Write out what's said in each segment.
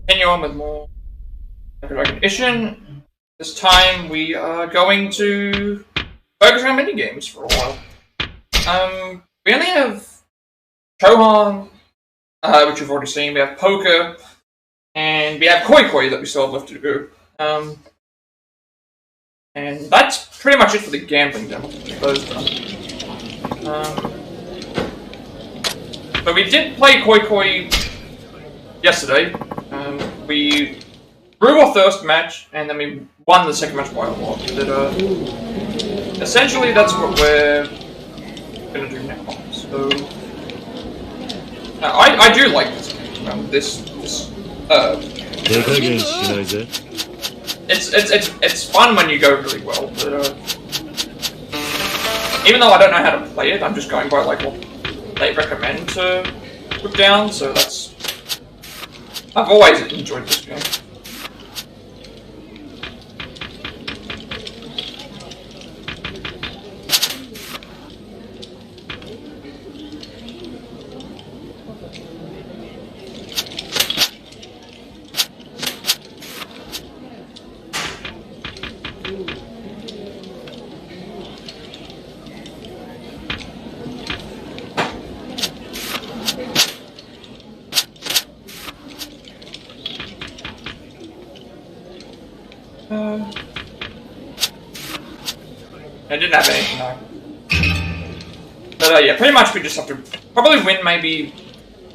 continue on with more Ishin. This time we are going to focus on minigames for a while. We only have Cho-Han, which we've already seen. We have poker, and we have koi that we still have left to do. And that's pretty much it for the gambling demo. But we did play koi yesterday. We drew our first match, and then we won the second match by a lot. But, essentially, that's what we're gonna do now. So, I do like this game. It's fun when you go really well. But, even though I don't know how to play it, I'm just going by like what they recommend to put down. So that's. I've always enjoyed this game. I didn't have anything though. But yeah, pretty much we just have to probably win maybe.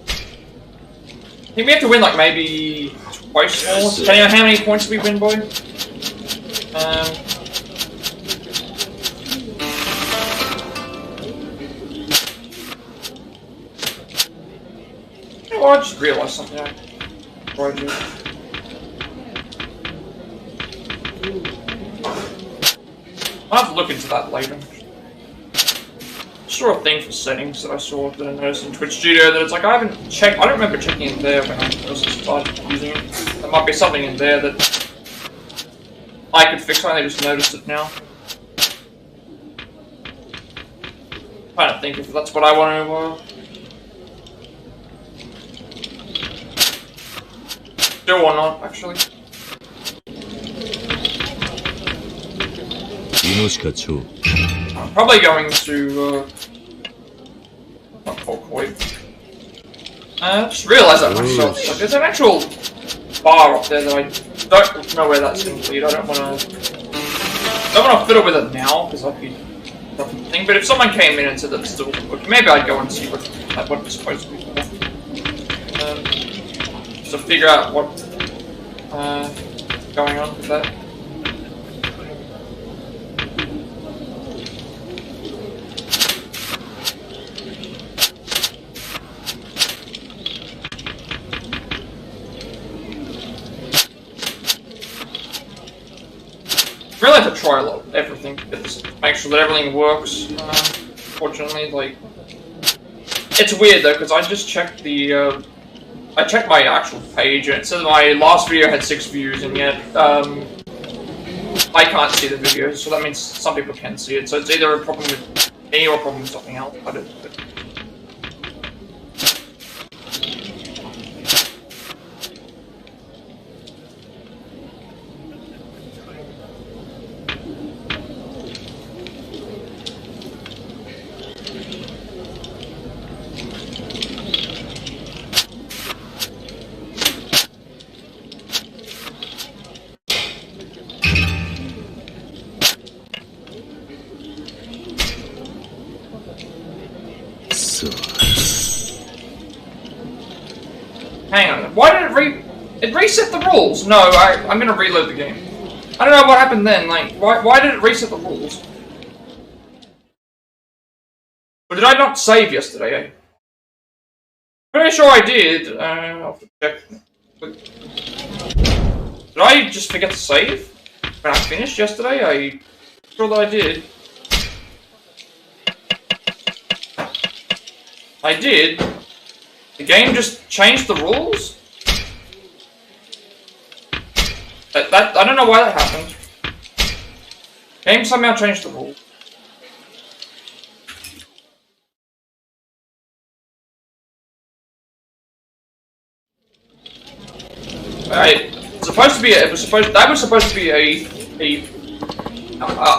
I think we have to win like maybe twice more, depending on how many points we win, boy. You know what, I just realised something. I'll have to look into that later. I saw a thing for settings that I saw that I noticed in Twitch Studio that it's like I haven't checked. I don't remember checking it there when I first started using it. There might be something in there that I could fix. I just noticed it now. I'm trying to think if that's what I want to do or not, actually. I'm probably going to not koi. I just realised that myself. Like, there's an actual bar up there that I don't know where that's going to lead. I don't want to fiddle with it now because I'd be nothing thing. But if someone came in and said that it's still working, maybe I'd go and see what it's supposed to be for. Just to figure out what's going on with that. I really have to try everything, make sure that everything works. Fortunately, like, it's weird though because I just checked I checked my actual page and it says my last video had 6 views and yet I can't see the videos, so that means some people can see it. So it's either a problem with me or a problem with something else. Hang on, why did it reset the rules? No, I'm gonna reload the game. I don't know what happened then, like, why did it reset the rules? Or did I not save yesterday, eh? Pretty sure I did, I'll have to check. Did I just forget to save? When I finished yesterday, I'm sure that I did. I did. The game just changed the rules? I don't know why that happened. Game somehow changed the rules. That was supposed to be I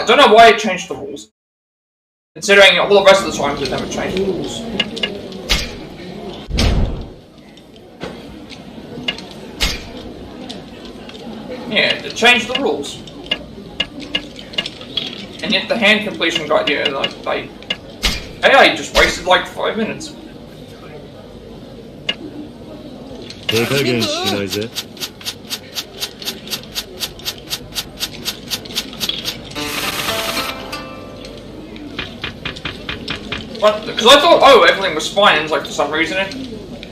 don't know why it changed the rules. Considering all the rest of the times it never changed the rules. Yeah, it changed the rules. And yet the hand completion guide, yeah, like, I just wasted like 5 minutes. But, because I thought, oh, everything was fine, and like, for some reason it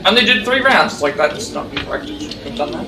only did 3 rounds. It's like, that's not correct, it should have done that.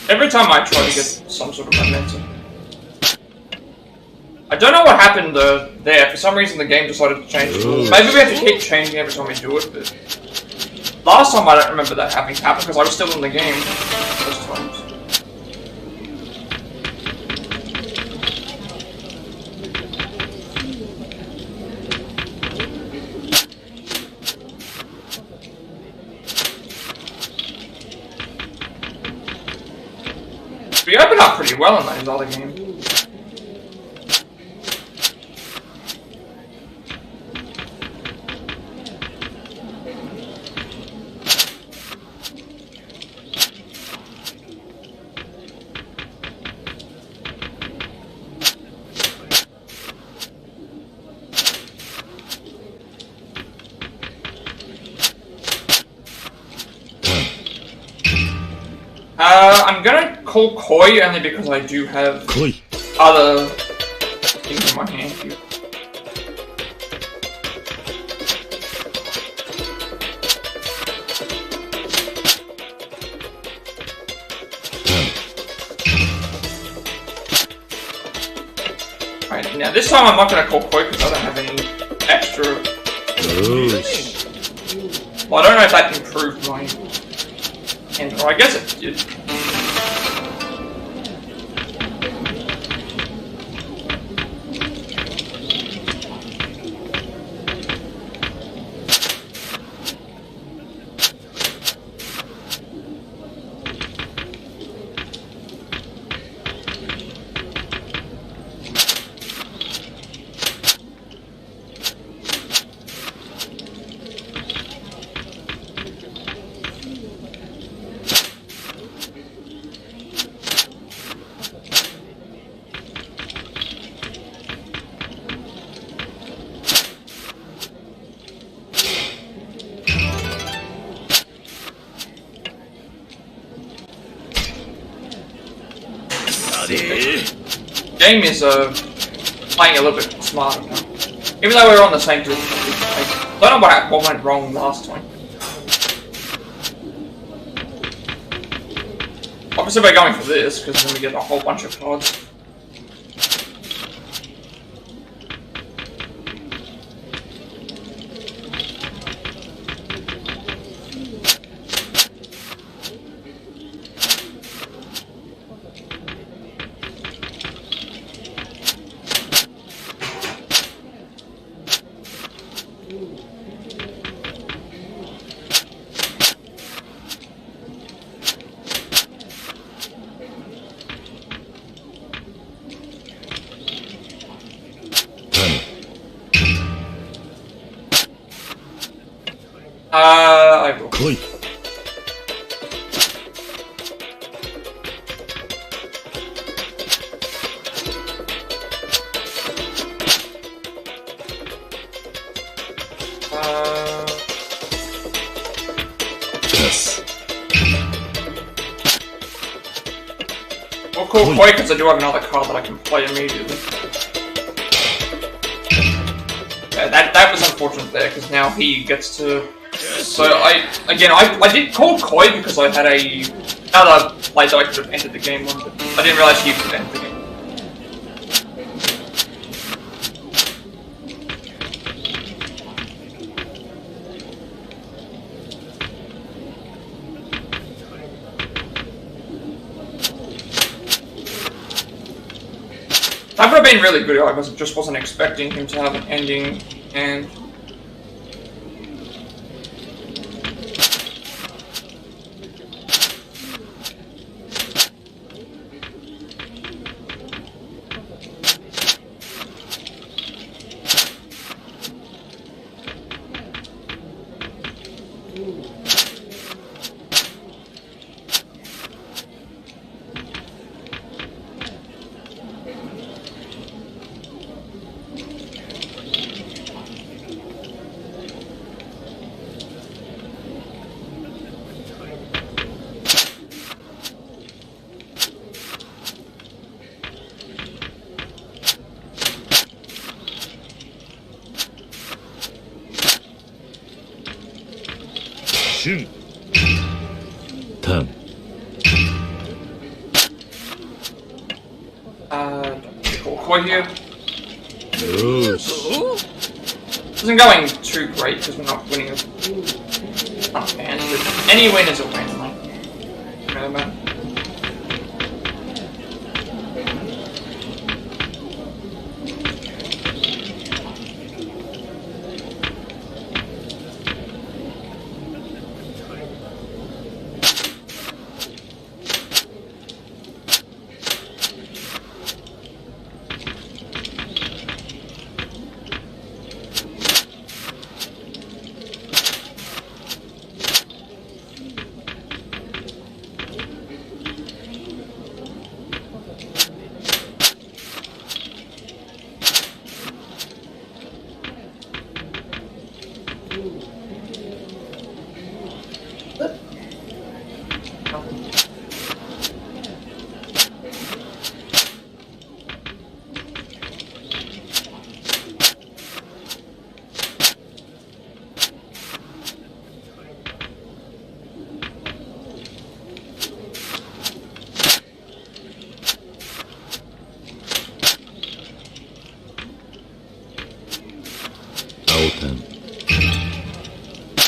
Every time I try to get some sort of momentum. I don't know what happened there. For some reason the game decided to change the rules. Maybe we have to keep changing every time we do it, but... Last time I don't remember that having happened because I was still in the game those times. We opened up pretty well in those other games. I'm gonna call Koi only because I do have other things in my hand here. Alright, now this time I'm not gonna call Koi because I don't have any extra. Well, I don't know if that improved my hand, or I guess it did. Game is playing a little bit smarter now. Even though we were on the same position. I don't know what went wrong last time. Obviously we're going for this, because then we get a whole bunch of cards. I will. Koi. Yes. We'll call Koi because I do have another card that I can play immediately. Yeah, that was unfortunate there because now he gets to. So I did call Koi because I had another play that I could have entered the game on, but I didn't realize he could enter the game. That would have been really good. I just wasn't expecting him to have an ending, and Turn. Call Koi here. Yes. Isn't going too great because we're not winning a hand, but any win is a win. Like, really bad.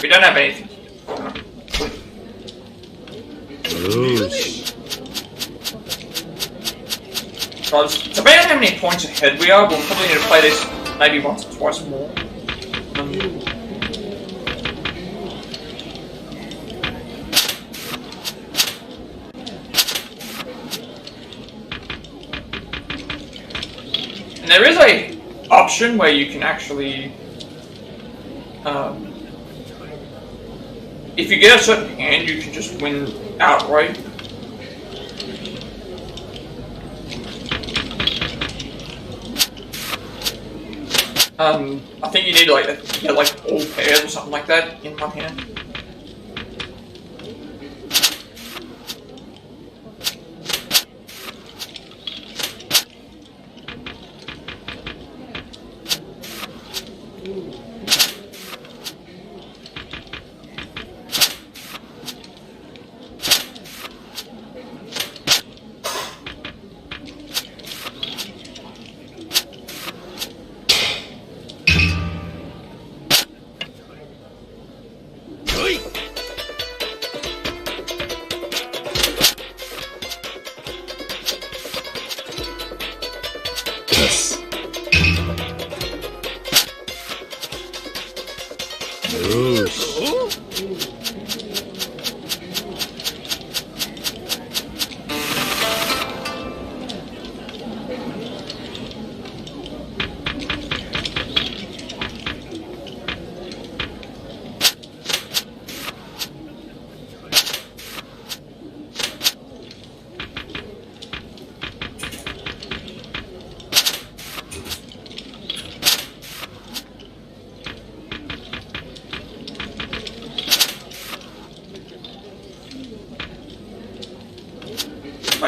We don't have anything. So depending on how many points ahead we are, we'll probably need to play this maybe once or twice more. And there is a option where you can actually if you get a certain hand, you can just win outright. I think you need to get like all pairs or something like that in one hand.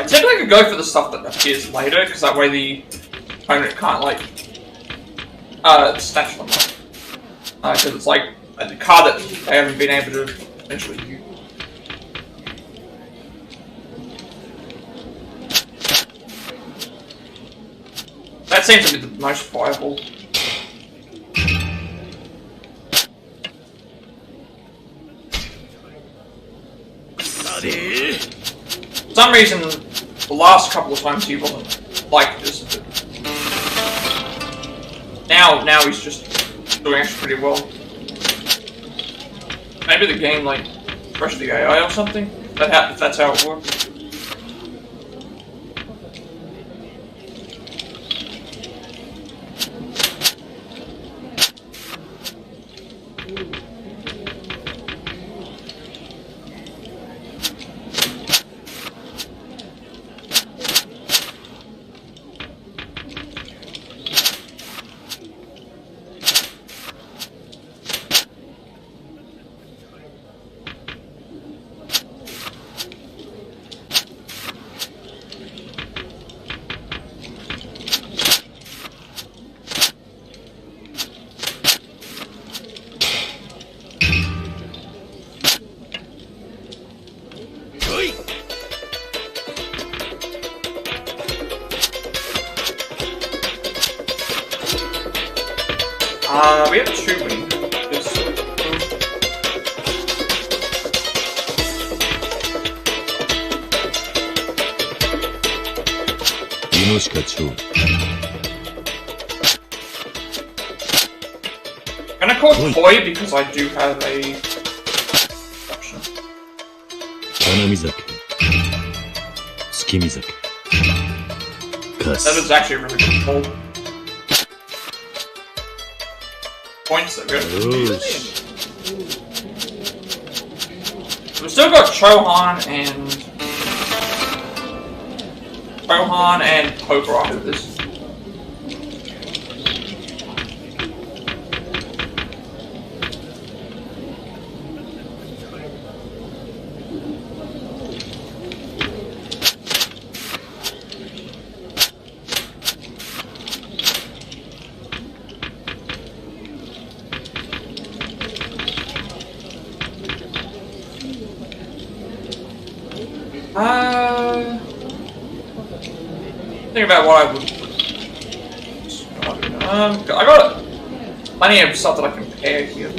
I typically go for the stuff that appears later, because that way the opponent can't, like, snatch them up. Because it's like a card that they haven't been able to eventually use. That seems to be the most viable. For some reason, the last couple of times he wasn't like this. Now he's just doing actually pretty well. Maybe the game like crushed the AI or something. If that's how it works. We have two wings. I'm gonna call it Koi because I do have a option. That is actually a really good call. Points that good. We've still got Cho-Han and Poker after this. Think about what I would. I got plenty of stuff that I can pair here.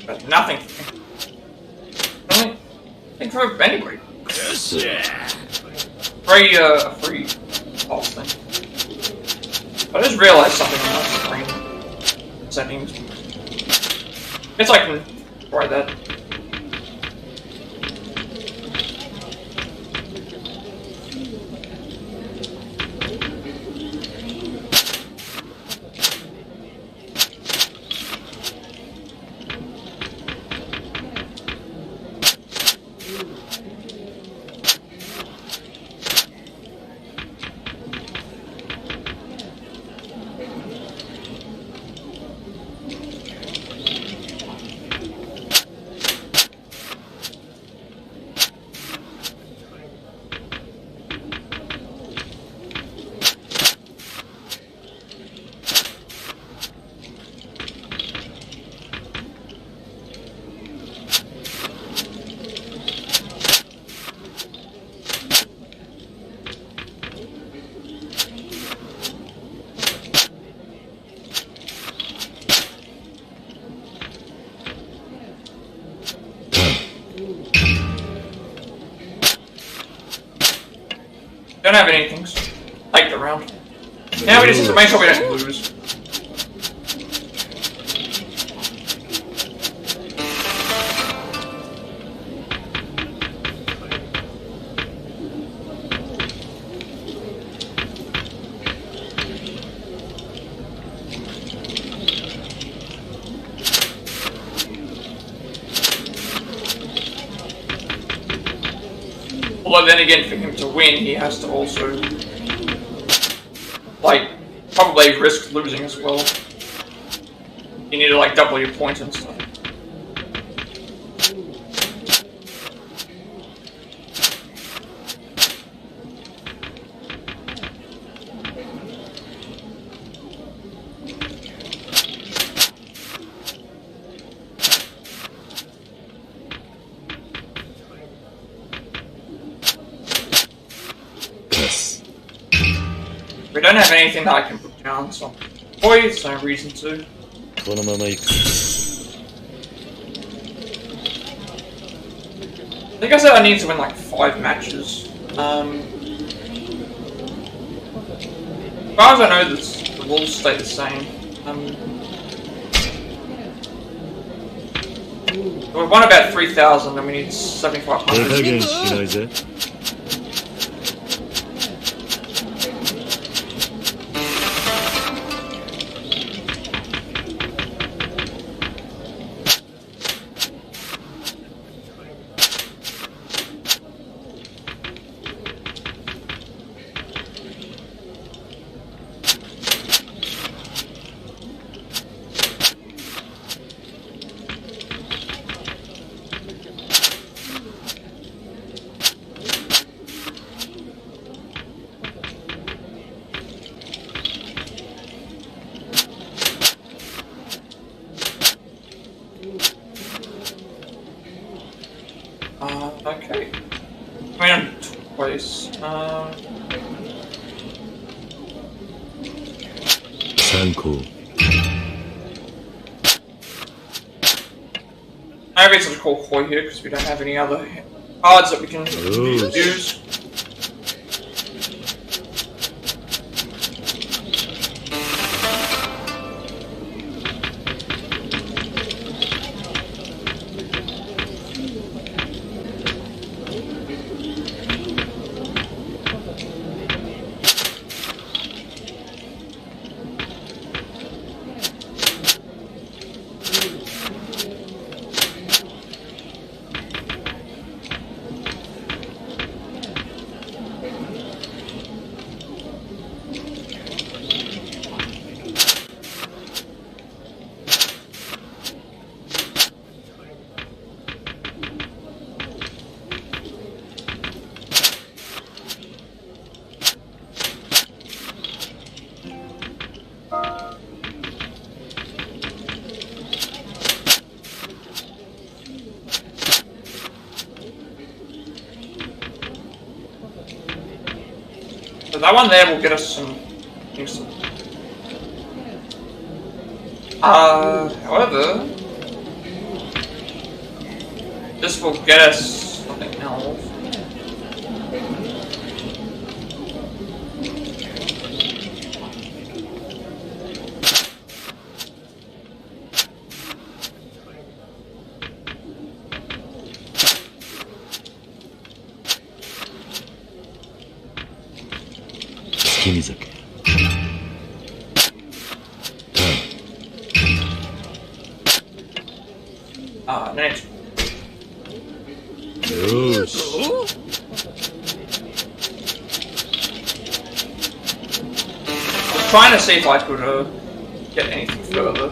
But nothing for me. Nothing for anybody. Free pulse thing. I just realized something on my screen settings. Guess I can try that. Don't have anything like around. Now we just have to make sure we don't lose. Although then again, for him to win, he has to also, like, probably risk losing as well. You need to, like, double your points and stuff. We don't have anything that I can put down, so boy, there's no reason to. I think I said I need to win like 5 matches. As far as I know, the rules stay the same. We've won about 3,000 and we need 7,500. Okay. I mean, twice. Maybe it's just called Hoi here because we don't have any other cards that we can use. So that one there will get us some things. However, this will get us something else. Next. I was trying to see if I could get anything further.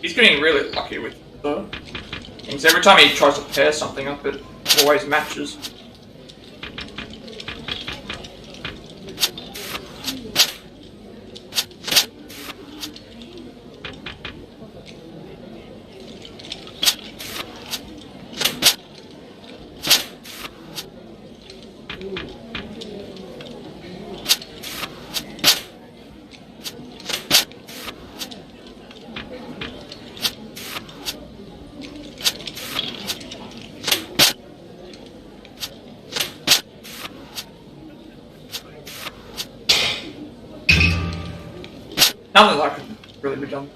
He's getting really lucky with the things. Every time he tries to pair something up, it always matches. None of that could really be done.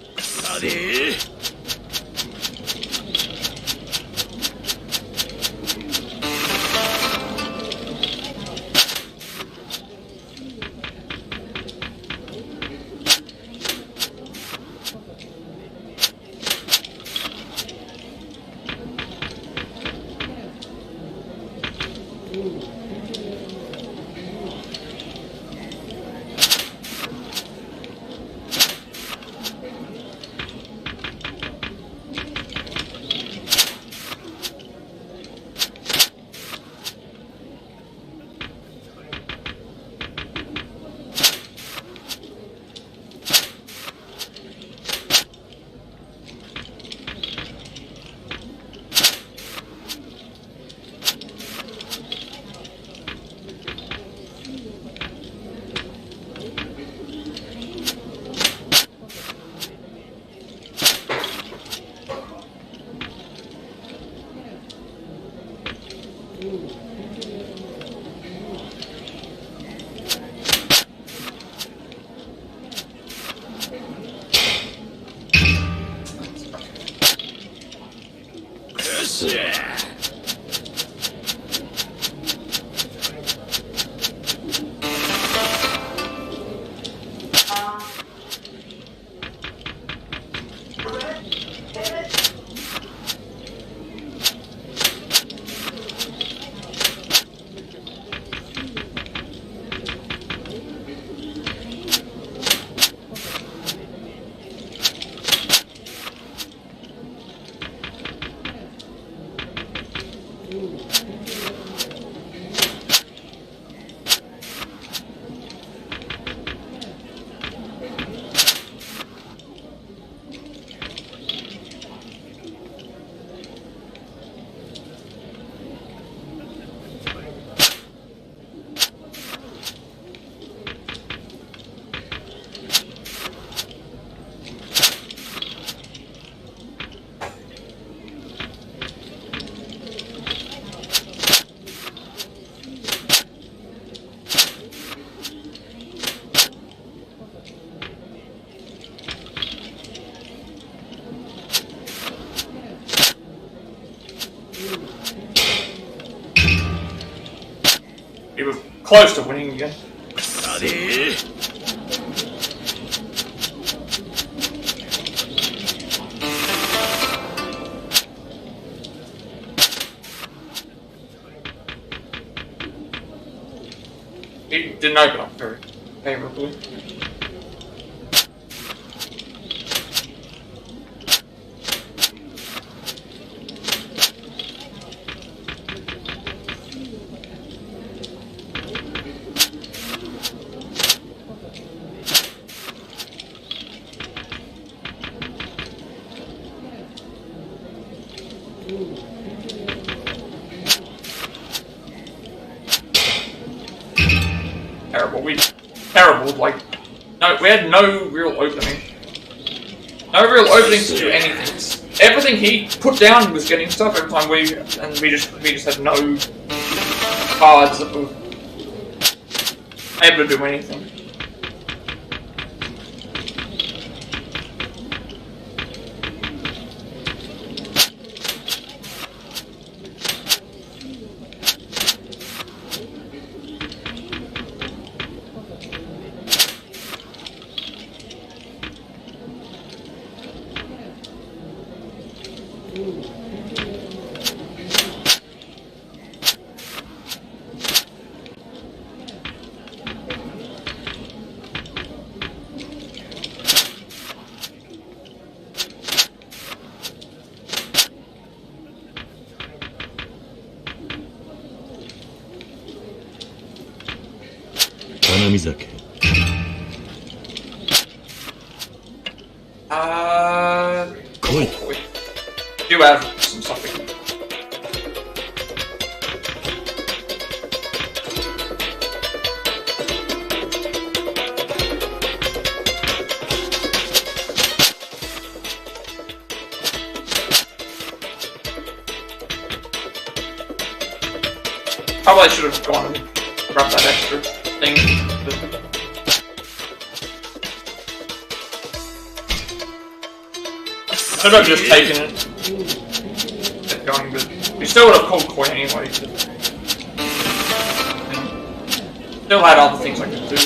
He was close to winning again. He didn't open up very favorably. Terrible, like, no, we had no real opening. No real openings to do anything. Everything he put down was getting stuff every time we just had no cards that were able to do anything. You have some stuff we can do. Probably should have gone and grabbed that extra thing. Should have just taken it. Kept going, but we still would have called Koi anyway. Still had other things I could do.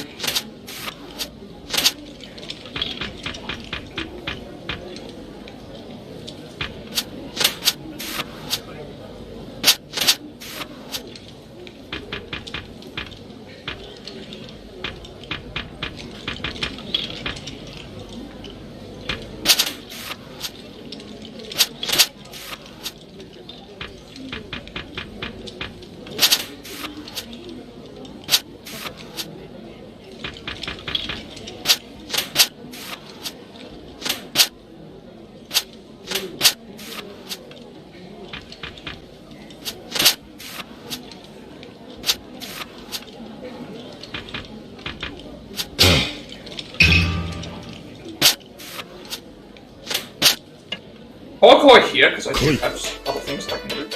I'll go here because I do have other things that I can do.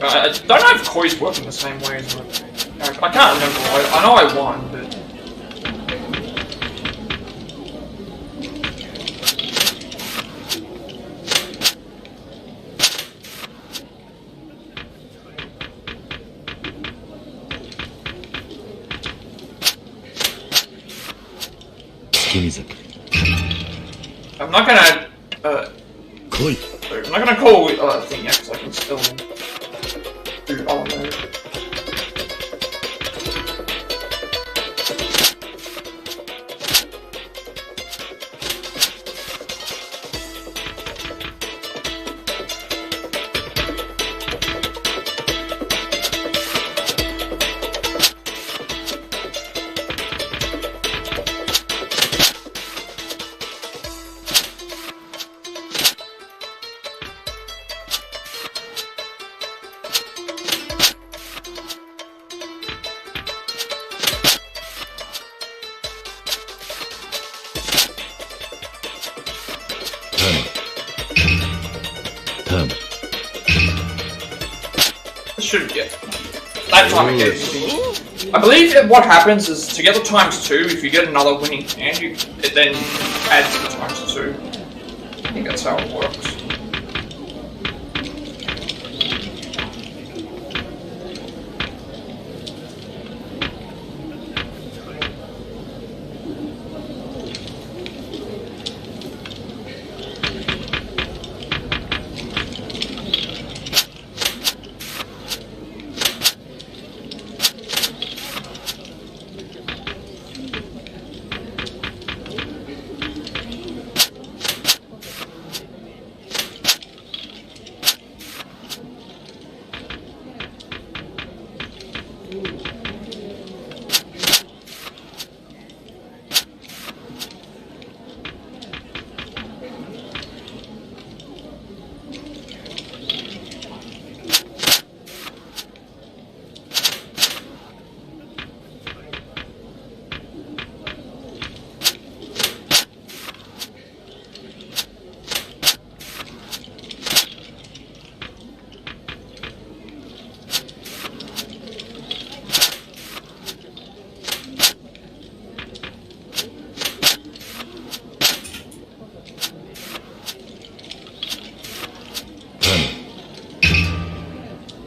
I don't know if Koi's working the same way as well. I can't remember. I know I won, but... I'm not gonna... I'm not gonna call a thing yet, because I can still... do all of that. That time it gets me. I believe what happens is to get the ×2, if you get another winning hand, it then adds the ×2. I think that's how it works.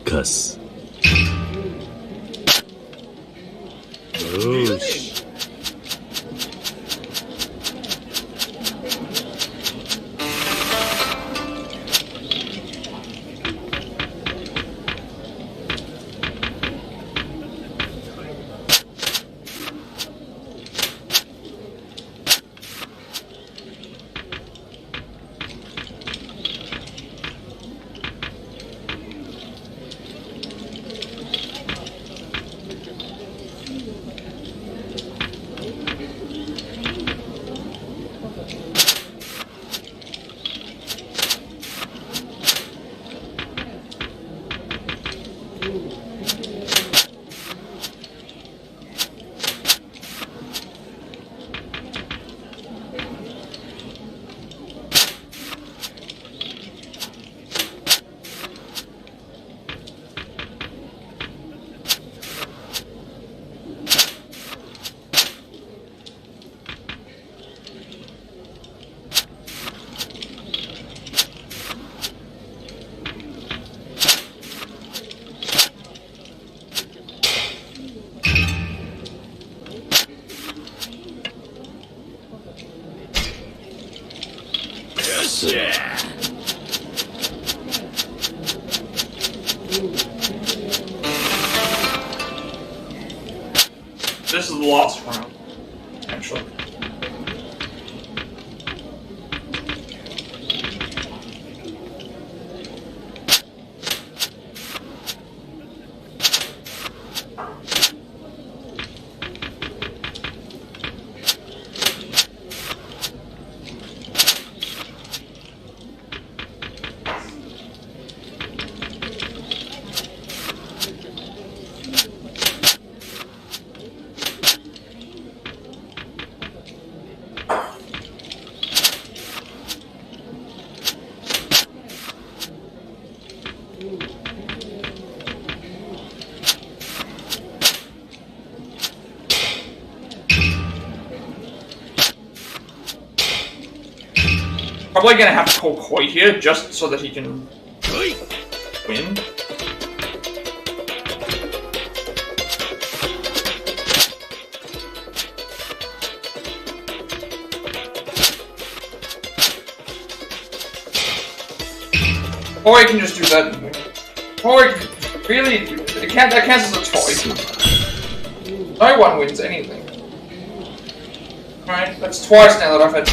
Cuss. This is the last round, actually. Probably gonna have to call Koi here just so that he can win. Or he can just do that and win. Or really, that counts as a toy. No one wins anything. Right, that's twice now that I've had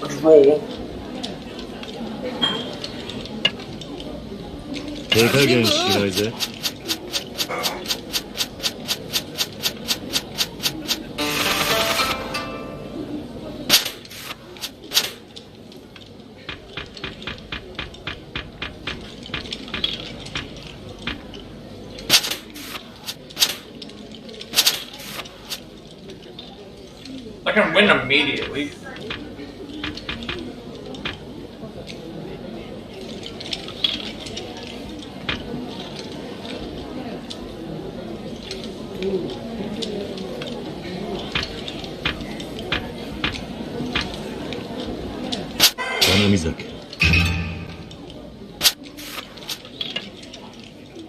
a draw. 手加減しないぜ。I can win immediately.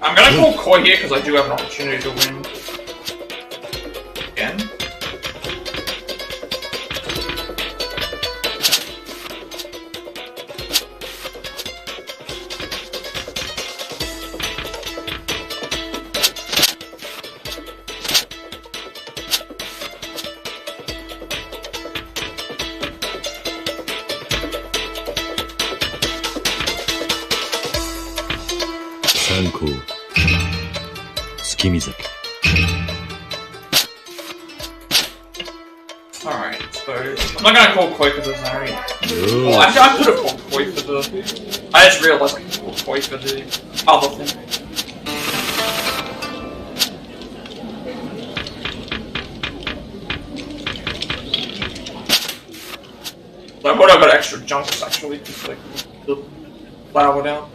I'm gonna call Koi here because I do have an opportunity to win. Again. Alright, so I'm not gonna call Koi for the Zari. Well, actually, I could have called Koi for the. I just realized I could call Koi for the other thing. So I would have got extra jumps actually, just like the flower down.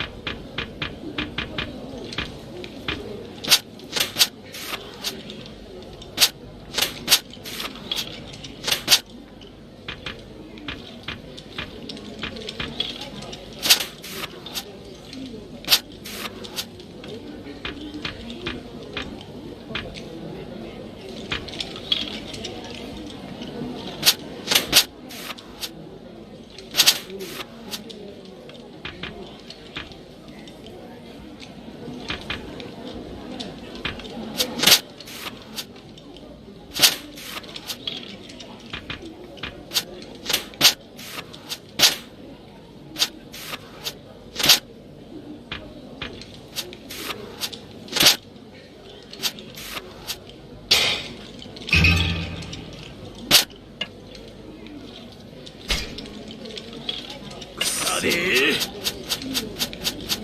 I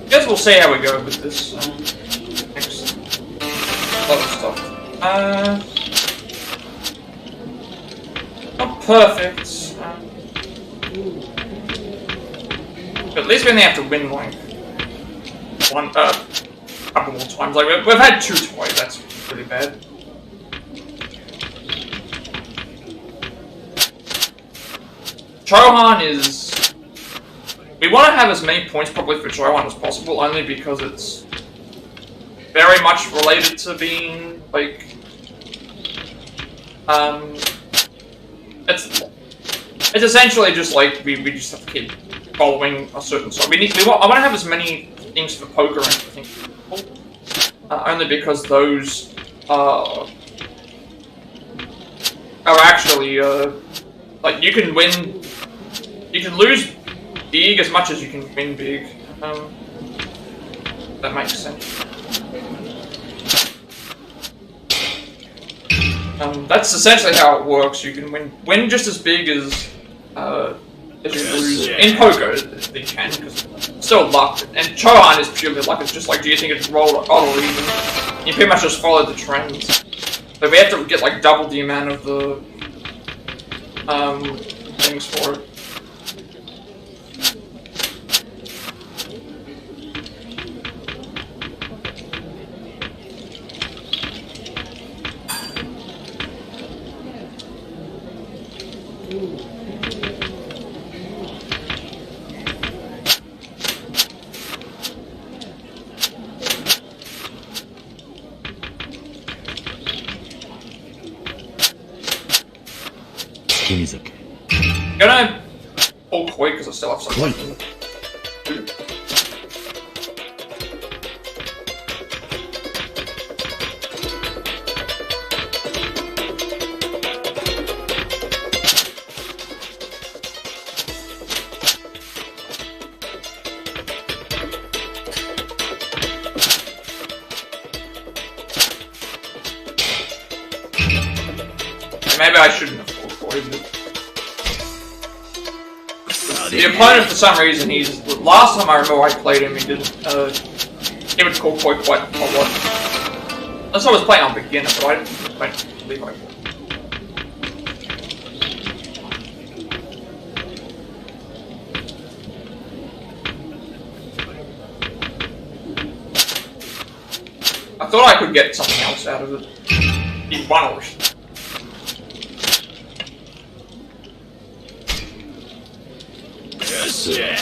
guess we'll see how we go with this next lot of stuff. Not perfect. But at least we only have to win like couple more times. Like we've had 2 twice. That's pretty bad. Cho-Han is. We want to have as many points probably for Cho-Han as possible, only because it's very much related to being like. It's essentially just like we just have to keep following a certain side. I want to have as many things for poker and everything, only because those are actually like you can lose big as much as you can win big. That makes sense. That's essentially how it works. You can win just as big as you lose in poker. You can, because it's still luck. And Cho-Han is purely luck. It's just like, do you think it's roll or odd or even? You pretty much just follow the trends. But we have to get like double the amount of the things for it. I'm gonna pull Koi because I still have something to do. Maybe I shouldn't have pulled Koi, but the opponent, for some reason, last time I remember I played him, he would call Koi quite a lot. Unless I was playing on beginner, but I don't believe I would. I thought I could get something else out of it. He won or Yeah.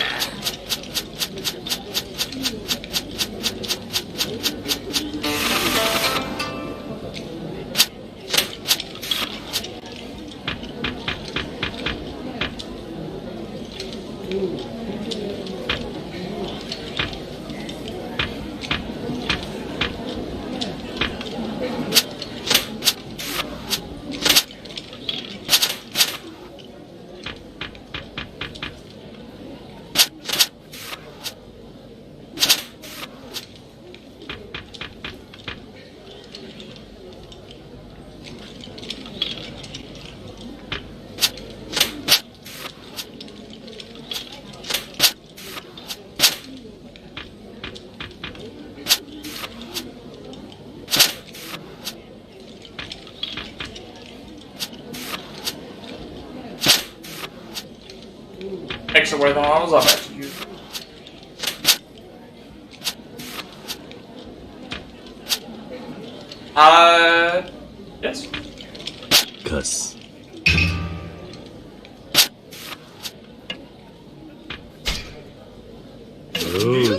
Takes away the models I've actually used. Yes. Cuss. Oh.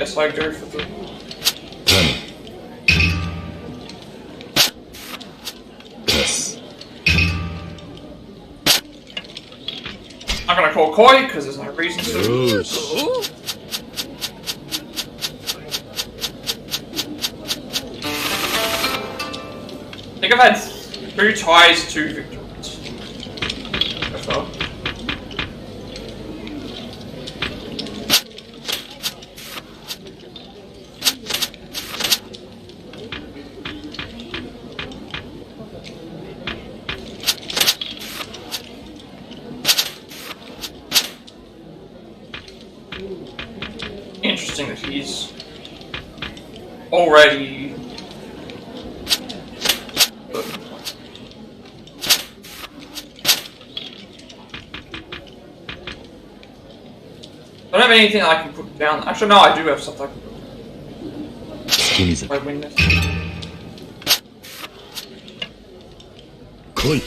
Guess I go for the... Tani. Cuss. I'm gonna call Koi, because there's no reason to. Rose. I think I've had 2 ties, 2 victories. So far. Interesting that he's already... I don't have anything I can put down. Actually, no, I do have stuff I can put down. I win this. Koi.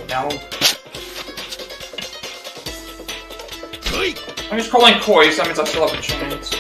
Now. Koi. I'm just calling Koi, so that means I still have a chance.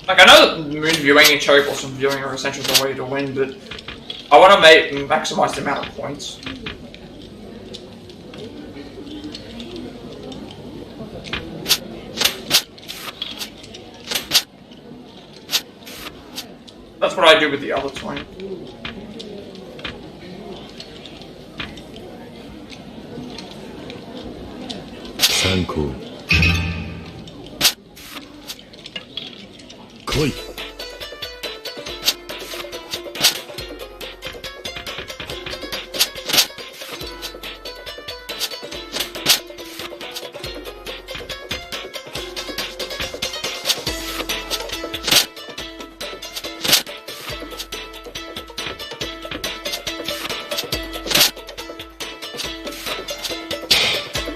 Like, I know that moon viewing and cherry blossom viewing are essentially the way to win, but I want to maximize the amount of points. That's what I do with the other 20. Sanko. Koi.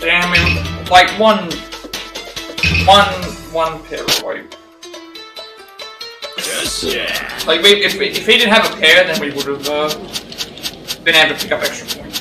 Damn it, like one pair away. Like, if he didn't have a pair, then we would have been able to pick up extra points.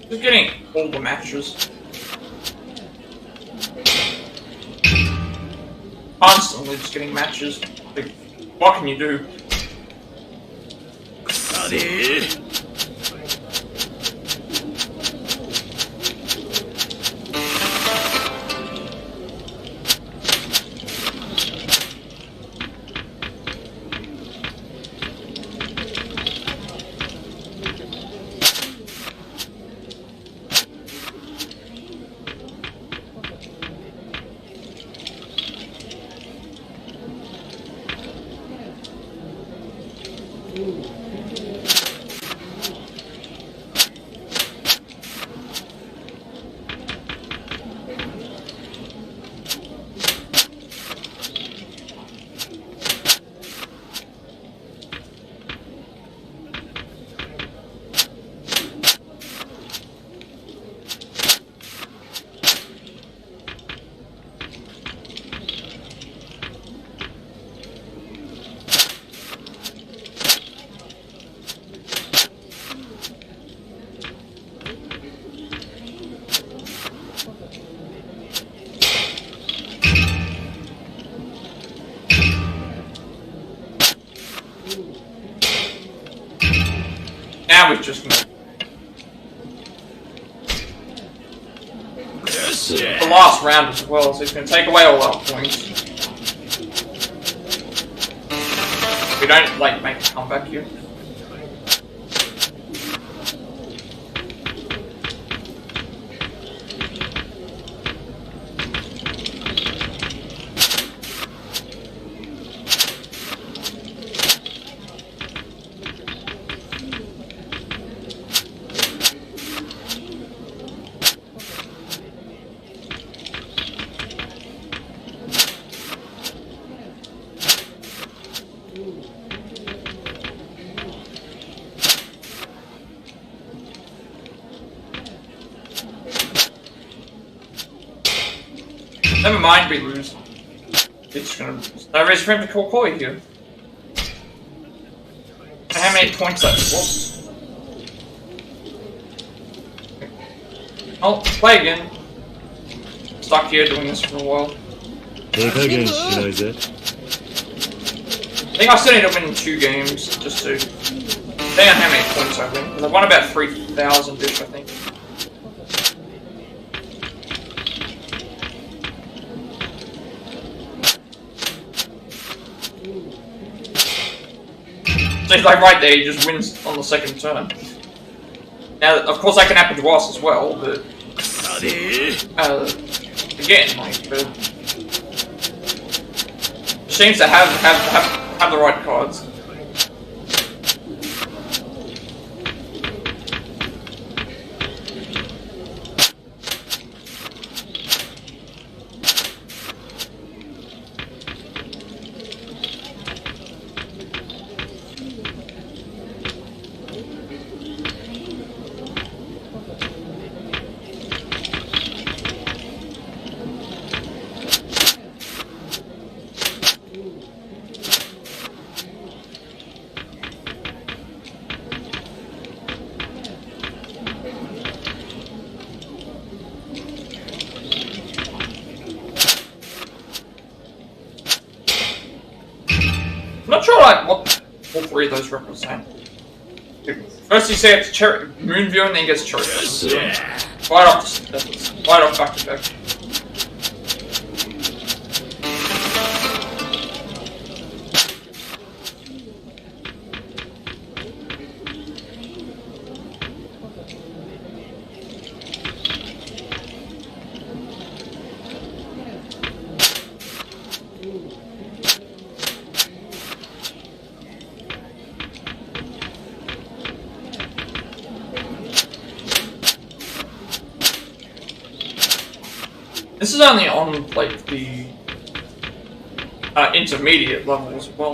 Just getting all the matches. Constantly just getting matches. Like, what can you do? Now we've just moved. The last round as well, so he's going to take away all our points. We don't, like, make a comeback here. Never mind, we lose. It's gonna. No reason for him to call Koi here. How many points that was? Oh, play again. Stuck here doing this for a while. I think I still need to win 2 games just to. Depending on how many points I win. Because I won about 3,000-ish, I think. So he's like right there, he just wins on the second turn. Now, of course, that can happen to us as well, but again, like, seems to have the right cards. I'm not sure like what all 3 of those represent. First you say it's moon view and then he gets cherry. Right off back to back. This is only on, like, the intermediate level as well.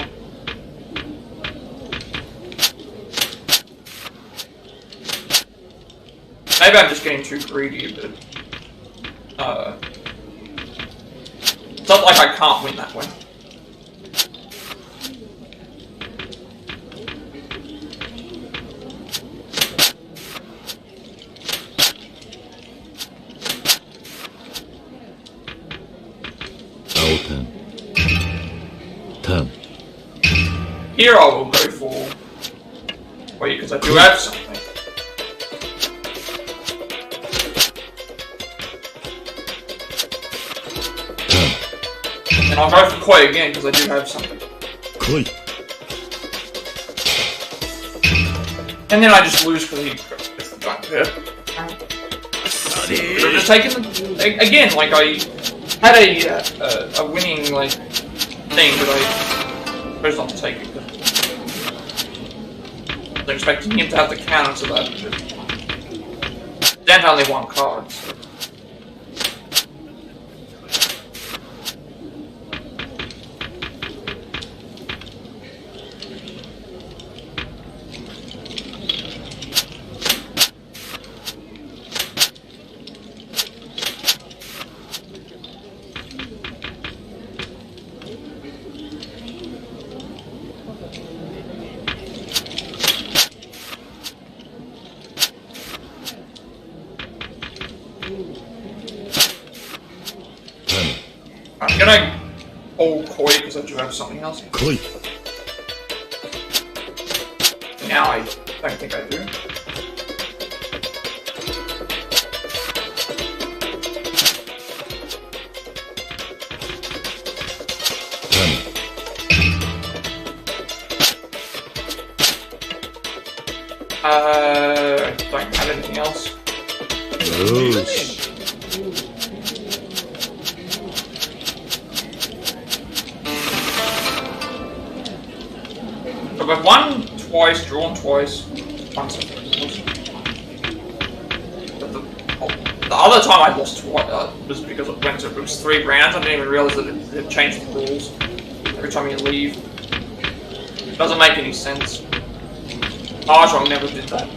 Maybe I'm just getting too greedy, but it's not like I can't win that way. Here I will go for... Wait, because I do have something. And I'll go for Koi again because I do have something. Koi. And then I just lose because he gets the giant hit. But I'm just taking the... Again, like I had a winning, like, thing, but I chose not to take it. I was expecting him to have the counter to that, but Dan had only 1 card, so. I'm gonna pull Koi because I do have something else. Koi. now, I don't think I do. I don't have anything else. So I've won twice, drawn twice, once I think. But the other time I lost was because it was 3 rounds. I didn't even realize that it changed the rules every time you leave. It doesn't make any sense. Mahjong never did that.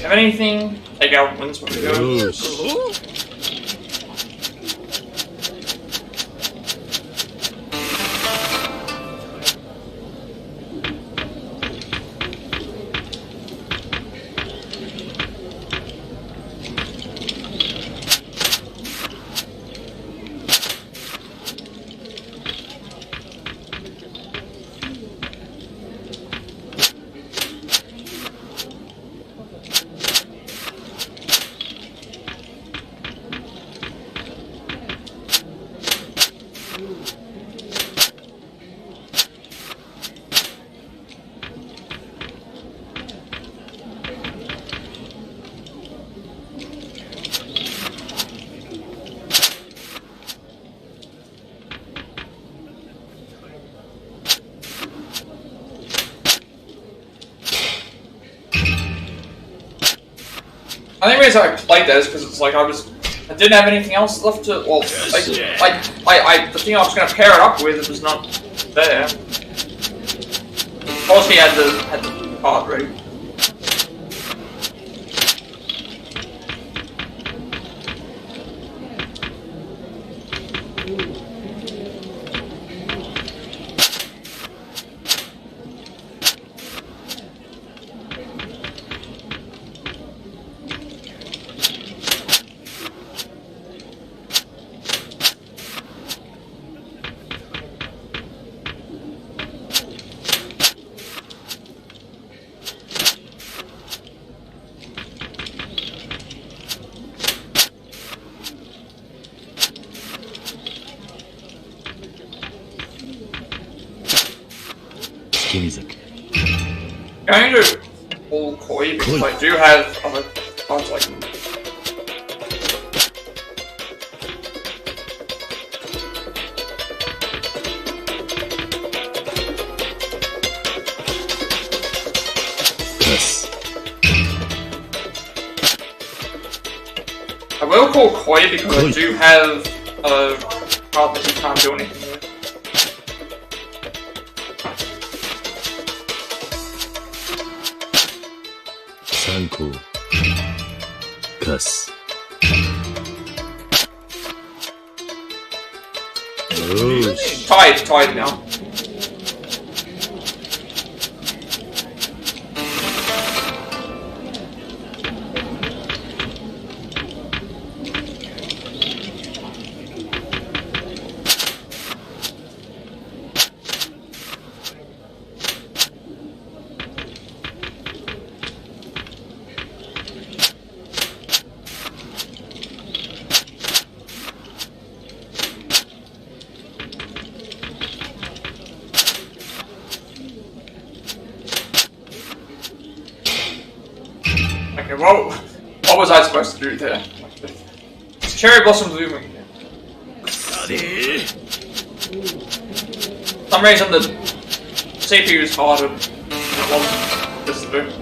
Have anything? Take out wins when we go. I think the reason I played that is because it's like I didn't have anything else left to. Well, the thing I was going to pair it up with was not there. Of course, he had the card ready. Going to all koi because I do have other cards I can. Yes. I will call koi because I do have a card that you can't do anything with. Sanko. Cuss. Tied now. Whoa! What was I supposed to do there? It's cherry blossom blooming. For some reason the CPU is harder than it was just to do.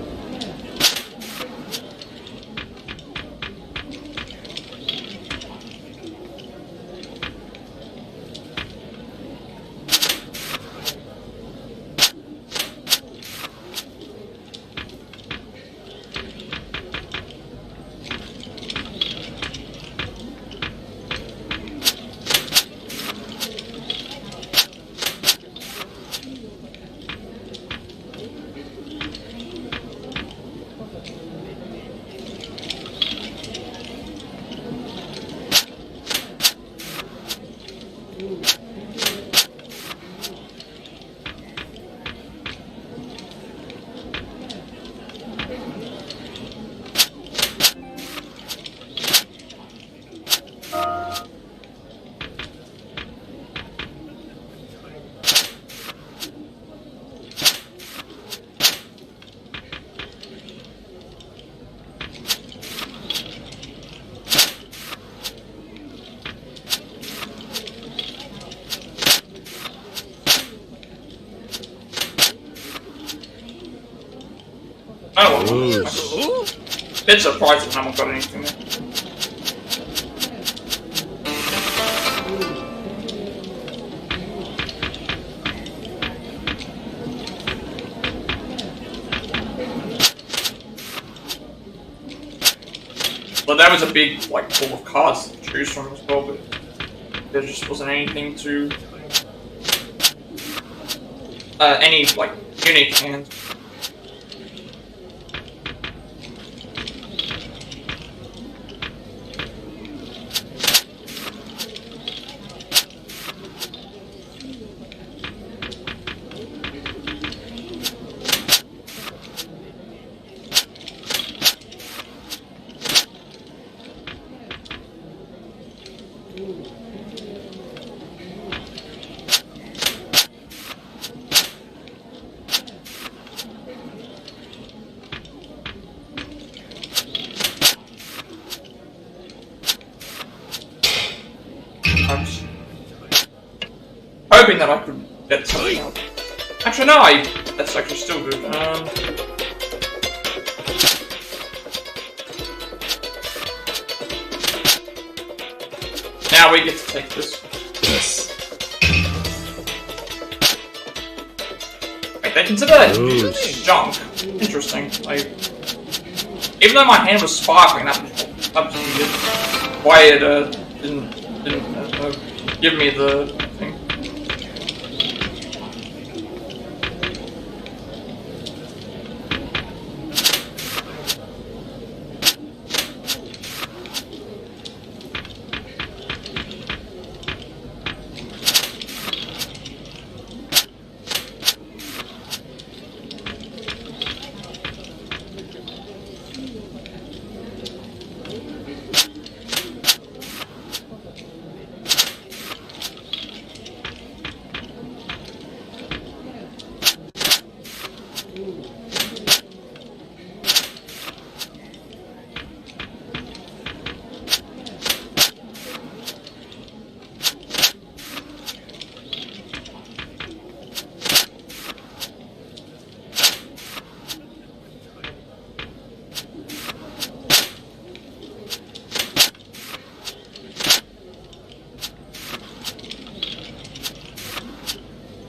Oh, bit surprised that I haven't got anything there. Well, that was a big, like, pool of cards to choose from as well, but there just wasn't anything to... any, like, unique hands. Hoping that I could get something out. Actually, no, that's actually still good. Now we get to take this. Yes. Wait, they consider that junk. Interesting. Like, even though my hand was sparkling, that was weird. Why it didn't give me the thing.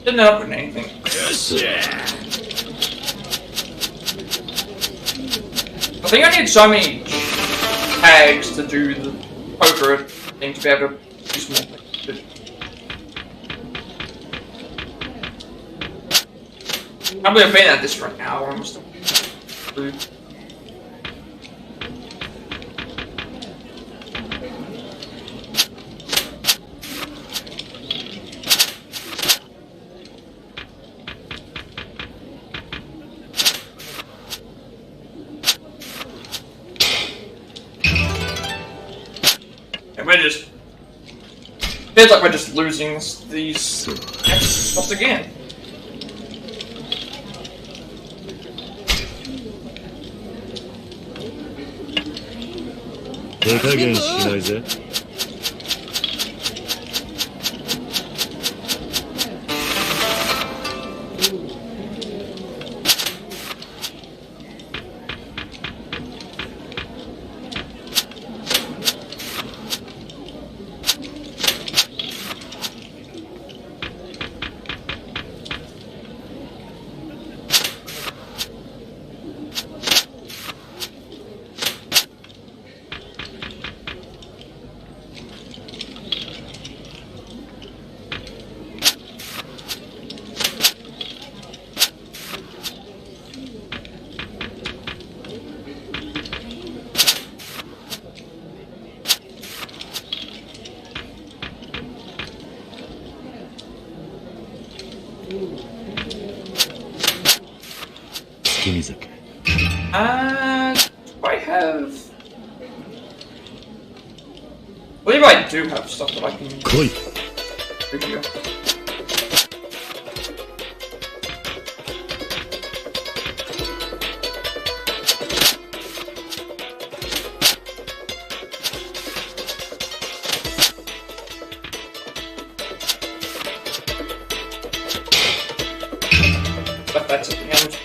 Didn't end up with anything. I think I need so many tags to do the poker thing to be able to use more. I believe I've been at this for an hour almost. Feels like we're just losing these spots again. 手加減しないぜ。I have... I believe I do have stuff that I can do here. But that's at the end.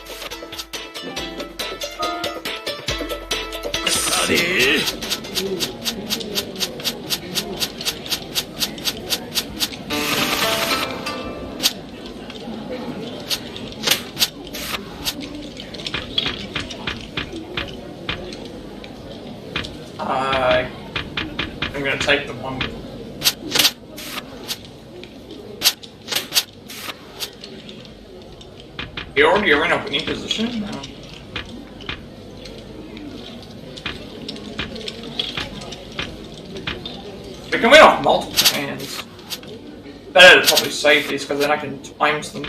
I'm gonna take the one. You already are in a winning position? No. We can win off multiple hands. Better to probably save these because then I can times them.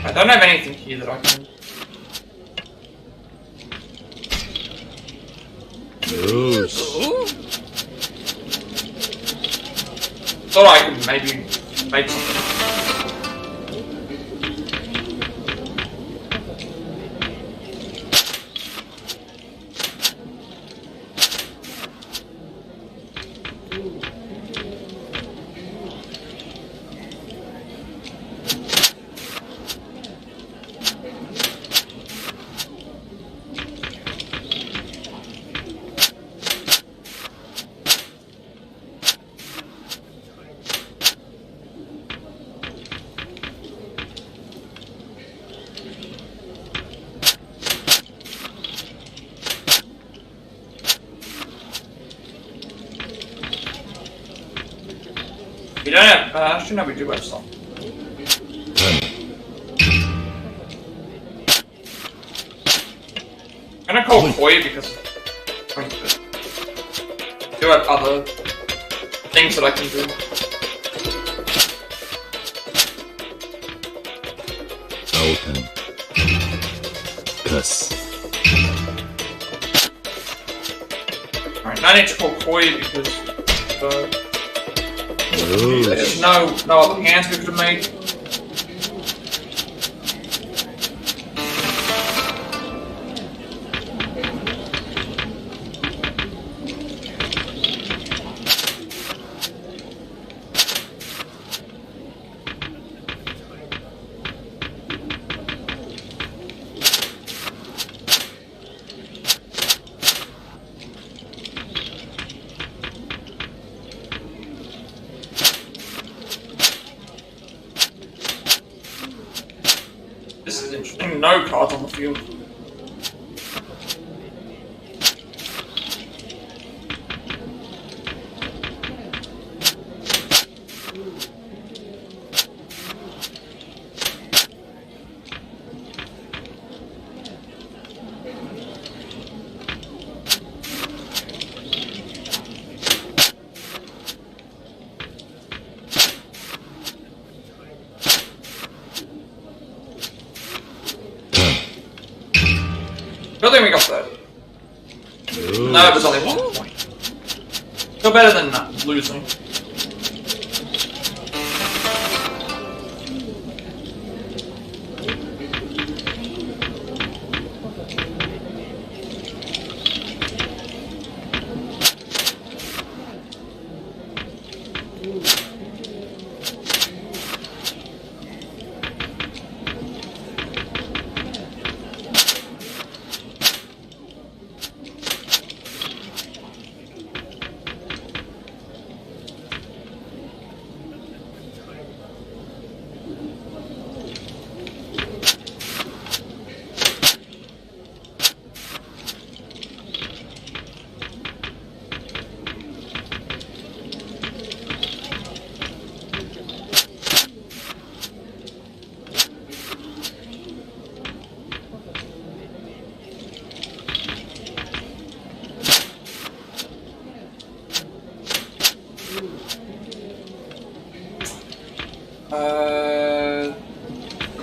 I don't have anything here that I can... Thought I could maybe make something. We don't have, actually no, we do have some. I'm gonna call Koi because I do have other things that I can do. Alright, now I need to call Koi because there's no other hands we could have made. This is interesting. No cards on the field. think we got that. No, it was only 1 point. Still better than losing.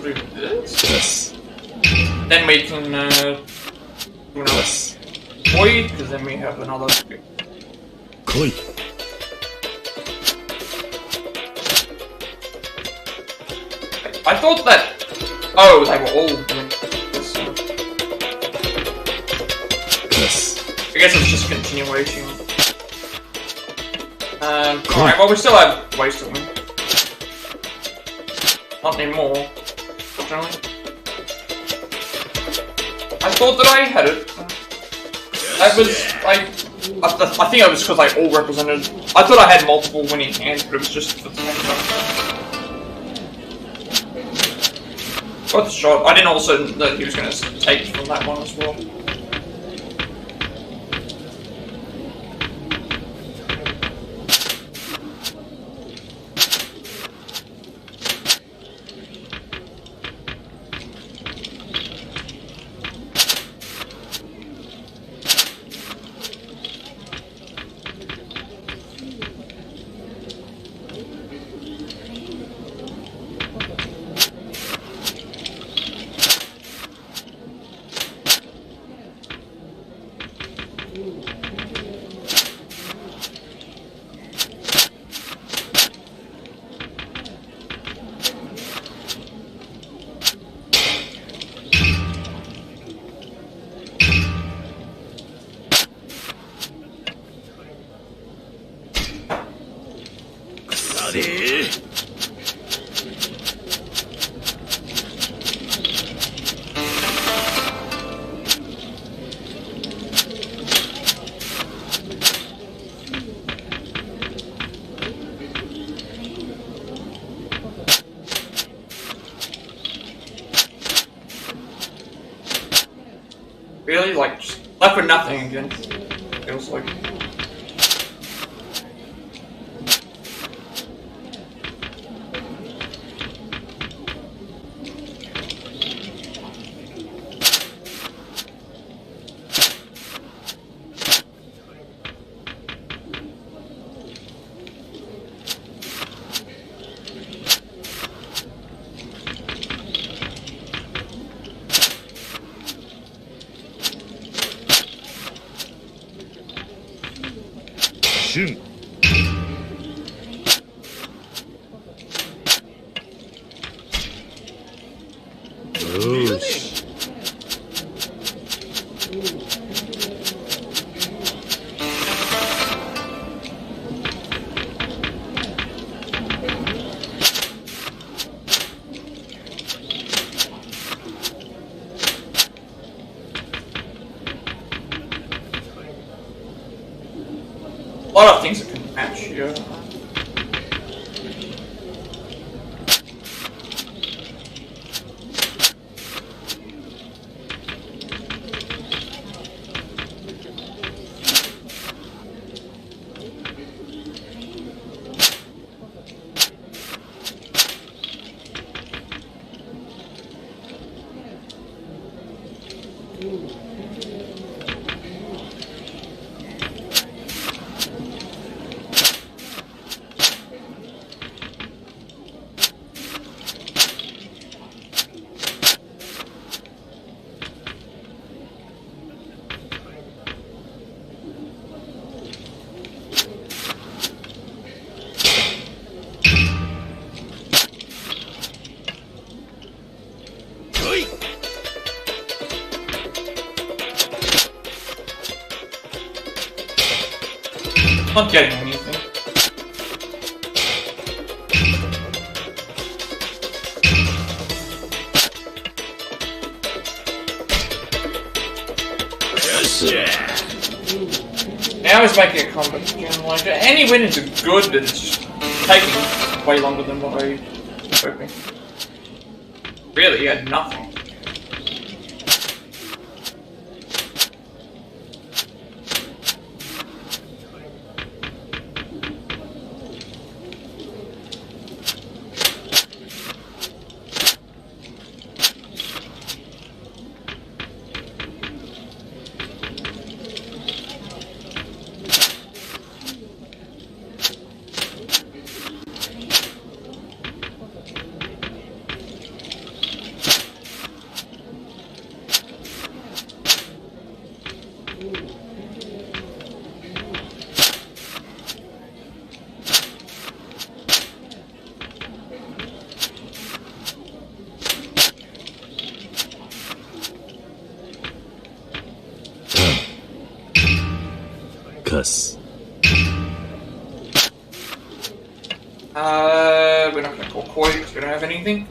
Do this? Yes. Then we can do another koi, because then we have another Koi. I thought that they were all doing this. Yes. I guess it's just continuation. Alright, well we still have ways to win. Not anymore, fortunately. I thought that I had it. That was, I think it was because I all represented. I thought I had multiple winning hands, but it was just for the same time. Got the shot. I didn't also know that he was going to take from that one as well. Really? Like, just left with nothing again. Feels like. Ishin. A lot of things that can match here. Not getting anything. Now he's making a comeback again. Like, any winnings are good, but it's just taking way longer than what I was hoping. Really, he had nothing. We're not gonna call Koi because we don't have anything.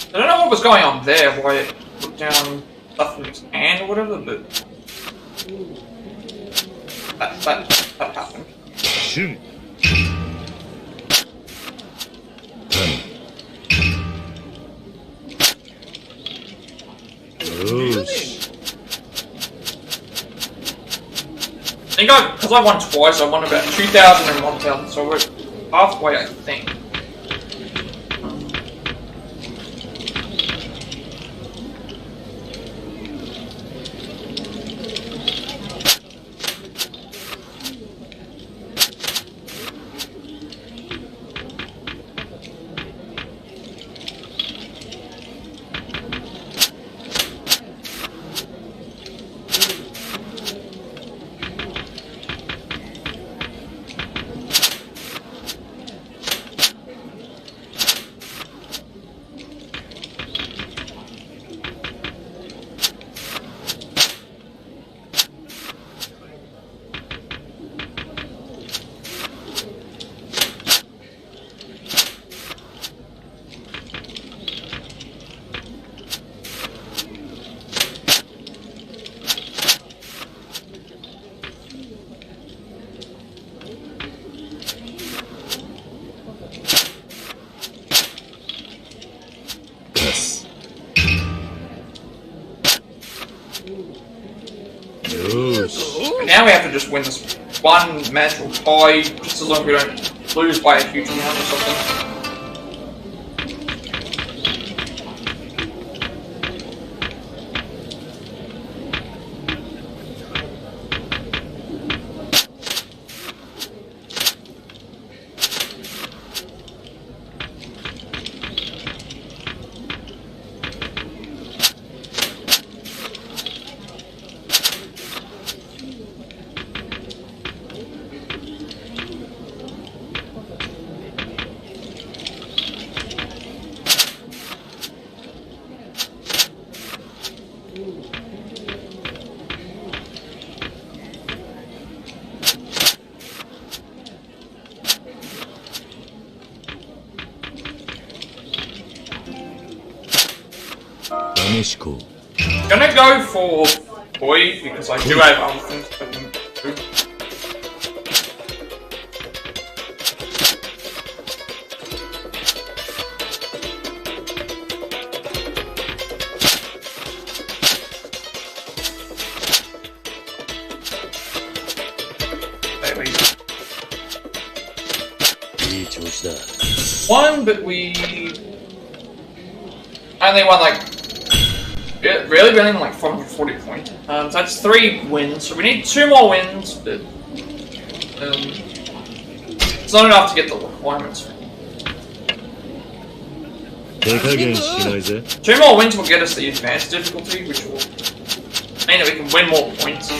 I don't know what was going on there, why it put down stuff in his hand or whatever, but that happened. Shun. I think because I won twice, I won about 2,000 and 1,000, so we're halfway, I think. Now we have to just win this one match or tie, just as long as we don't lose by a huge amount or something. I'm gonna go for Boy because I do have other things I can do. won, but we only won like really only like 440 points. So that's 3 wins. So we need 2 more wins, but it's not enough to get the requirements. 2 more wins will get us the advanced difficulty, which will mean that we can win more points.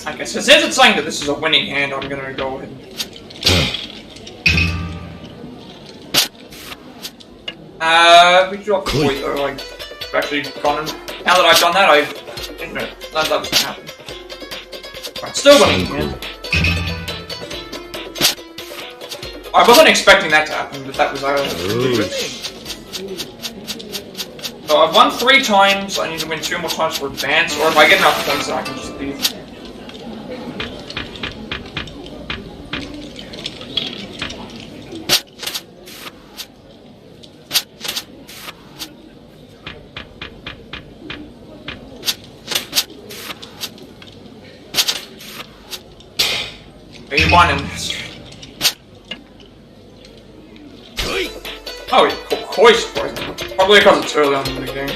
Okay, so since it's saying that this is a winning hand, I'm gonna go ahead and... we dropped the point though, like, I've actually gone and... Now that I've done that, you know, that doesn't happen. But still winning hand. I wasn't expecting that to happen, but that was So I've won 3 times, I need to win 2 more times for advance, or if I get enough points then I can just leave. He won in this. Oh, he Koi's poison. Probably because it's early on in the game.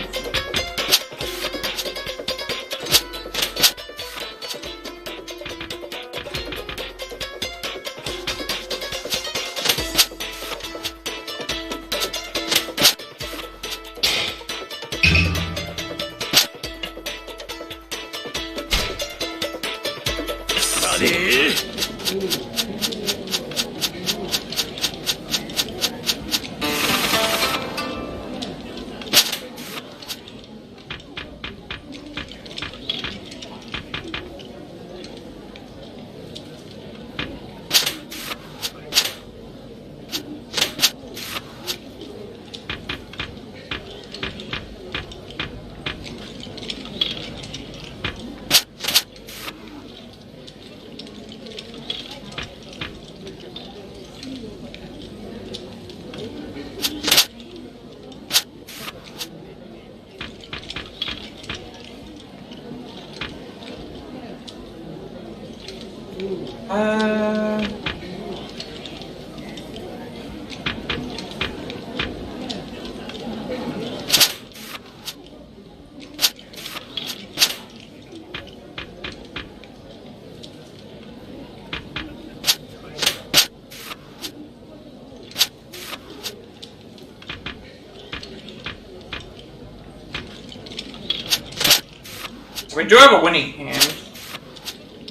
We do have a winning hand.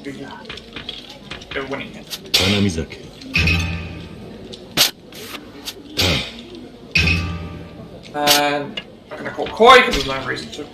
We have a winning hand. And I'm gonna call Koi because there's no reason to.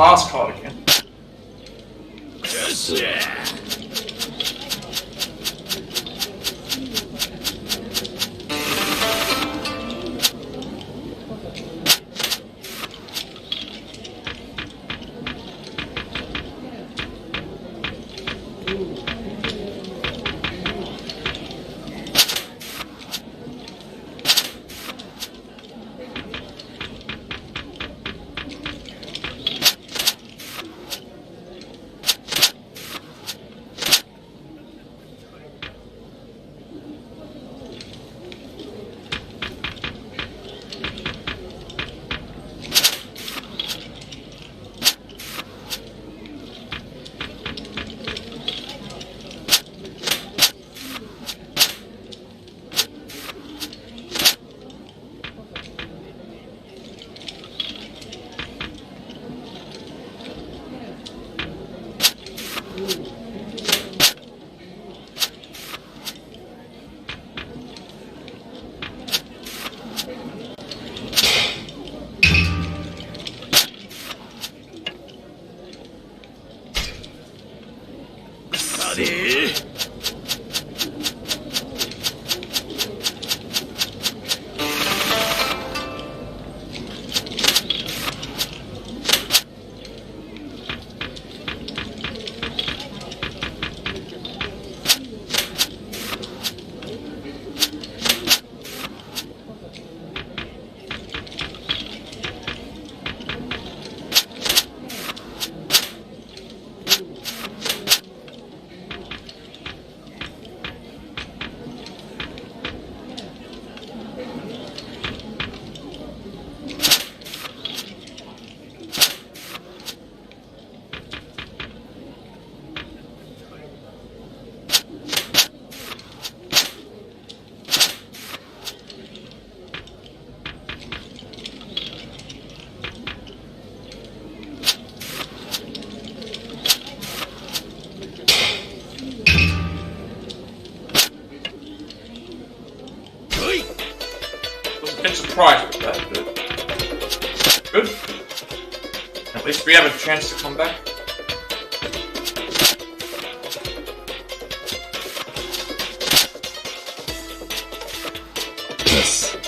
pass card again. Surprised with that, but good. At least we have a chance to come back. Yes.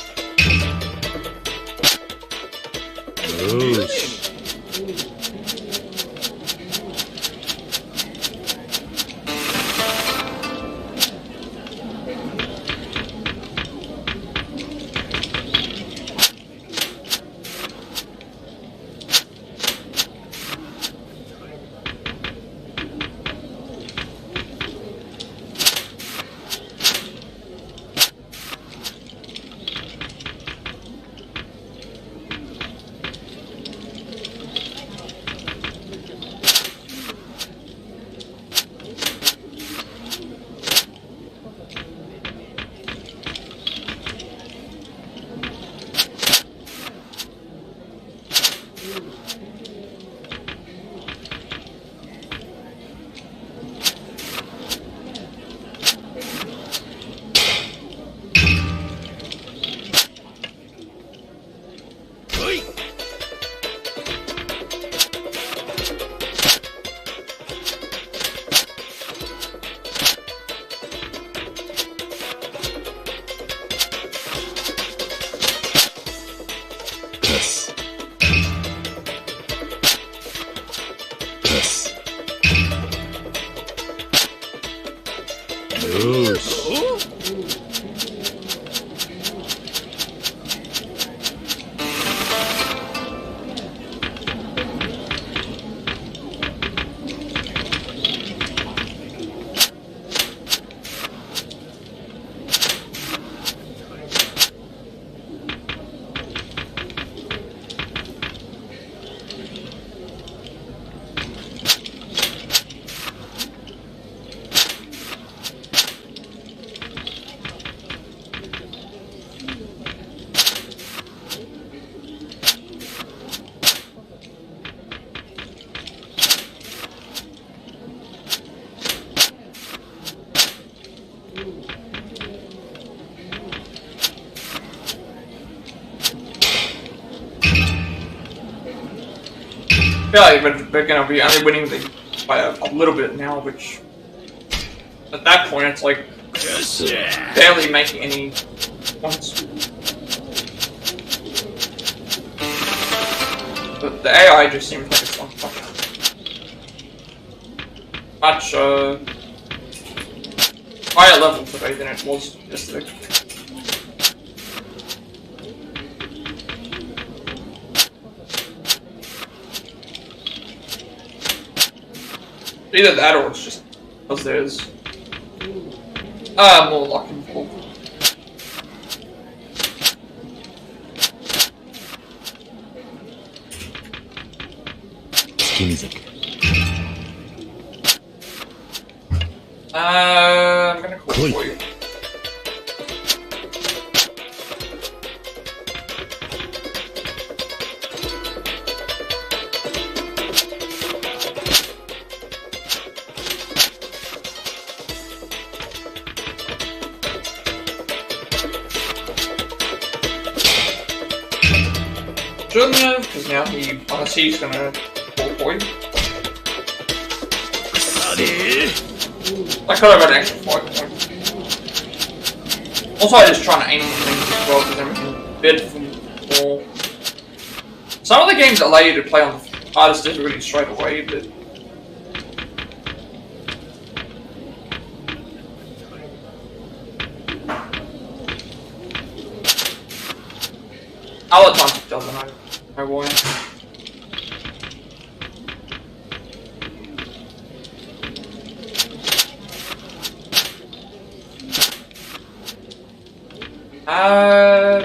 feel like we're gonna be only winning by a little bit now, which at that point it's like barely making any points. But the AI just seems like it's on much higher level today than it was yesterday. Either that or it's just because there's more luck involved. I'm gonna call for you. Shouldn't have, because now he's gonna call for you. I could have got an extra 5 points. Also, I just trying to aim for things as well, because then we can bid for more. Some of the games allow you to play on the hardest difficulty straight away, but other times it doesn't, I know why.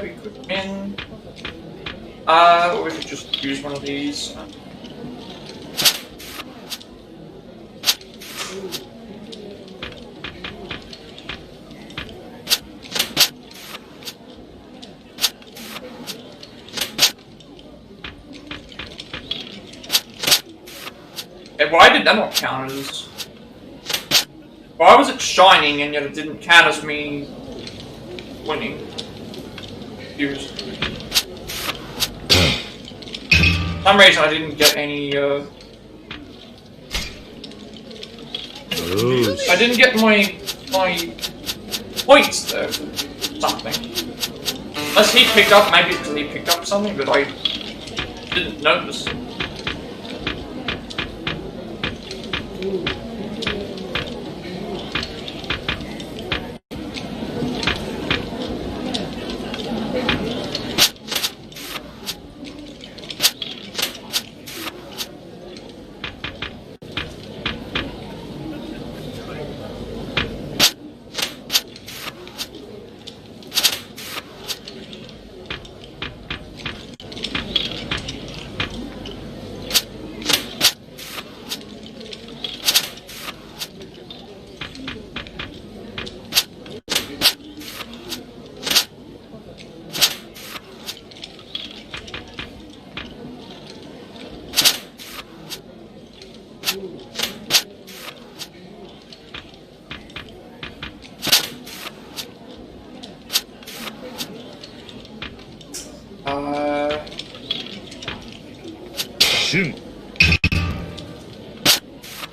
We could win. Or we could just use one of these. Hey, why did that not count as? Why was it shining and yet it didn't count as me winning? For some reason I didn't get any I didn't get my points there for something. Unless he picked up, maybe because he picked up something that I didn't notice.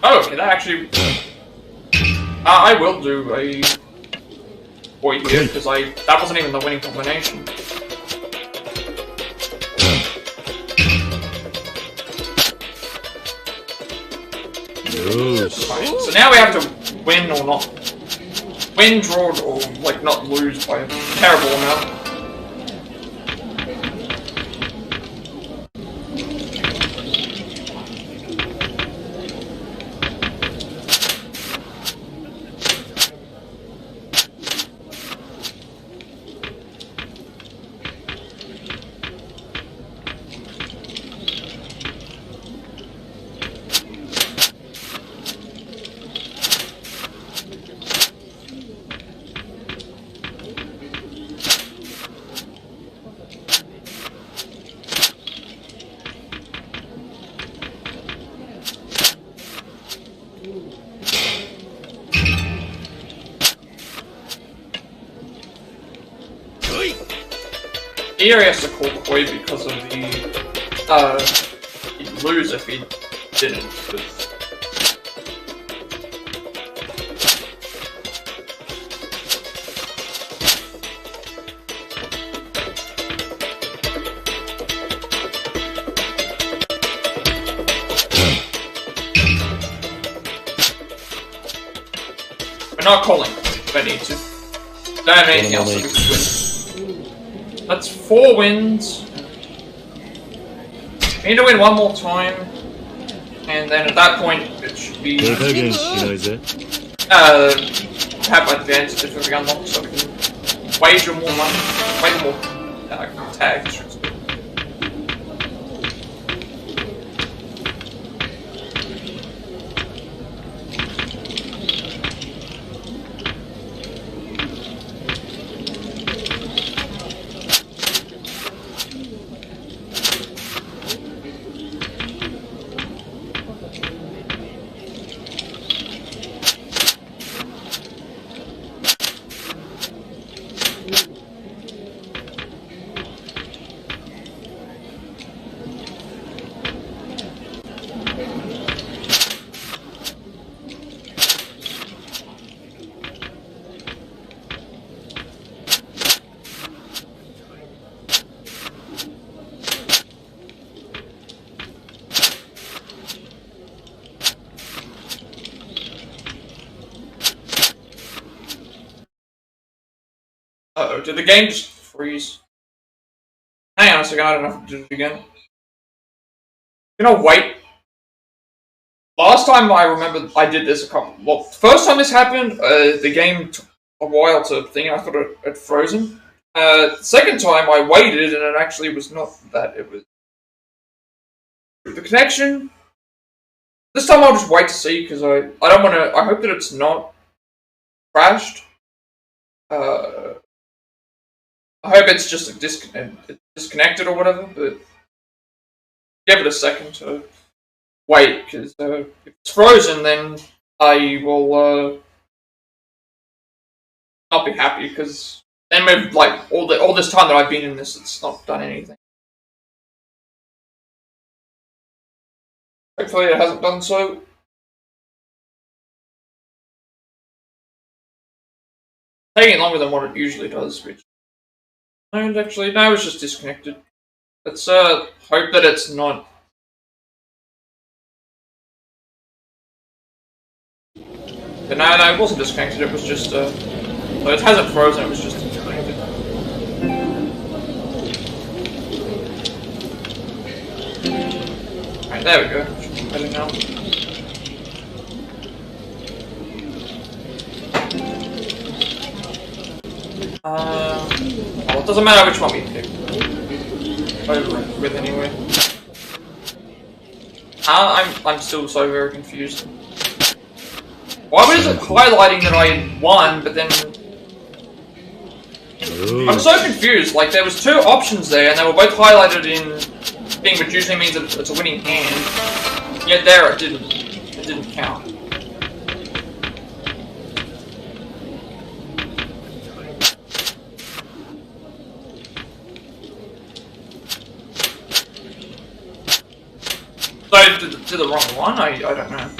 Oh, okay, that actually... I will do a... Wait here, because that wasn't even the winning combination. Right, so now we have to win or not... Win, draw, or like not lose by a terrible amount. Here he has to call Koi because of the lose if he didn't. We're not calling if I need to. Don't have anything else that we can win. That's 4 wins. We need to win one more time. And then at that point, it should be... have advantage if we unlock so we can wager more money. Wager more tags. Uh-oh, did the game just freeze? Hang on a second, I don't know if it did it again. You know, wait. Last time I remember I did this well, first time this happened, the game took a while to think, I thought it had frozen. Second time I waited and it actually was not that, it was the connection. This time I'll just wait to see, because I don't want to, I hope that it's not crashed. I hope it's just disconnected or whatever, but give it a second to wait, because if it's frozen, then I will not be happy, because then we've, like, all this time that I've been in this, it's not done anything. Hopefully it hasn't done so. Taking longer than what it usually does, which... And actually, no, it's just disconnected. Let's hope that it's not... But no, it wasn't disconnected, it was just, so it hasn't frozen, it was just disconnected. Alright, there we go. Better now. Well, it doesn't matter which one we pick. Over it with anyway. I'm still so very confused. Why was it highlighting that I won, but then... I'm so confused, like there was 2 options there, and they were both highlighted in thing, which usually means that it's a winning hand. Yet there it didn't count. So I did the wrong one? I don't know.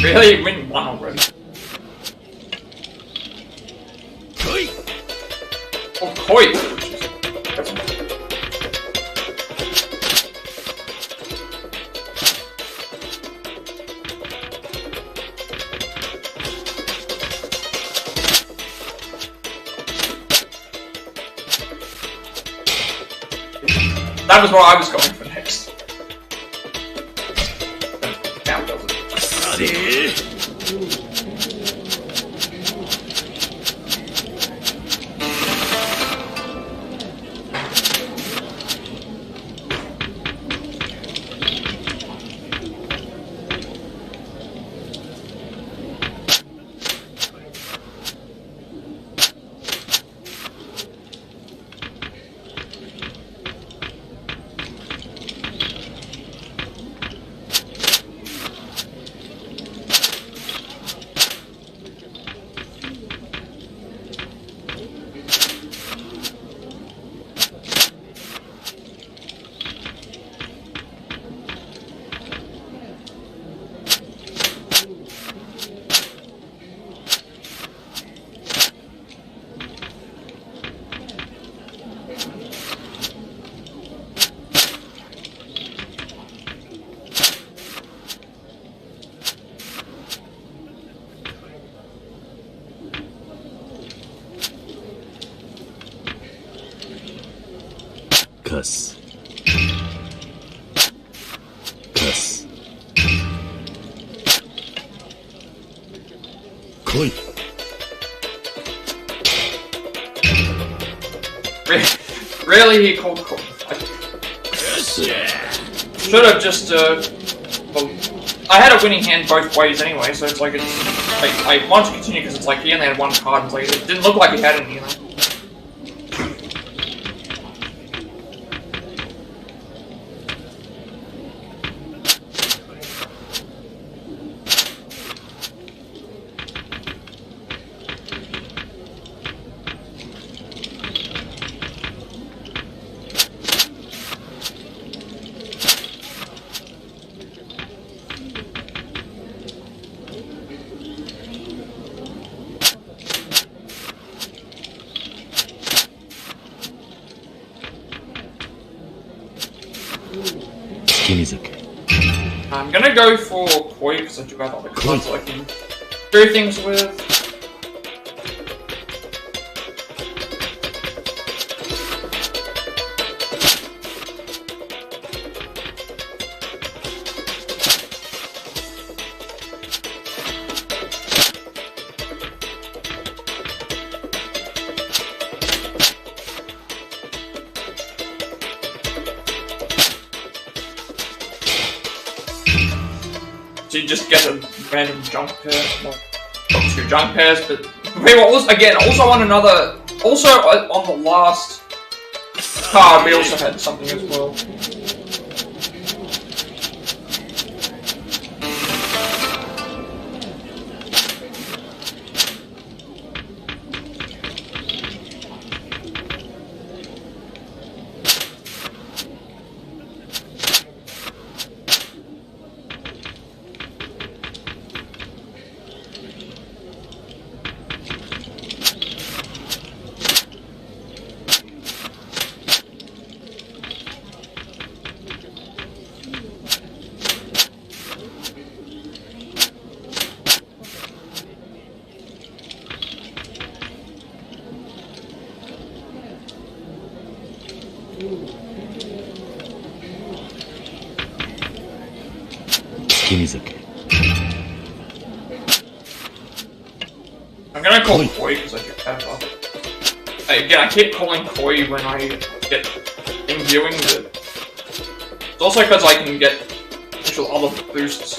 Really? Win 1 already. Oh, Koi! That was what I was going for next. Now does it. Cuss. Cuss. Koi. Really, he called. Should have just. Well, I had a winning hand both ways anyway, so it's like I wanted to continue because it's like he only had one card. And it's like it didn't look like he had any, you know. I'm gonna go for Koi because I do have other cards that I can do things with. So you just get a random junk pair, well, not two junk pairs, but wait, what was again? Also on another, also on the last card, we also had something as well. I'm gonna call Koi because I do have again, I keep calling Koi when I get in viewing, but it's also because I can get actual other boosts.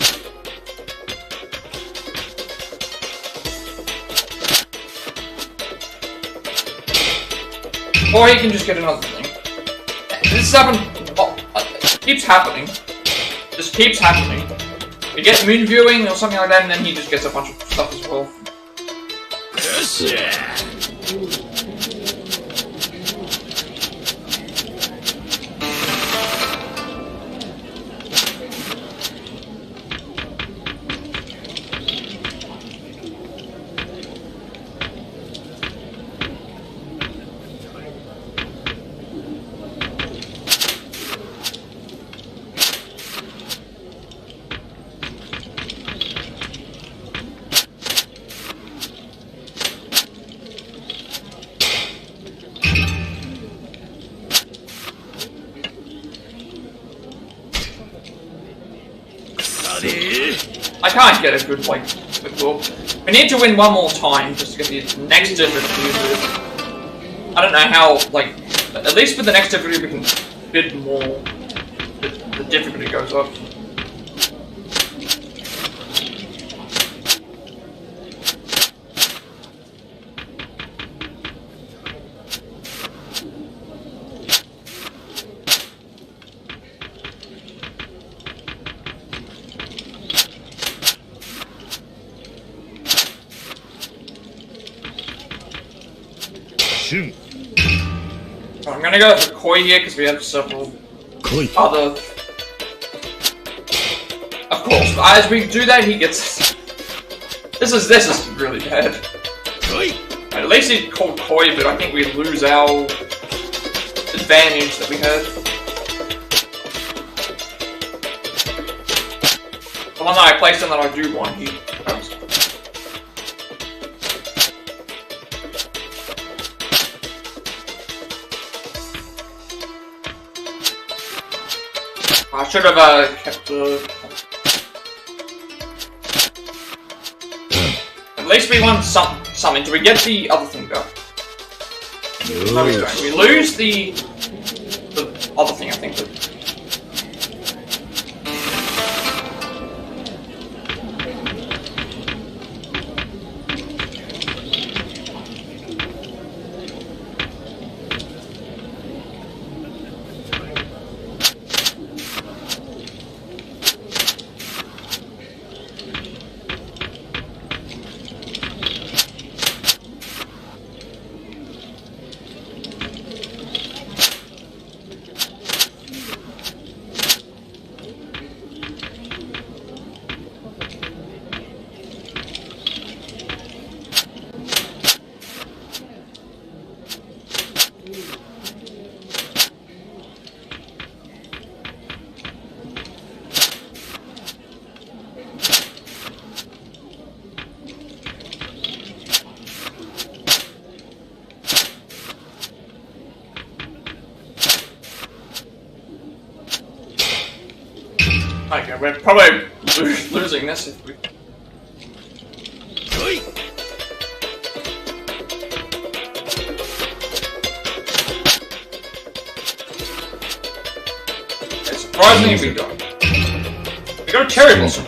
Or he can just get another thing. This keeps happening. Just keeps happening. You get moon viewing or something like that, and then he just gets a bunch of stuff as well. Yeah. I can't get a good, like, quick. We need to win one more time just to get the next difficulty. I don't know how, like, at least with the next difficulty we can bid more. The difficulty goes up. I'm gonna go for Koi here because we have several other. Of course, as we do that, he gets. This is really bad. At least he called Koi, but I think we lose our advantage that we had. The one that I placed in that I do want, he goes. I should have kept the. At least we won something. Do we get the other thing though? No, we don't. We lose the other thing, I think. Okay, we're probably losing this if we... Surprisingly we don't. We got a cherry blossom.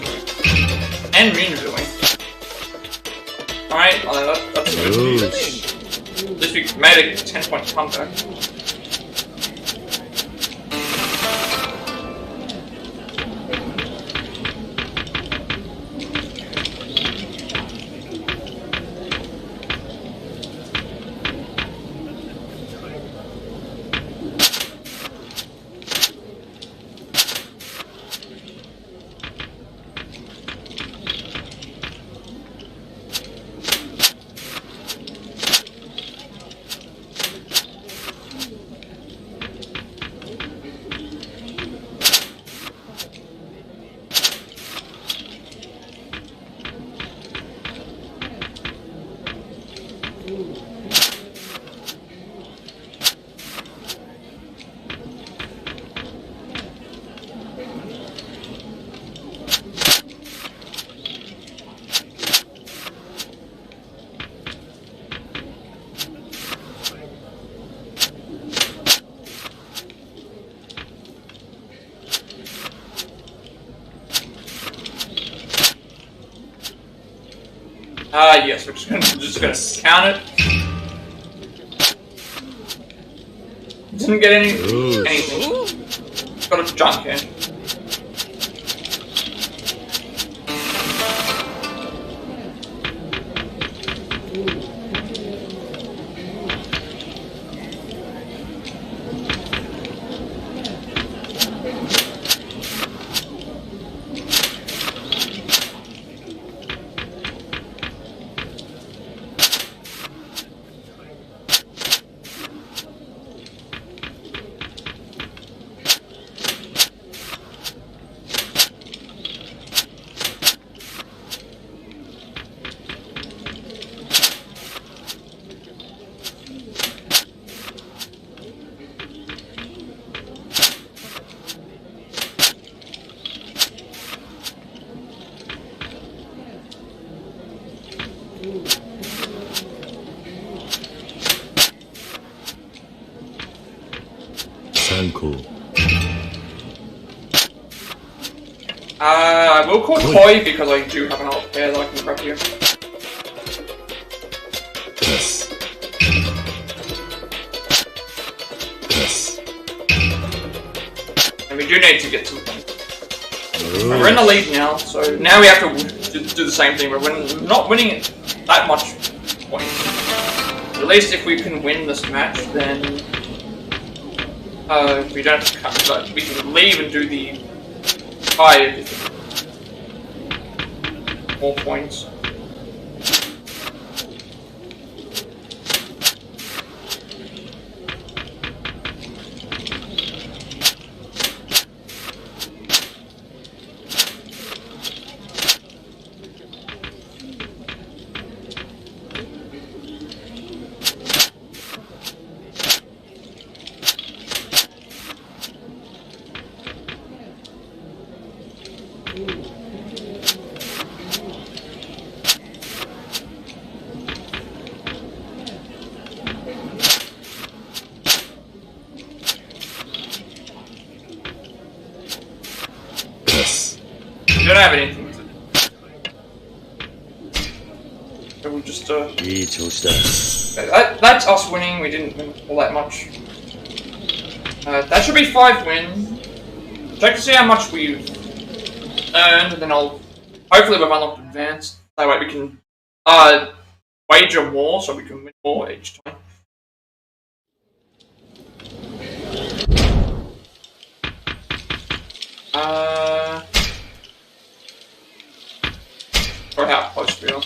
And green doing. Alright, well, that's good. At least we made a 10-point comeback. Yes, we're just gonna count it. Didn't get anything. Got a junk in. Sanko. I will call Koi because I do have another pair that I can grab here. Yes. Yes. And we do need to get to the point. We're in the lead now, so now we have to do the same thing. We're not winning it that much points. At least if we can win this match, then we don't have to cut, but we can leave and do the higher 4 points. We don't have anything to do. So we'll just that's us winning, we didn't win all that much. That should be 5 wins. Check to see how much we've earned, and then hopefully we've unlocked advanced. That way we can wager more, so we can win more each time. Or how close we are.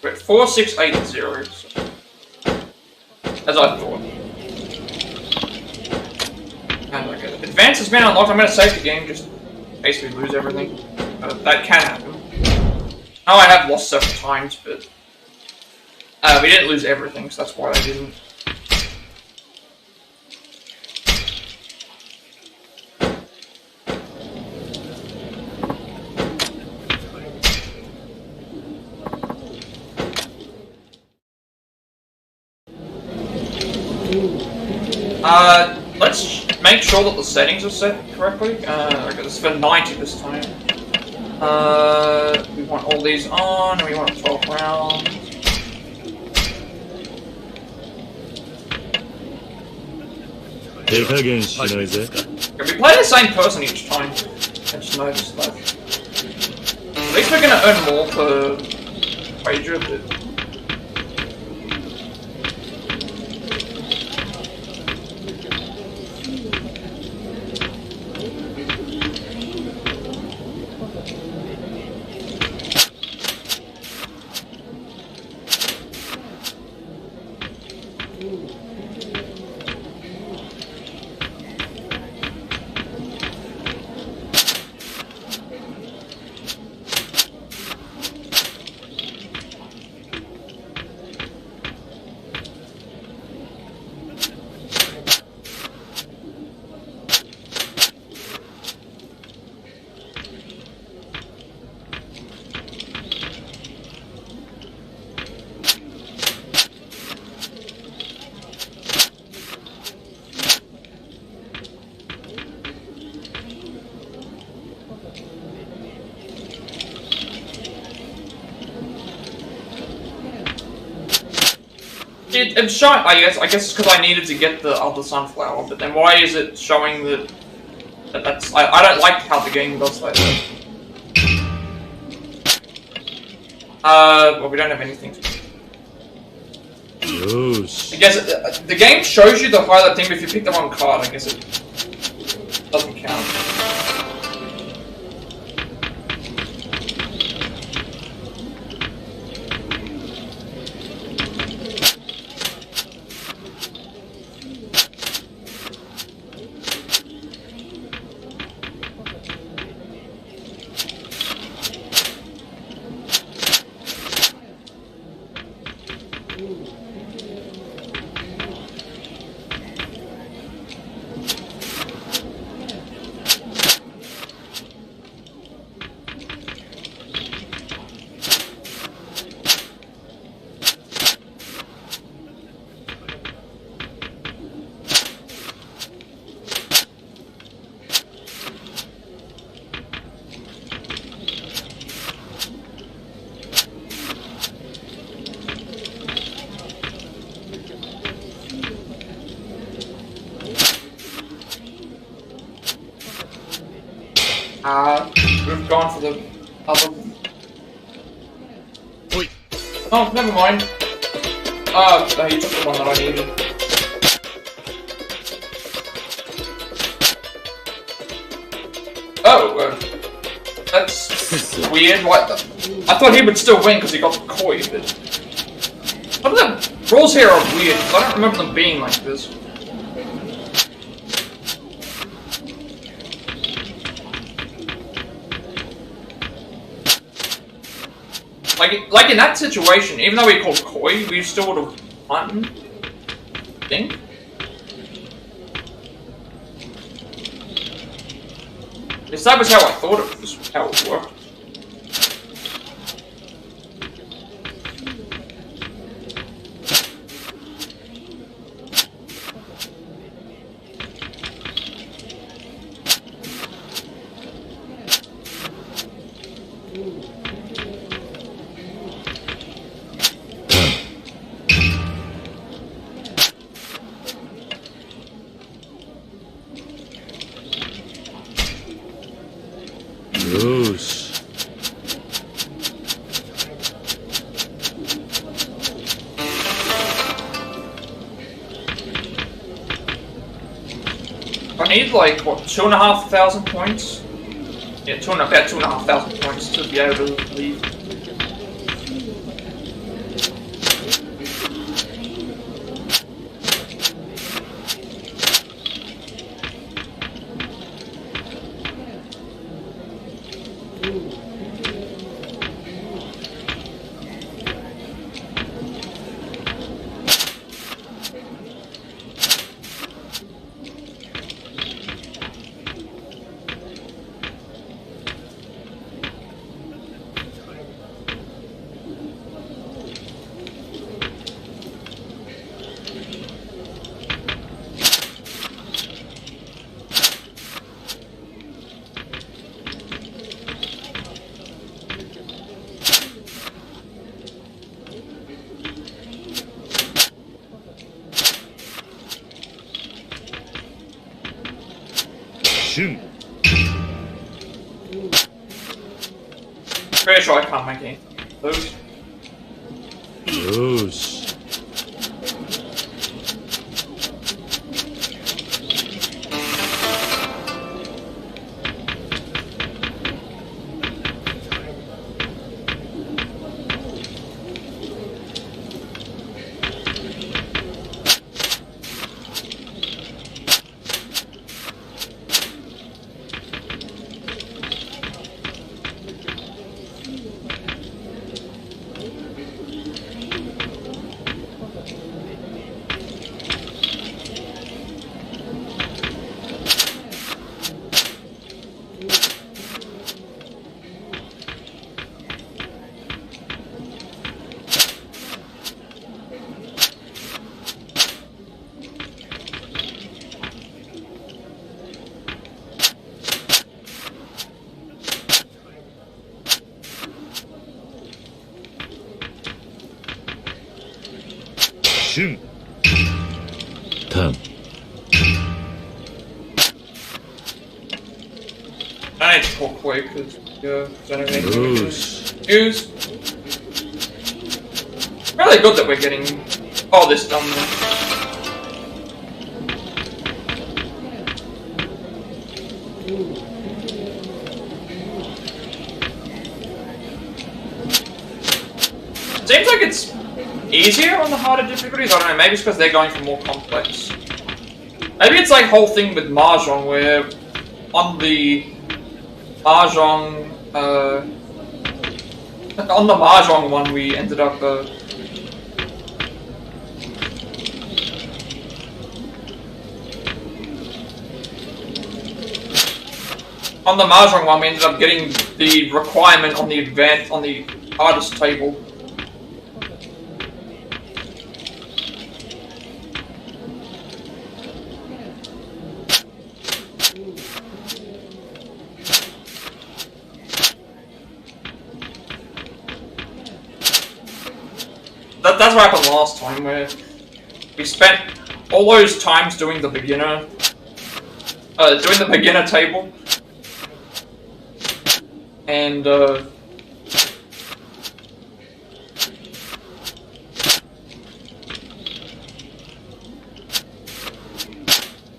We're at 4680, so as I thought. And okay, advance has been unlocked. I'm going to save the game just in case we lose everything. That can happen. I know I have lost several times, but we didn't lose everything, so that's why I didn't. Let's make sure that the settings are set correctly. Okay, this is for 90 this time. We want all these on, and we want 12 rounds. Okay, we play the same person each time. I just noticed that. At least we're gonna earn more per wager, but it's showing. I guess it's because I needed to get the other sunflower, but then why is it showing that's? I don't like how the game does that. Well, we don't have anything to do. I guess the game shows you the highlight thing, but if you pick the wrong card, I guess it doesn't count. We've gone for the other one. Oh, never mind. He took the one that I needed. Oh, that's weird. What? I thought he would still win because he got the koi, but some of the rules here are weird. I don't remember them being like this. Like in that situation, even though we called koi, we still would have won. I think. Because that was how I thought it was, how it worked. I need like what, 2,500 points? Yeah, about 2,500 points to be able to leave. Pretty sure I can't make any those. I need to talk quick because I don't have anything to use. Really good that we're getting all this done now. Seems like it's easier on the harder difficulties. I don't know, maybe it's because they're going for more complex. Maybe it's like whole thing with Mahjong where on the Mahjong, on the Mahjong one we ended up on the Mahjong one we ended up getting the requirement on the artist table. That's what happened last time, where we spent all those times doing the beginner table. And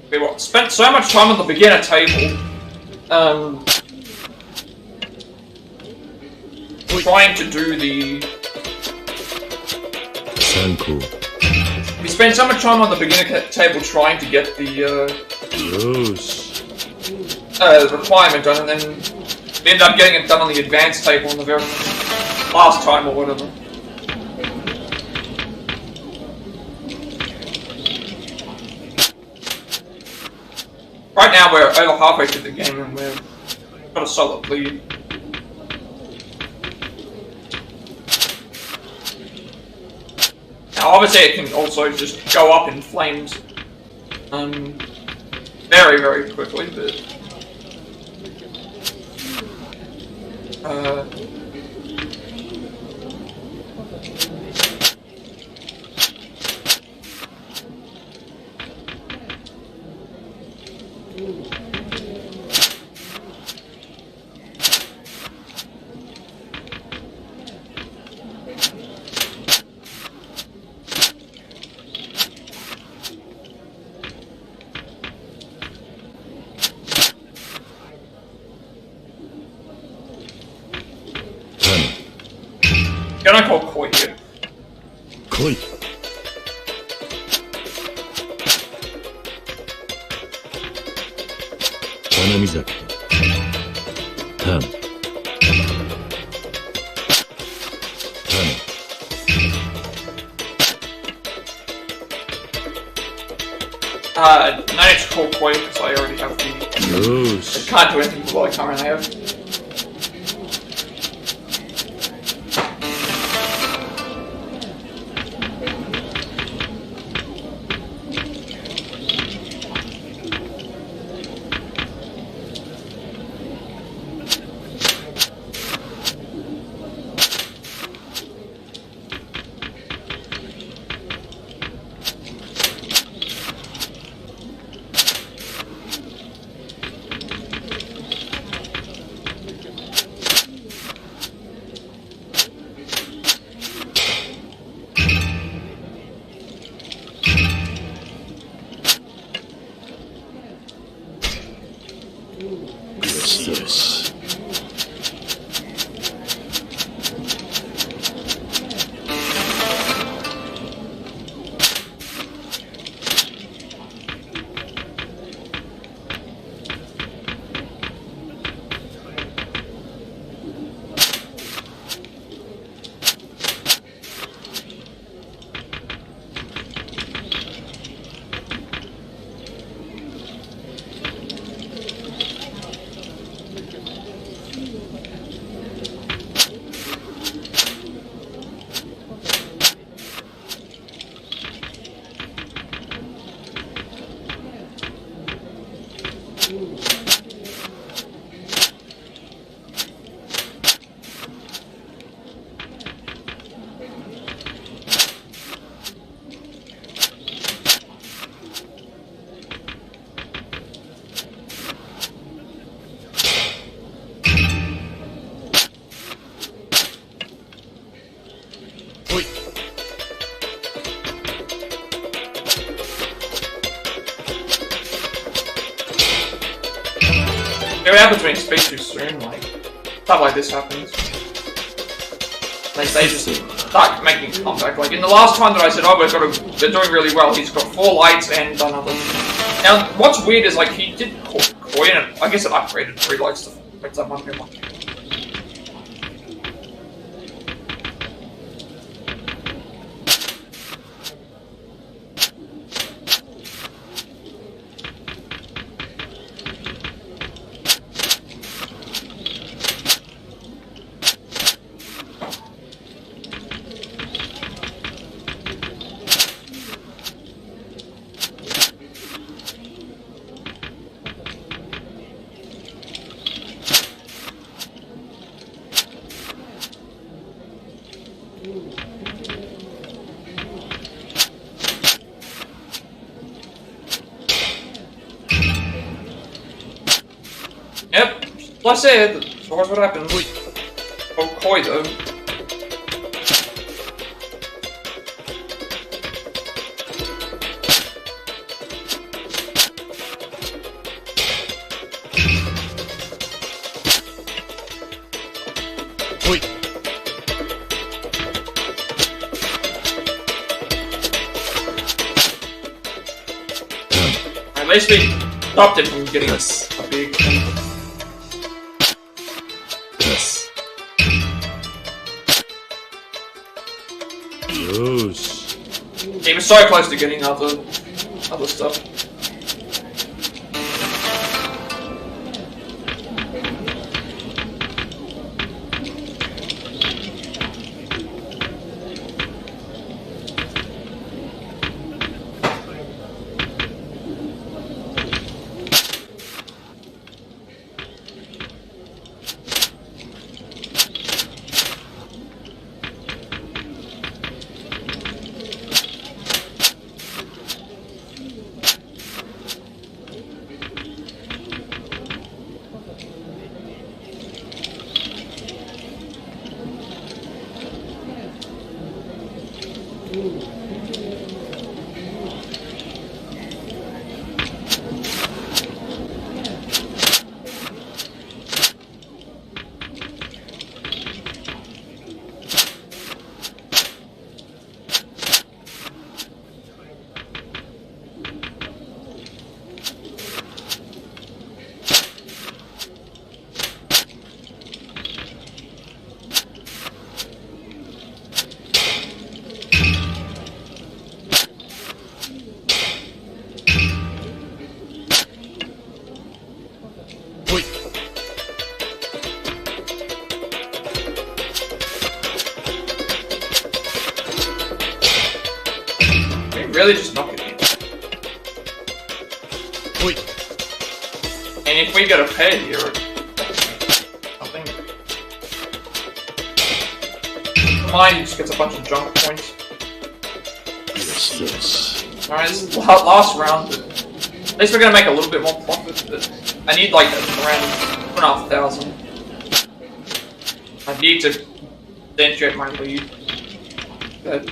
we spent so much time on the beginner table, trying to do the. We spent so much time on the beginner table trying to get the requirement done, and then we ended up getting it done on the advanced table on the very last time or whatever. Right now we're over halfway through the game and we've got a solid lead. Now obviously it can also just go up in flames very, very quickly, but gonna call Koi here. Koi. Hanamizaki. Tan. Tan. No need to call Koi because I already have the. I can't do anything with what I currently have. What happens when you speak too soon, like, stuff like this happens. They just start making a comeback. Like, in the last time that I said, oh, they're doing really well, he's got 4 lights and another. Now, what's weird is, like, he did Koi, and I guess it upgraded 3 lights to that might be one. Yep, like I said, So what happens? Oh, koi though. At least we stopped it from getting a big. He was so close to getting other stuff. Really just knock it in. And if we get a pair here, I think mine just gets a bunch of junk points. Alright, this is the last round. At least we're gonna make a little bit more profit, but I need like around 2,500. I need to substantiate my lead. But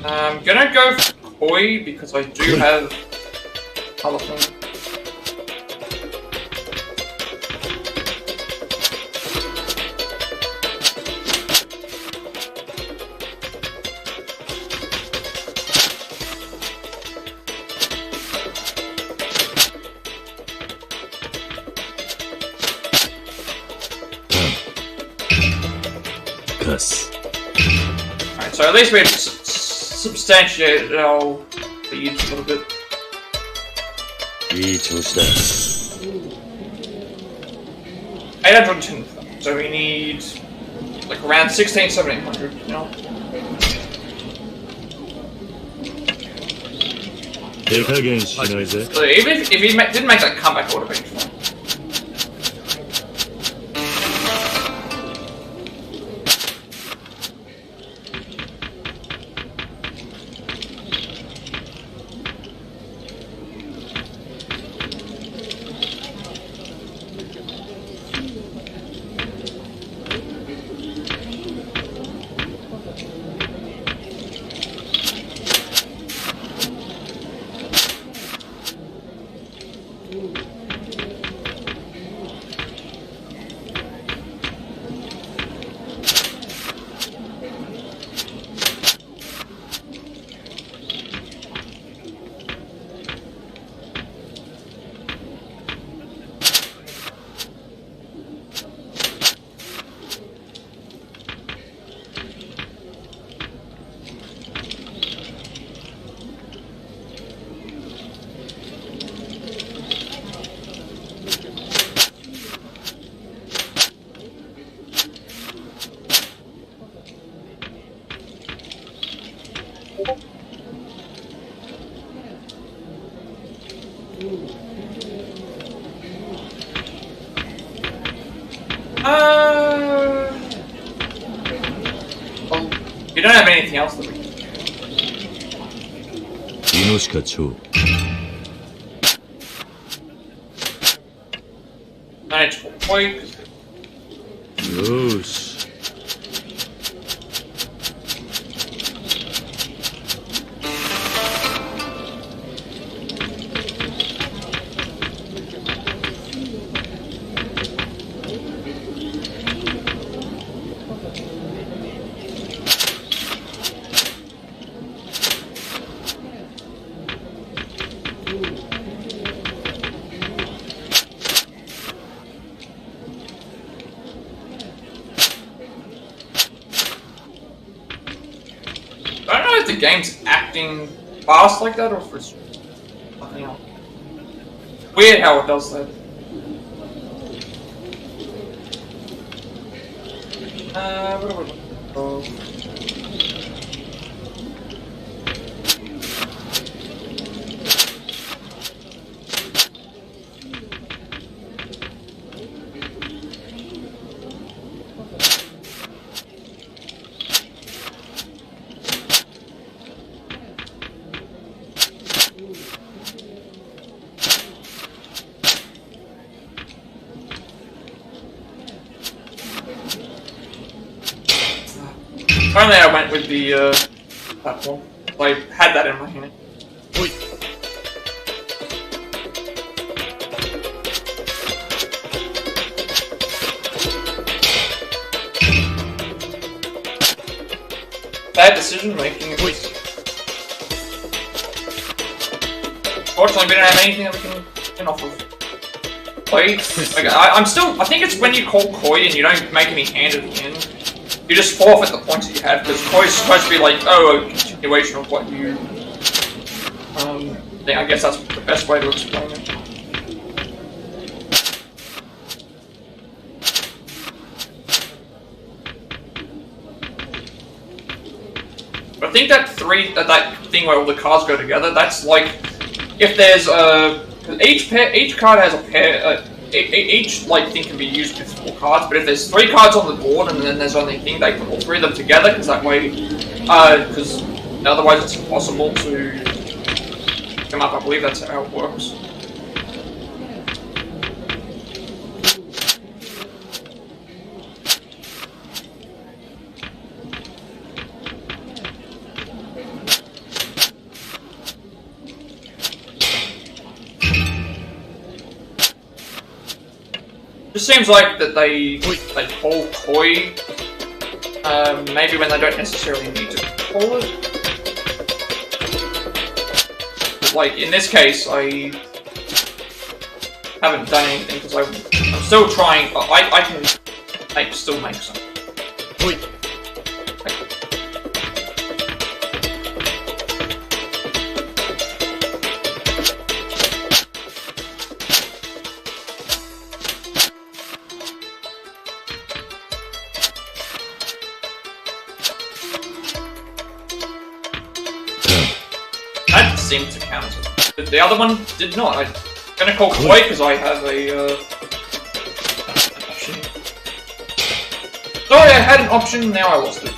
I'm gonna go for koi because I do have other things. Alright, so at least we've substantiated our leads a little bit. いい調子だ。 810, so we need like around 1700, you know? 手加減しないぜ。 So even if he didn't make that comeback, I would have been fine. Well, you don't have anything else that we can manage for point. I don't know if the game's acting fast like that or if it's something else. Weird how it does that. What are we looking for? Finally, I went with the platform. I had that in my hand. Bad decision making. Fortunately, we don't have anything that we can get off of. Koi. Okay, I'm still. I think it's when you call Koi and you don't make any hand at the end. You just forfeit the points that you have, because Koi is supposed to be like, oh, a continuation of what you... I guess that's the best way to explain it. But I think that that thing where all the cards go together, that's like, if there's each card has a pair, each like thing can be used with 4 cards, but if there's 3 cards on the board and then there's only a thing, they put all 3 of them together, because that way, because otherwise it's impossible to come up. I believe that's how it works. It seems like that they call Koi, maybe when they don't necessarily need to call it. But like, in this case, I haven't done anything because I'm still trying, I can still make some. That seemed to count as it. But the other one did not. I'm gonna call Koi because I have an option. Sorry, I had an option, now I lost it.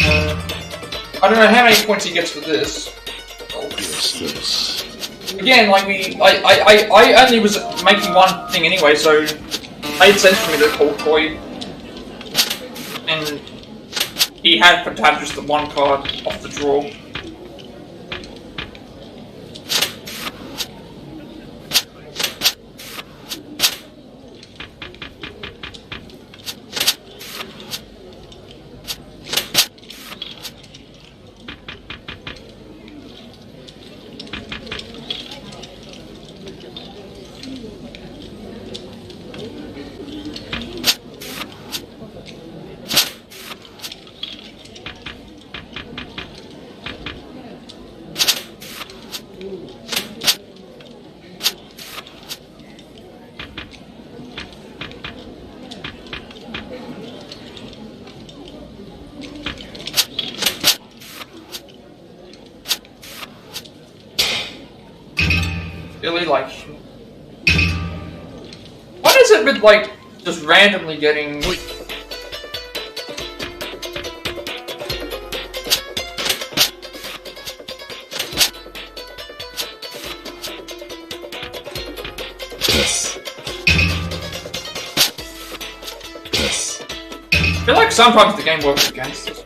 I don't know how many points he gets for this. Again, like I only was making one thing anyway, so it made sense for me to call Koi. And he had to have just the one card off the draw. really like... What is it with like just randomly getting... Yes. Yes. I feel like sometimes the game works against us.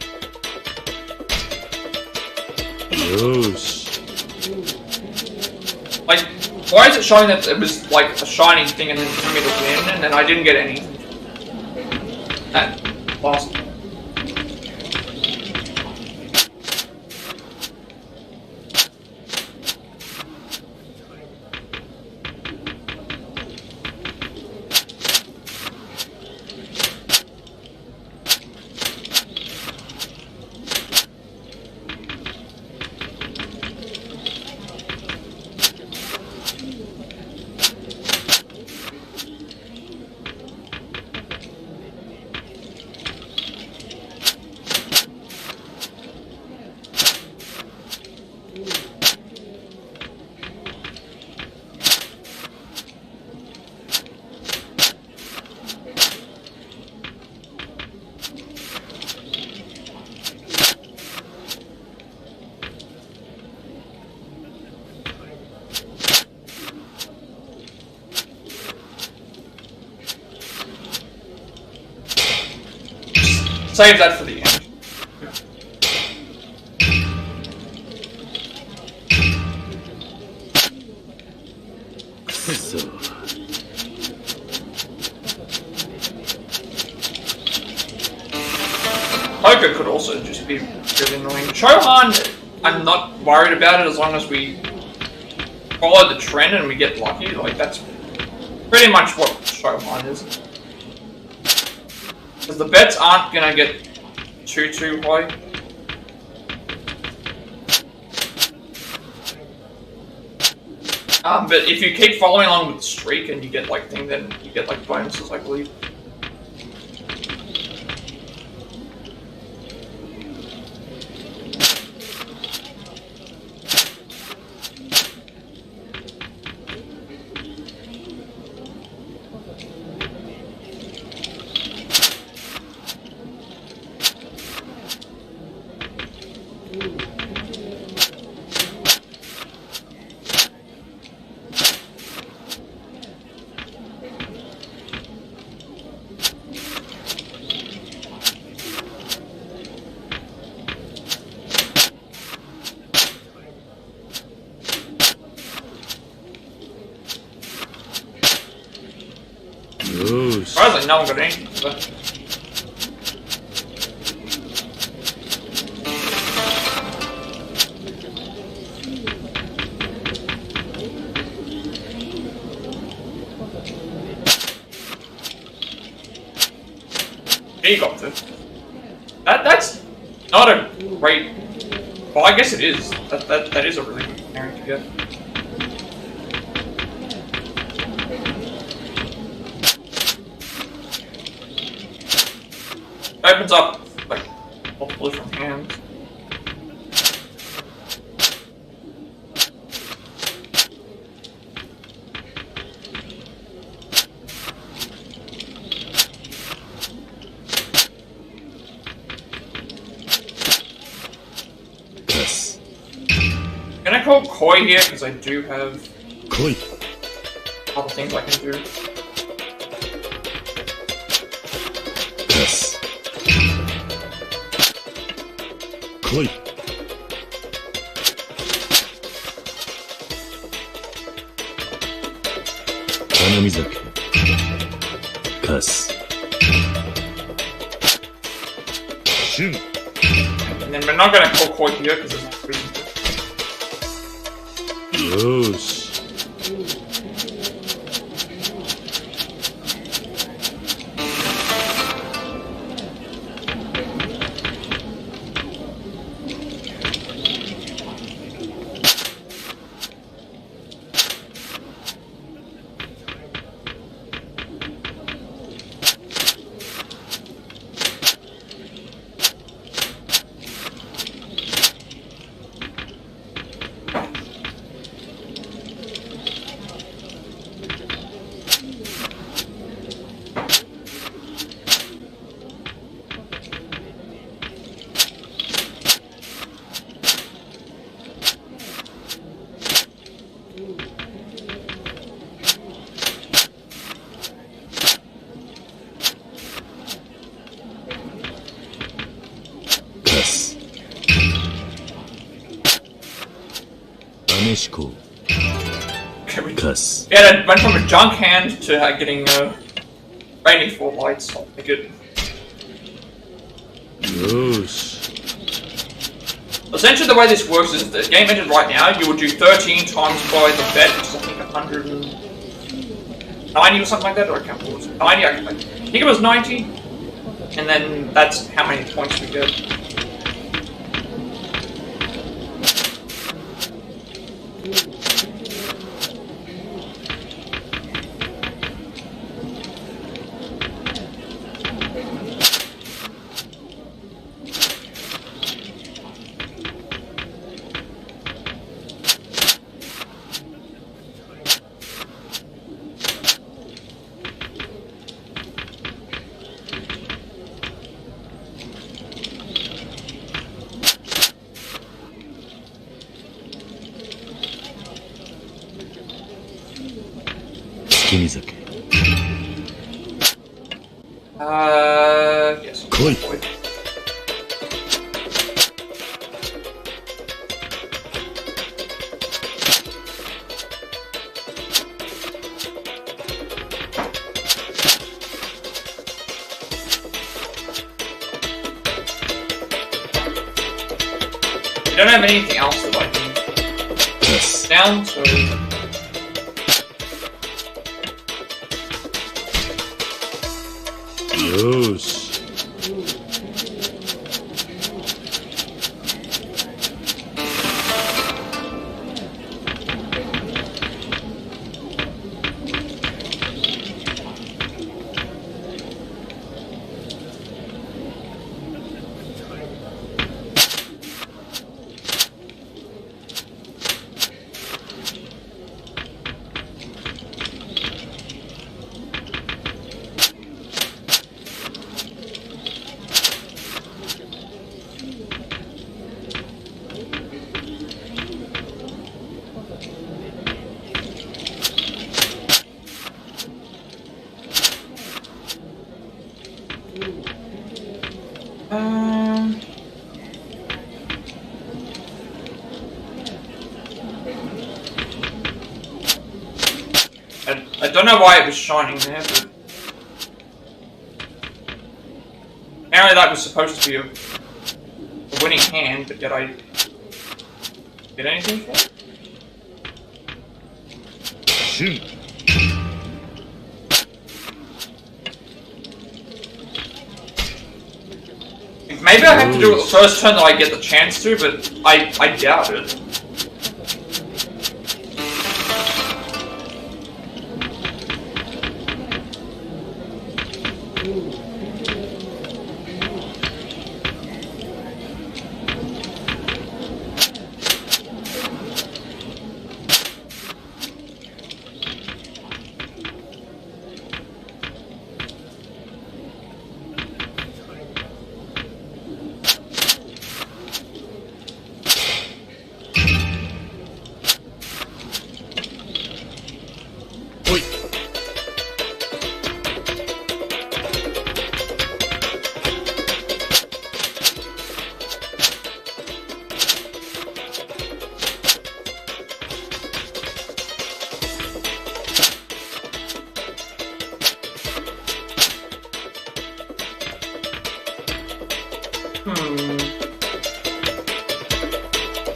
Yosh. Like, why is it showing that it was like a shiny thing and then for me to win, and then I didn't get any? That last. Save that for the end. So. Poker could also just be really annoying. Cho-Han, I'm not worried about it as long as we follow the trend and we get lucky. Like, that's pretty much what Cho-Han is. Because the bets aren't gonna get too high. But if you keep following along with the streak and you get like thing, then you get like bonuses, I believe. Surprisingly, no one got anything for that. He got this. That's not a great. Well, I guess it is. That is a really good pairing to get. Opens up like multiple different hands. Yes. I'm gonna call Koi here because I do have Koi. other things I can do. Yes. Koi. Hanamizake. Kas. Shun. And then we're not gonna call Koi here because there's no reason to. Yosh. 試行 Okay, we カス yeah, it went from a junk hand to getting rainy for lights. I'll take it. よーし Essentially, the way this works is the game ended right now. You would do 13 times by the bet, which is I think 190 or something like that. Or I can't remember. 90. I think it was 90. And then that's how many points we get. Yes. 来い We don't have anything else that I can Yes. down, so...よーし I don't know why it was shining there, but... Apparently that was supposed to be a winning hand, but did I get anything for it? シュン Maybe I have to do it the first turn that I get the chance to, but I doubt it.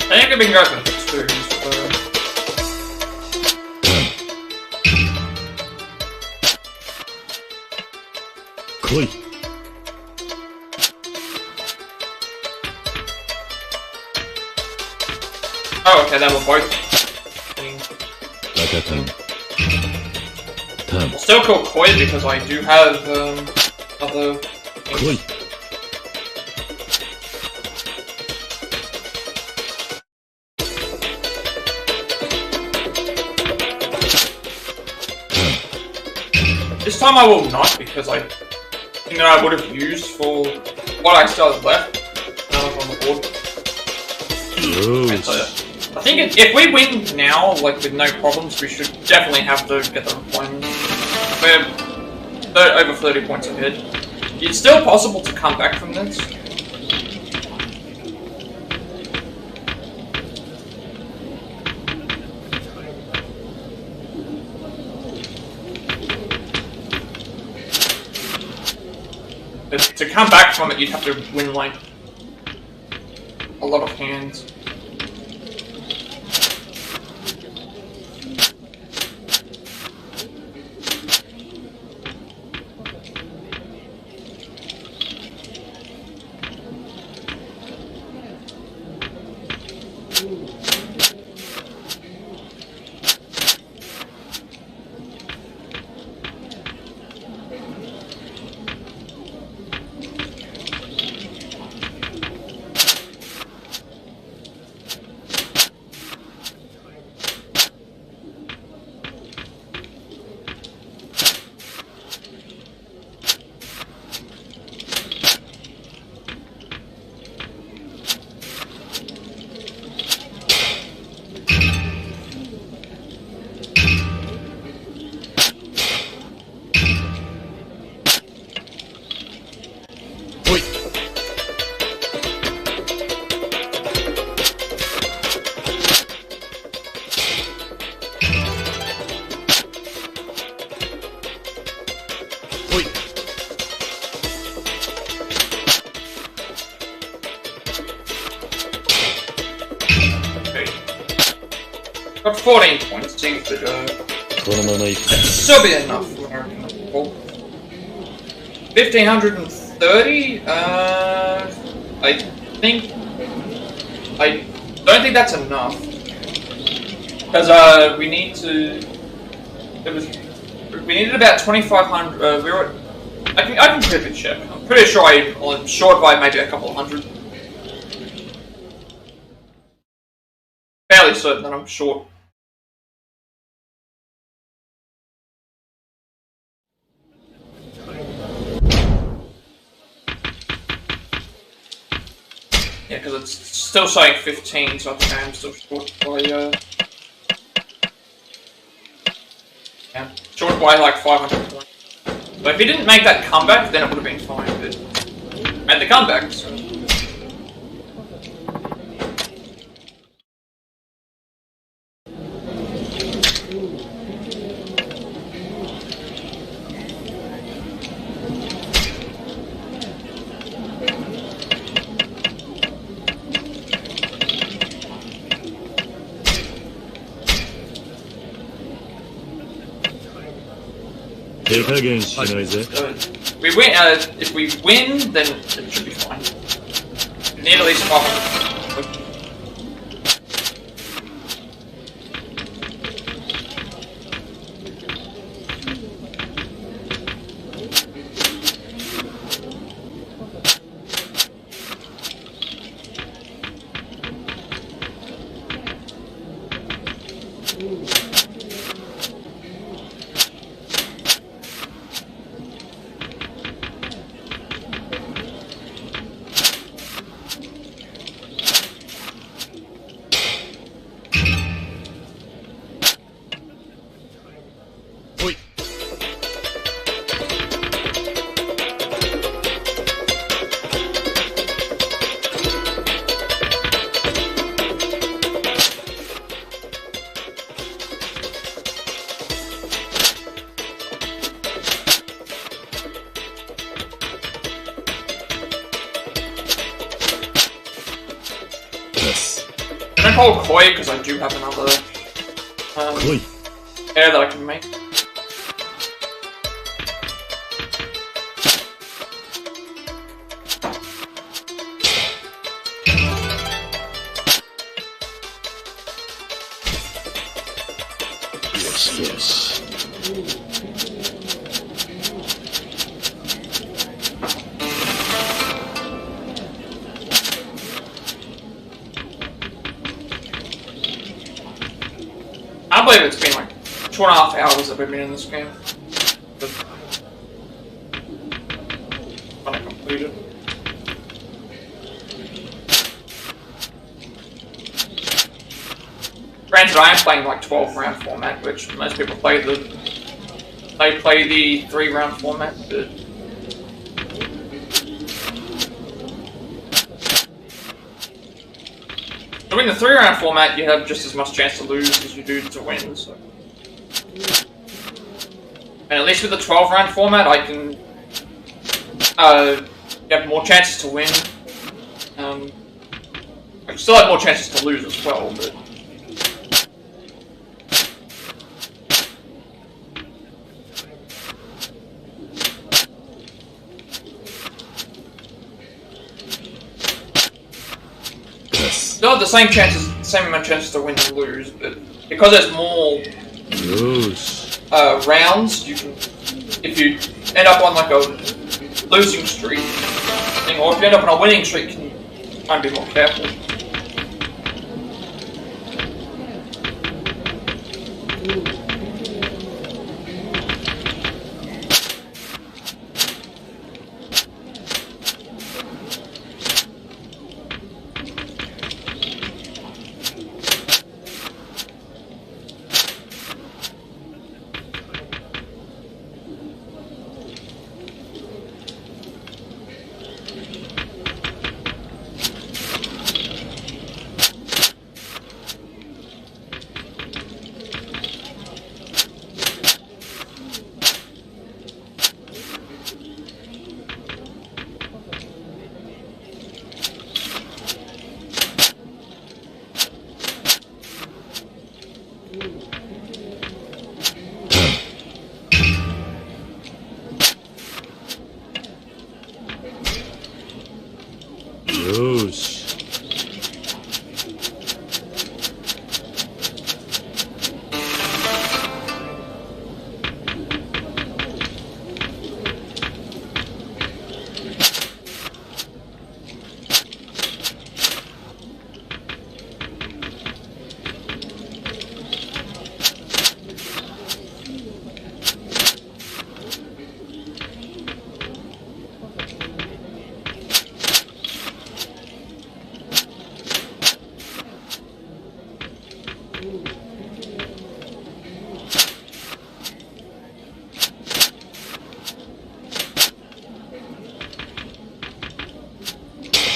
I think I've been going for twos,来い Oh, okay, then we're both. 赤タンタン We'll still call Koi because I do have other. 来い This time I will not because I think that I would have used for what I still have left. Now I'm on the board. I think if we win now, like with no problems, we should definitely have to get the points. We're over 30 points ahead. It's still possible to come back from this. to come back from it, you'd have to win like a lot of hands. Got 14 points, seems to go. Still be enough for American football. 1530? I don't think that's enough. Because, we need to... we needed about 2,500, we were... I can quickly check. I'm pretty sure I'm short by maybe a couple of hundred. Fairly certain that I'm short. Yeah, because it's still saying 15, so I think I am still short by, yeah, short by like 500 points. But if he didn't make that comeback, then it would have been fine, but he made the comeback, so... We win. If we win, then it should be fine. We need at least 500. Can I call Koi because I do have another air that I can make? Yes. I believe it's been like 2.5 hours that we've been in this game. When I complete it. Granted, I am playing like 12-round format, which most people play the 3-round format, but I mean, the 3-round format, you have just as much chance to lose as you do to win, so. And at least with the 12-round format, I can you have more chances to win. You still have more chances to lose as well, but... Still have the same amount of chances to win and lose, but because there's more rounds, you can, if you end up on like a losing streak, or if you end up on a winning streak, you can try and be more careful.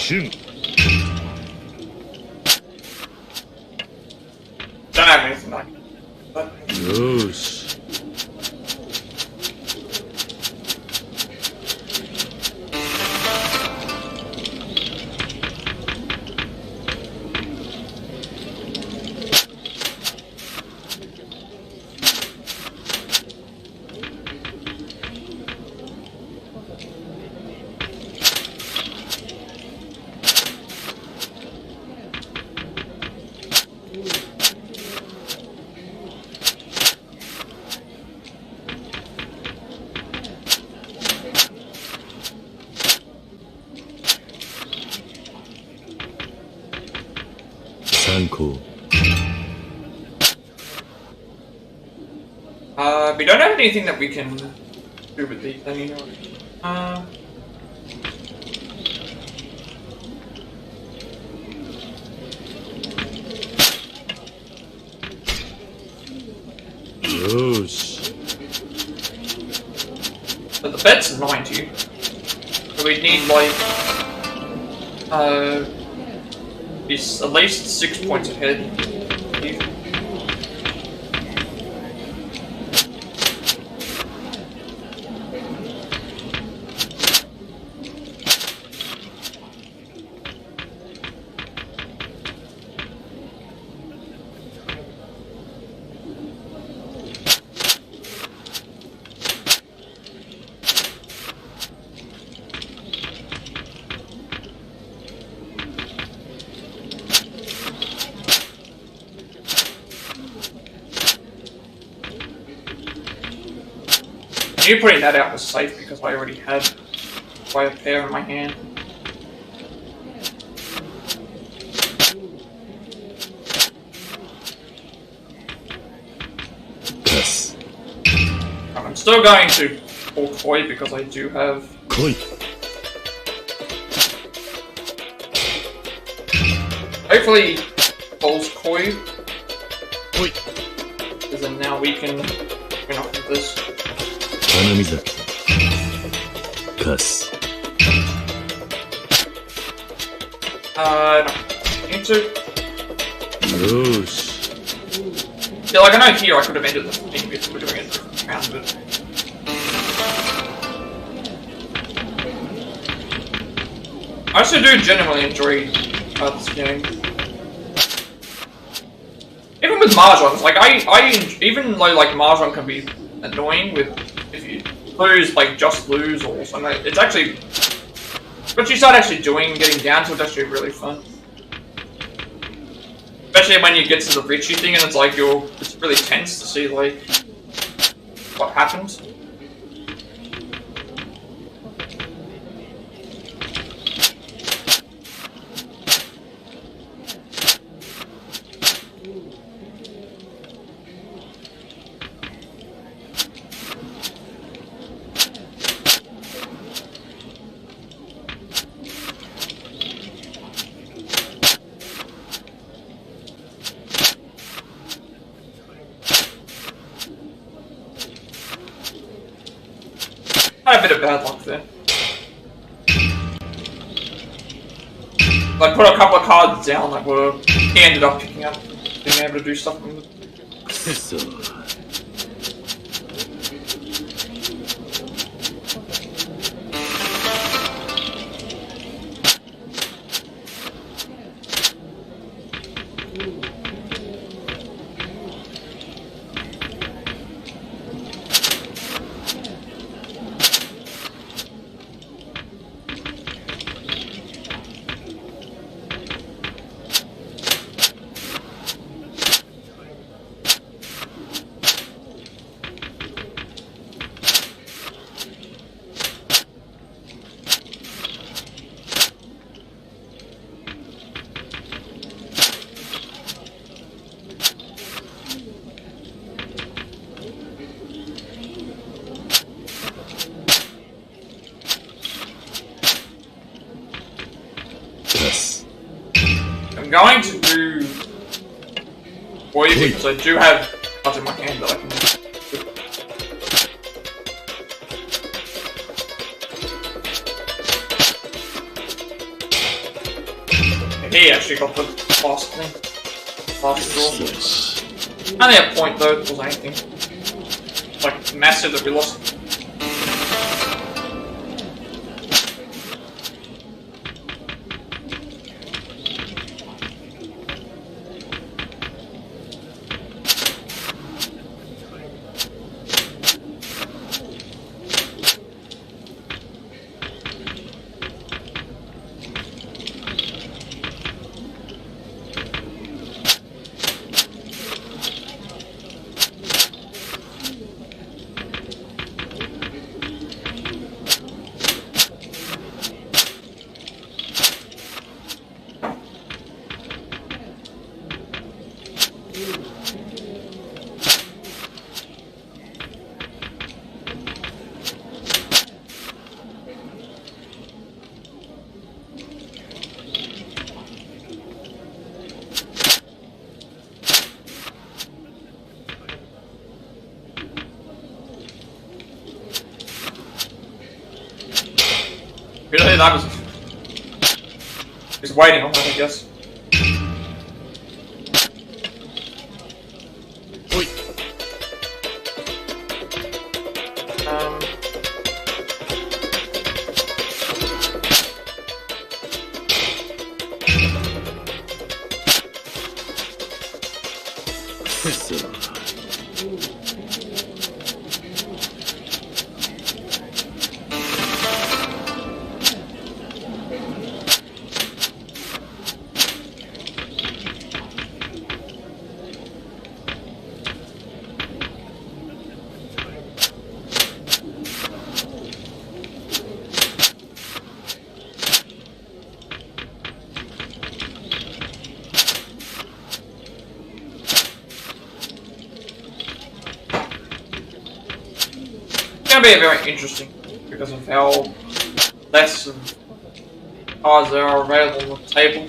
Shun. Don't have anything like that. Yosh. We don't have anything that we can do with these anymore. But the bet's 90. So we need like it's at least 6 points ahead. You putting that out was safe because I already had quite a pair in my hand. Yes. I'm still going to pull Koi because I do have Koi. Hopefully pulls Koi. Koi. Because then now we can win off of this. Hanamizaki. Kas. No. Need to. Yosh. Yeah, like I know here I could have ended the thing if we're doing it round, but I actually do genuinely enjoy this game. Even with Mahjong, like even though like Mahjong can be annoying with if you lose, like just lose or something, it's actually what you start actually doing, getting down to it's actually really fun. Especially when you get to the Richie thing and it's like it's really tense to see like what happens. Had a bit of bad luck there. Like put a couple of cards down that he ended up picking up, being able to do stuff with. I'm going to do Boy because I do have cards in my hand that I can do. He actually got the fast thing. Fast draw. Only a point though, it wasn't anything. It's like massive that we lost. Really, that was just waiting on that, I guess. It's going to be very interesting because of how less of cards there are available on the table.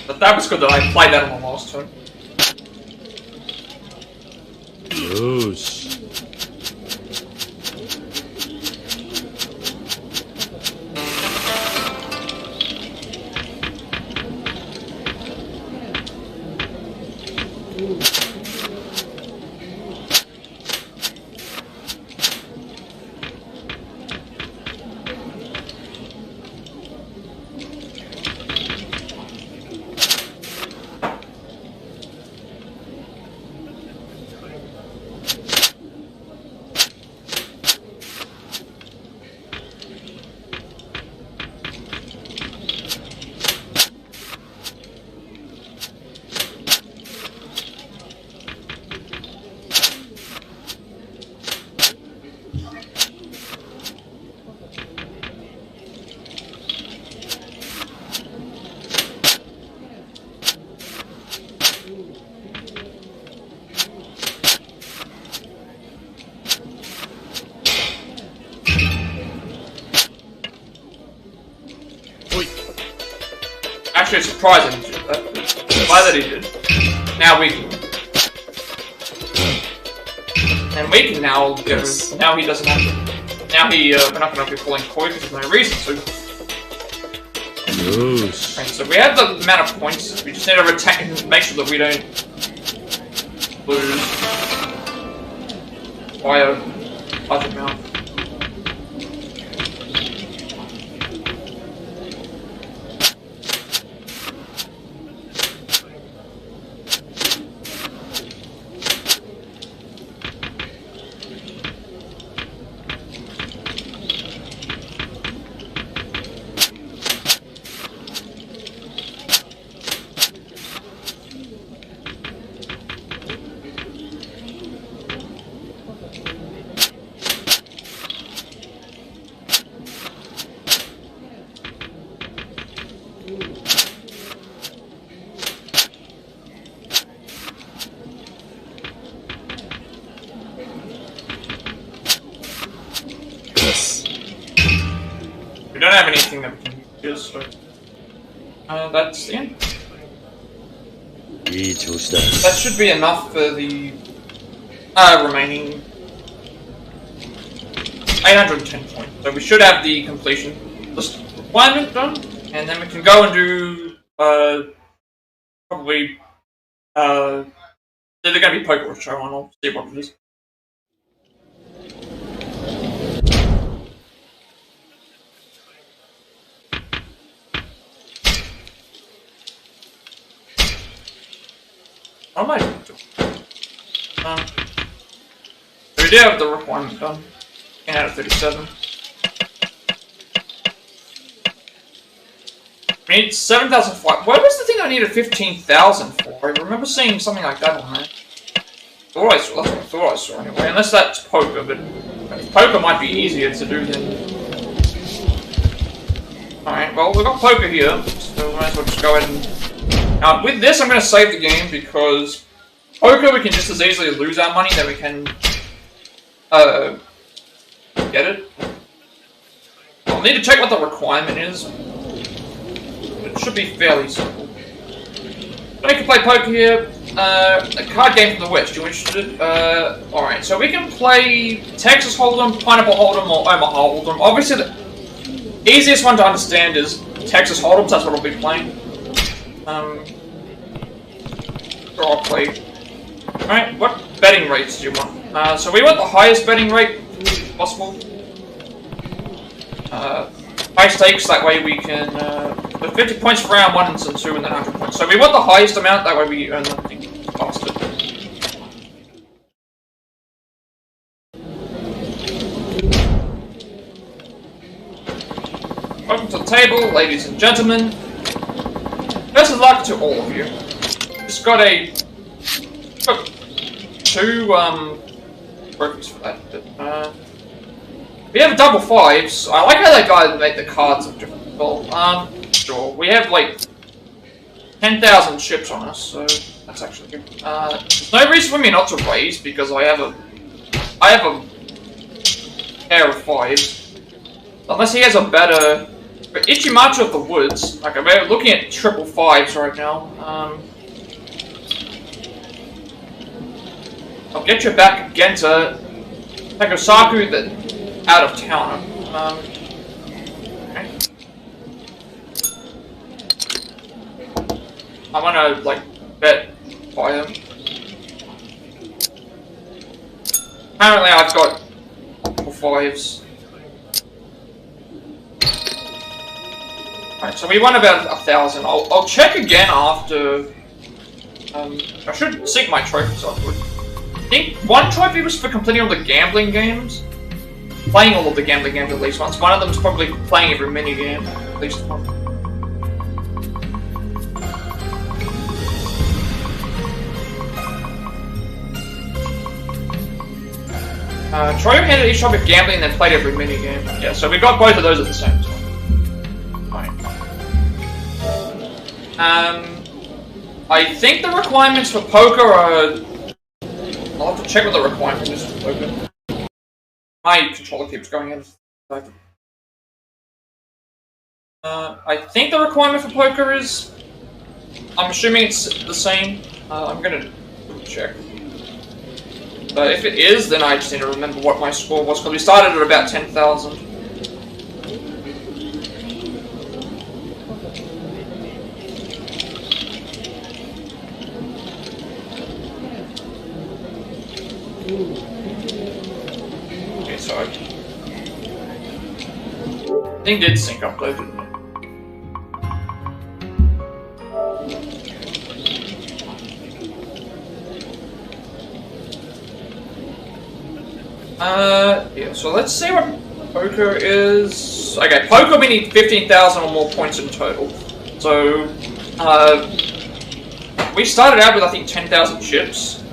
But that was good that I played that on the last turn. Yosh. Actually, it's surprising. Glad that he did. Now we can. And we can now give him. Now he doesn't have to. Now we're not going to be pulling koi because there's no reason to. Yosh. Right, so we have the amount of points. We just need to retain and make sure that we don't lose by a large amount. We don't have anything that we can use, so that's the end. That should be enough for the remaining 810 points. So we should have the completion list requirement done, and then we can go and do probably either going to be poker or Cho-Han. I'll see what it is. What am I doing? We do have the requirement done. 10 out of 37. We need 7,005. What was the thing I needed 15,000 for? I remember seeing something like that on there. That's what I thought I saw anyway. Unless that's poker, but poker might be easier to do than. Alright, well, we've got poker here, so we might as well just go ahead and. Now, with this, I'm going to save the game because poker, we can just as easily lose our money that we can get it. I'll need to check what the requirement is. It should be fairly simple. But I can play poker here. A card game from the West. You interested? Alright, so we can play Texas Hold'em, Pineapple Hold'em, or Omaha Hold'em. Obviously, the easiest one to understand is Texas Hold'em, so that's what I'll be playing. Or I'll play. Alright, what betting rates do you want? So we want the highest betting rate possible. High stakes, that way we can. 50 points for round 1 and some 2 and then 100 points. So we want the highest amount, that way we earn the thing faster. Welcome to the table, ladies and gentlemen. Best of luck to all of you. Just got two workers for that. But, we have double fives. I like how that guy made the cards of different people. Sure. We have like 10,000 chips on us, so that's actually good. There's no reason for me not to raise because I have a pair of fives. Unless he has a better But Ichimachi of the Woods. Okay, we're looking at triple fives right now. I'll get you back again to Takosaku, the out of towner. Okay. I wanna like bet by them. Apparently I've got triple fives. Alright, so we won about 1,000. I'll check again after. I should sync my trophies upward. I think one trophy was for completing all the gambling games. Playing all of the gambling games at least once. One of them is probably playing every minigame at least once. Troy handed each trophy of gambling and then played every minigame. Yeah, so we got both of those at the same time. I think the requirements for poker are... I'll have to check what the requirement is for poker. My controller keeps going in. I think the requirement for poker is... I'm assuming it's the same. I'm gonna check. But if it is, then I just need to remember what my score was, because we started at about 10,000. Okay, so I think it did sync up though, didn't it? Yeah, so let's see what poker is. Okay, poker we need 15,000 or more points in total. So, we started out with I think 10,000 chips.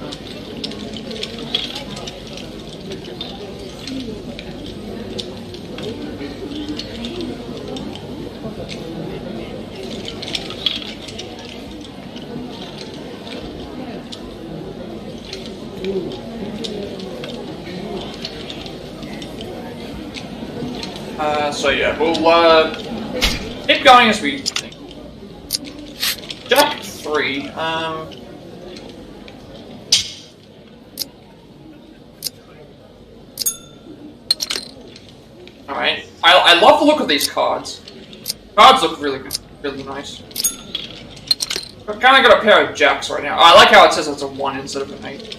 So yeah, we'll keep going as we think. Jack 3. Alright. I love the look of these cards. Cards look really good, really nice. I've kinda got a pair of jacks right now. I like how it says it's a 1 instead of an 8.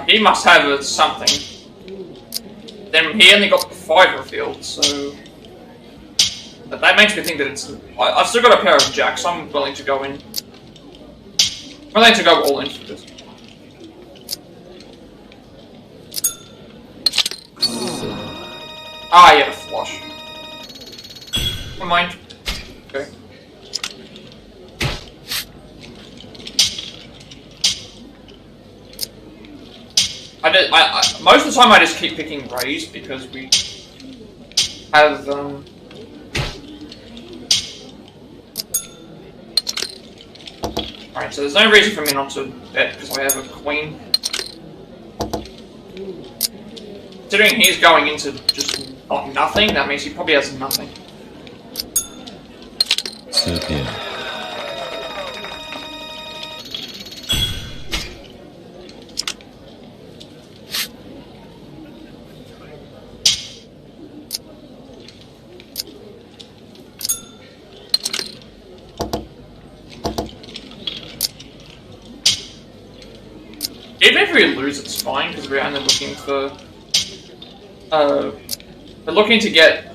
He must have something. Then he only got 5 revealed, so... But that makes me think that it's... I've still got a pair of jacks, so I'm willing to go in. I'm willing to go all in for this. Ah, yeah, the flush. Never mind. Okay. Most of the time I just keep picking raise because we have, Alright, so there's no reason for me not to bet because I have a queen. Considering he's going into just nothing, that means he probably has nothing. Okay. Even if we lose, it's fine, because we're only looking for... we're looking to get...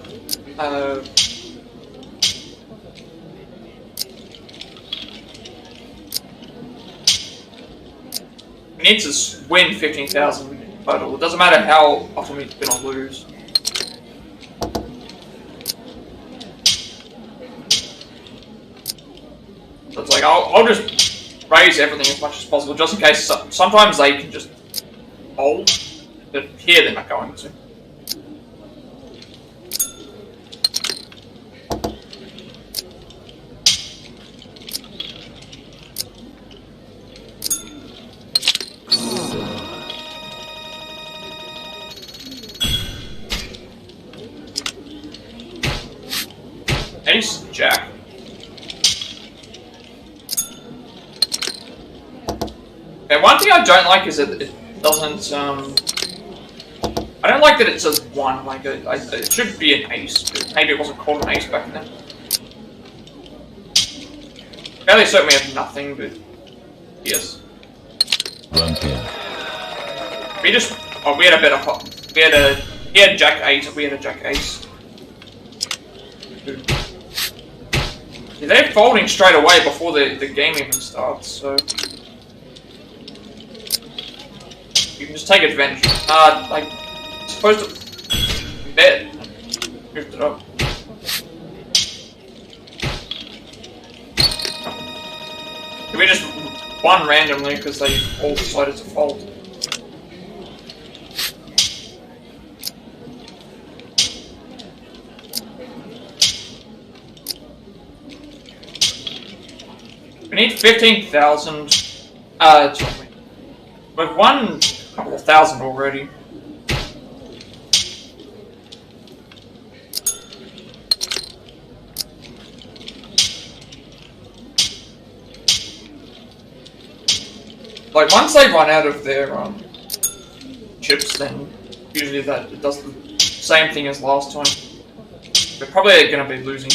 we need to win 15,000 total. It doesn't matter how often we're gonna lose. So it's like, I'll just raise everything as much as possible, just in case sometimes they can just hold, but here they're not going to. Ace, Jack. Okay, one thing I don't like is that it doesn't, I don't like that it says 1, like, it should be an ace, but maybe it wasn't called an ace back then. Fairly certain we have nothing, but yes. We just, oh, we had a better hot, he had Jack 8, we had a Jack Ace. Yeah, they're folding straight away before the game even starts, so... You can just take advantage. Like, supposed to bet. Moved it up. We just won randomly because they all decided to fold. We need 15,000. We've won a couple of thousand already. Like, once they run out of their chips, then usually it does the same thing as last time. We're probably going to be losing.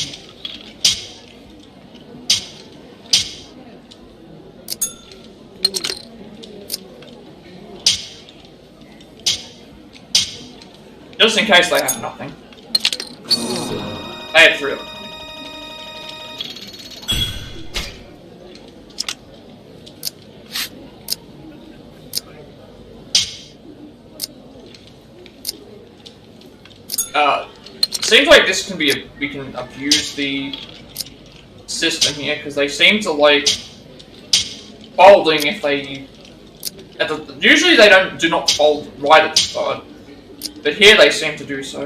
Just in case they have nothing. They had 3 of them. Seems like this can be we can abuse the system here because they seem to like folding if they usually they do not fold right at the start, but here they seem to do so.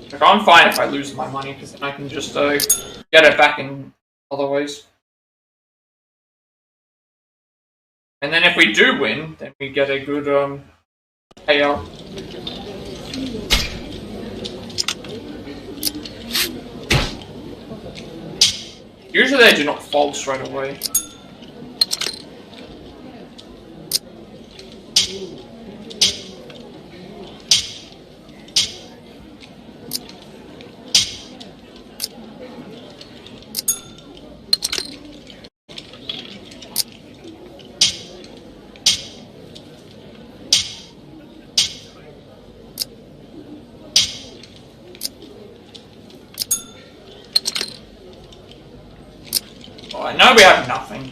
Like, I'm fine if I lose my money, because then I can just get it back in other ways. And then if we do win, then we get a good payout. Usually they do not fold straight away. I know we have nothing.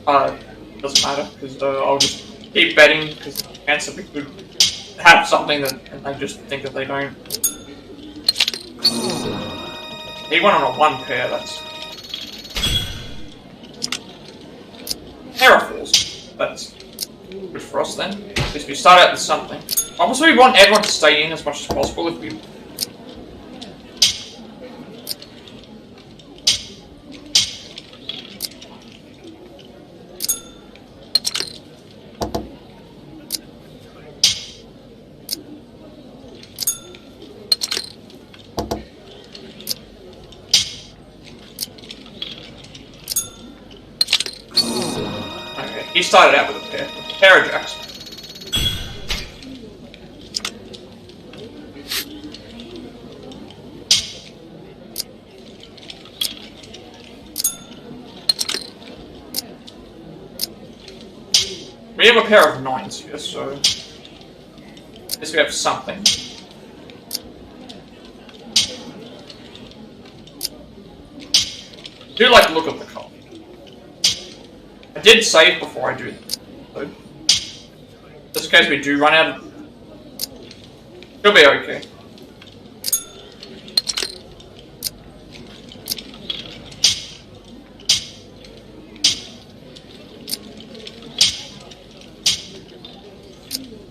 Doesn't matter, because I'll just keep betting, because the chance that we could have something that and they just think that they don't. He went on a 1 pair, that's... Pair of 4s. That's good for us then. At least we start out with something. Obviously we want everyone to stay in as much as possible if we... He started out with a pair of jacks. We have a pair of 9s here, so at least we have something. I do like to look at the card. I did save before I do that, so just in case we do run out of... It'll be okay.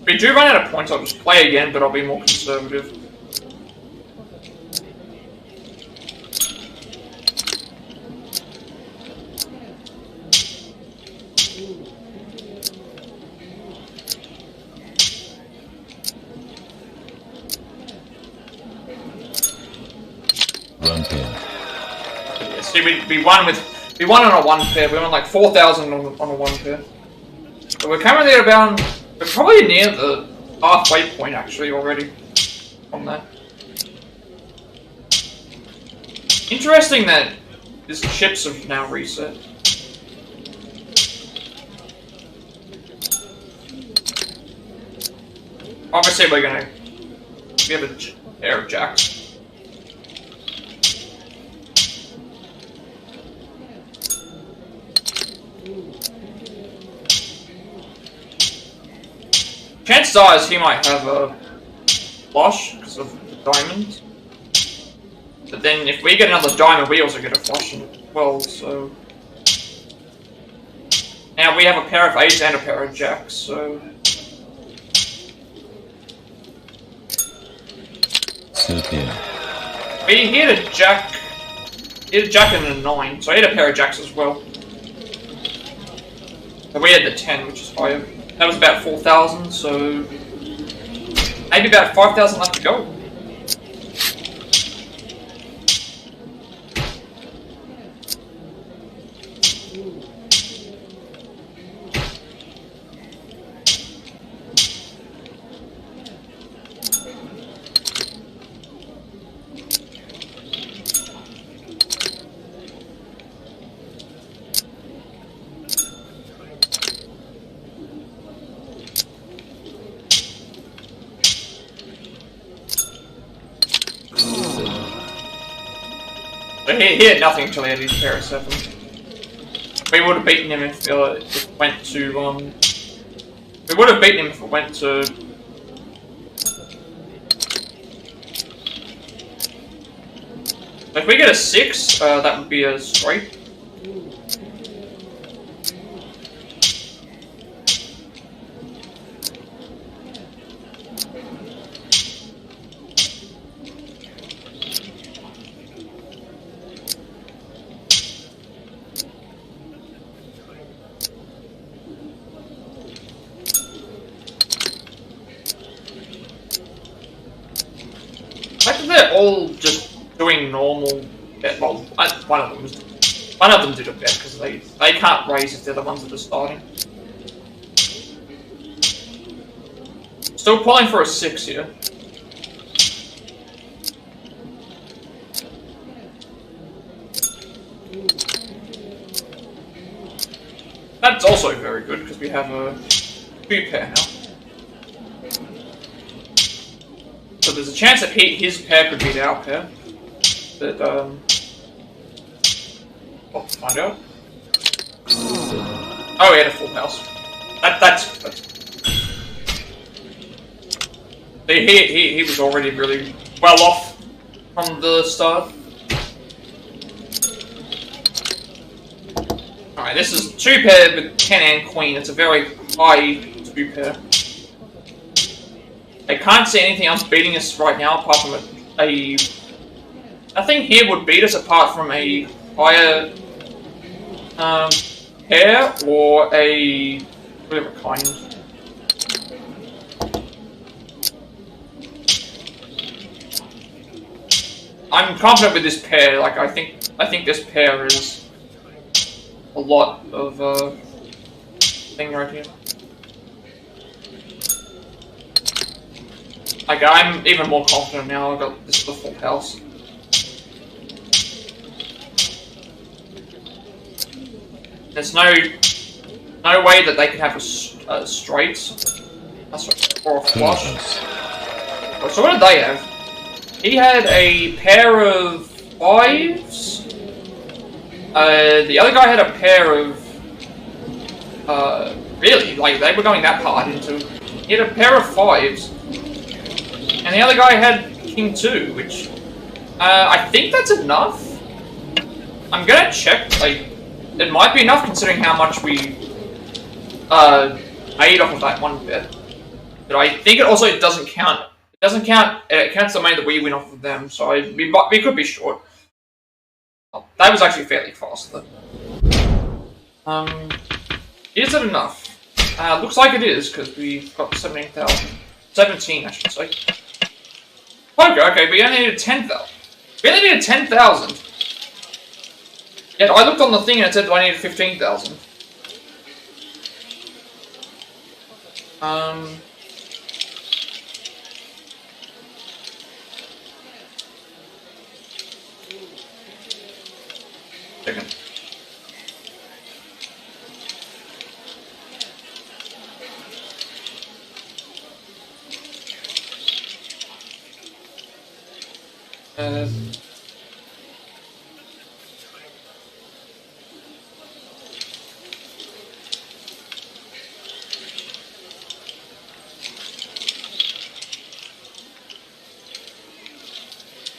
we do run out of points, I'll just play again, but I'll be more conservative. One pair. Yeah, see, we won on a one pair. We won like 4,000 on a one pair. But we're currently at about, we're probably near the halfway point actually already on that. Interesting that these chips have now reset. Obviously we have a pair of jacks. Chances are he might have a flush because of the diamond. But then if we get another diamond, we also get a flush as well, so... Now we have a pair of eights and a pair of jacks, so... We hit a jack and a 9, so I hit a pair of jacks as well. But we had the 10, which is higher. That was about 4,000, so maybe about 5,000 left to go. He had nothing until he had his pair of 7. We would have beaten him if it went to, we would have beaten him if it went to... If we get a 6, that would be a straight. They're all just doing normal bet. Well, one of them did a bet because they can't raise if they're the ones that are starting. Still pulling for a 6 here. That's also very good because we have a 2 pair now. So there's a chance that his pair could beat our pair. But, we'll find out. Oh, he had a full house. That's he was already really well off from the start. Alright, this is 2 pair with 10 and queen. It's a very high 2 pair. I can't see anything else beating us right now apart from a nothing here would beat us apart from a higher pair or a whatever kind. I'm confident with this pair. Like I think this pair is a lot of thing right here. Like, I'm even more confident now. I've got this the full house. There's no way that they could have a straight or a flush. So what did they have? He had a pair of 5s. The other guy had a pair of... really, like, they were going that hard into... He had a pair of 5s. And the other guy had King 2, which... I think that's enough. I'm gonna check, like... It might be enough considering how much we... made off of that one bet. But I think it also doesn't count. It doesn't count. It counts the money that we win off of them. So we could be short. Oh, that was actually fairly fast though. Is it enough? Looks like it is because we've got 17,000. 17, I should say. Okay, we only needed 10,000. We only needed 10,000. Yet I looked on the thing and it said that I needed 15,000. Second.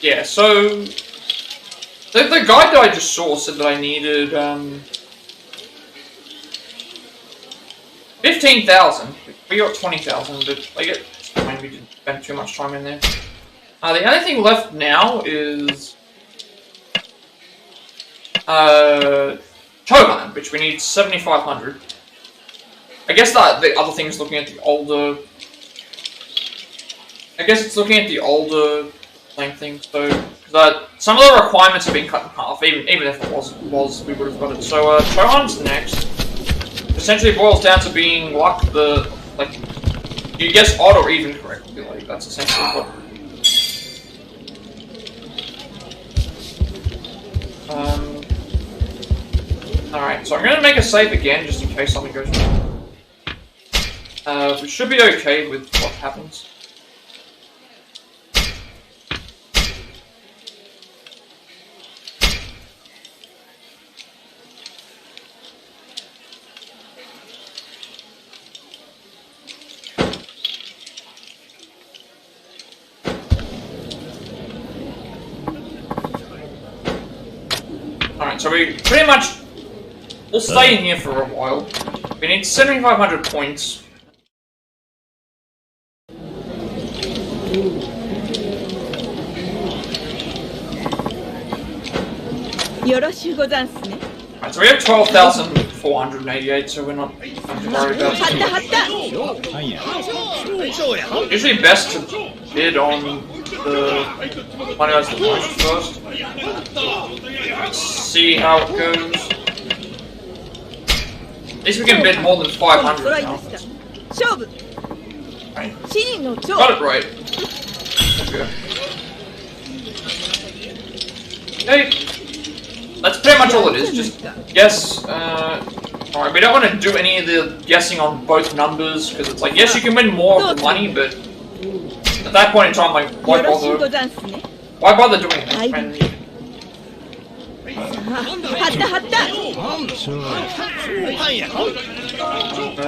Yeah, so the guide that I just saw said that I needed 15,000. We got 20,000, but I mean, we didn't spend too much time in there. The only thing left now is Cho-Han, which we need 7,500. I guess that the other thing is looking at the older. I guess it's looking at the older same thing. So some of the requirements have been cut in half. Even if it was we would have got it. So Cho-Han's next. Essentially boils down to being luck. You guess odd or even correctly. Like that's essentially what. Alright, so I'm going to make a save again, just in case something goes wrong. We should be okay with what happens. Alright, so we pretty much we'll stay in here for a while. We need 7,500 points. Alright, so we have 12,488, so we're not worried about it. Usually best to bid on the one who has the most first. Let's see how it goes. At least we can bid more than 500 now. Right. Got it right. Okay. That's pretty much all it is, just guess. Alright, we don't want to do any of the guessing on both numbers, because it's like, yes, you can win more of the money, but at that point in time, like, why bother doing that?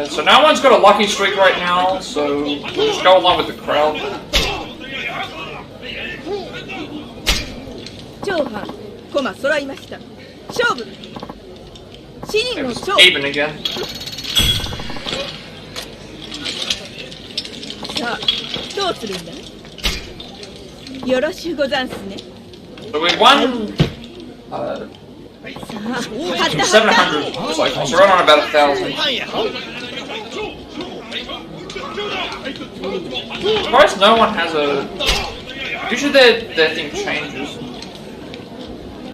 So no one's got a lucky streak right now, so we'll just go along with the crowd. It was even again. So we won 700 so we're on about 1,000. Surprised no one has a. Usually their thing changes.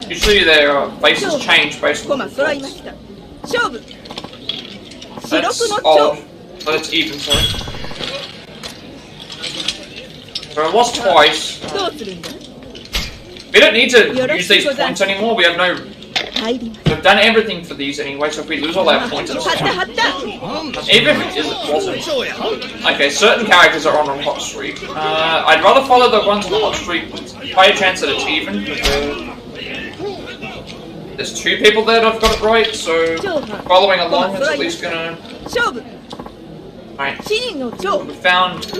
Usually their faces change based on the results. That's odd. So that's even, sorry. So I lost twice. We don't need to use these points anymore. We have no. We've done everything for these anyway, so if we lose all our points, it's fine. Even if it wasn't. Okay, certain characters are on a hot streak. I'd rather follow the ones on the hot streak with higher chance that it's even. There's two people there that have got it right, so following along is at least gonna. Alright. We found. So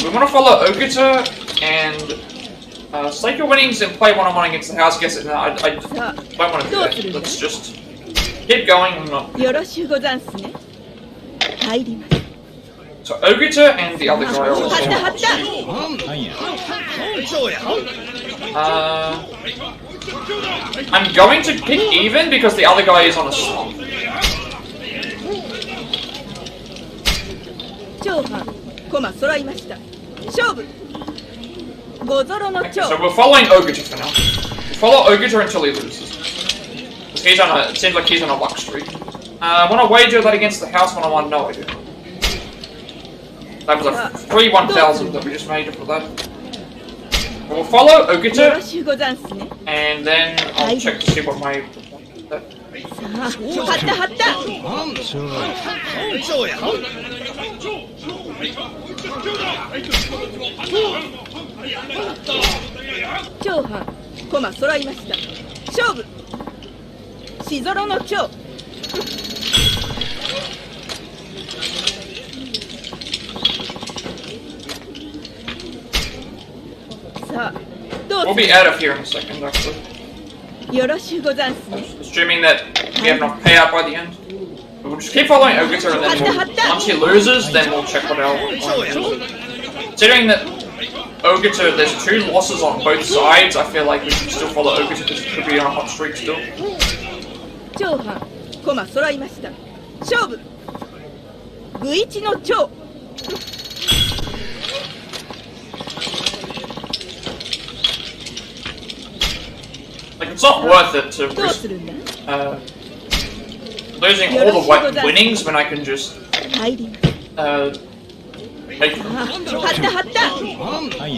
we want to follow Okita and stake your winnings and play one-on-one against the house. Guess it. No, I don't want to do that. Let's just keep going. So Ogita and the other guy are also on the street. I'm going to pick even because the other guy is on a slump. Okay, so we're following Ogita for now. We'll follow Ogita until he loses. Because he's on a, it seems like he's on a luck streak. I want to wager that against the house 101? No, I do. That was a free 1,000 that we just made for that. We'll follow Ogita, and then I'll check to see what my... Cho-Han, 駒揃いました。勝負。しぞろの蝶。さあ、どうぞ。We'll be out of here in a second, actually. よろしゅうござんすね。Assuming that we have enough payout by the end. We'll just keep following Ogita and then once he loses, then we'll check what our line is. Considering that Ogita, there's 2 losses on both sides, I feel like we should still follow Ogita because he could be on a hot streak still. Cho-Han, 駒揃いました。勝負。グイチの蝶。Like, it's not worth it to risk losing all the white winnings when I can just make them.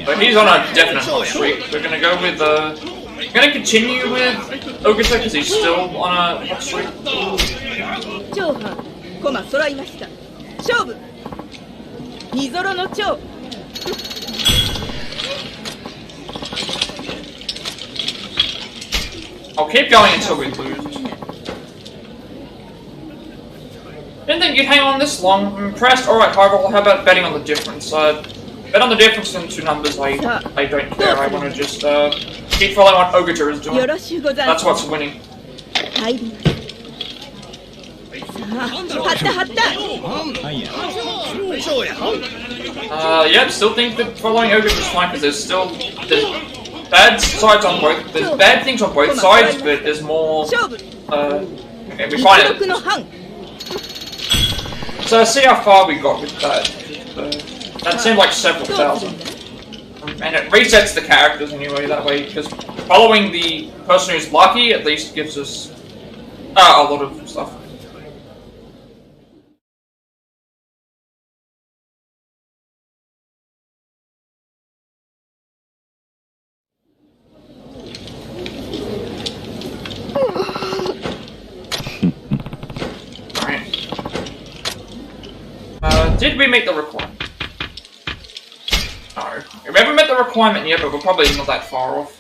But he's on a definite hot streak. We're gonna go with we're gonna continue with Ogita because he's still on a hot streak. Cho-Han, 駒揃いました。勝負。みぞろの蝶。I'll keep going until we lose. Didn't think you'd hang on this long. I'm impressed. Alright, however, how about betting on the difference? Bet on the difference in 2 numbers. I don't care. I want to just keep following what Ogita is doing. That's what's winning. Yep, still think that following Ogita is fine because there's bad sides on both. There's bad things on both sides, but there's more. Okay, we find it. So see how far we got with that. That seemed like several thousand. And it resets the characters anyway that way, because following the person who's lucky at least gives us a lot of stuff. Did we make the requirement? No. We haven't met the requirement yet, but we're probably not that far off.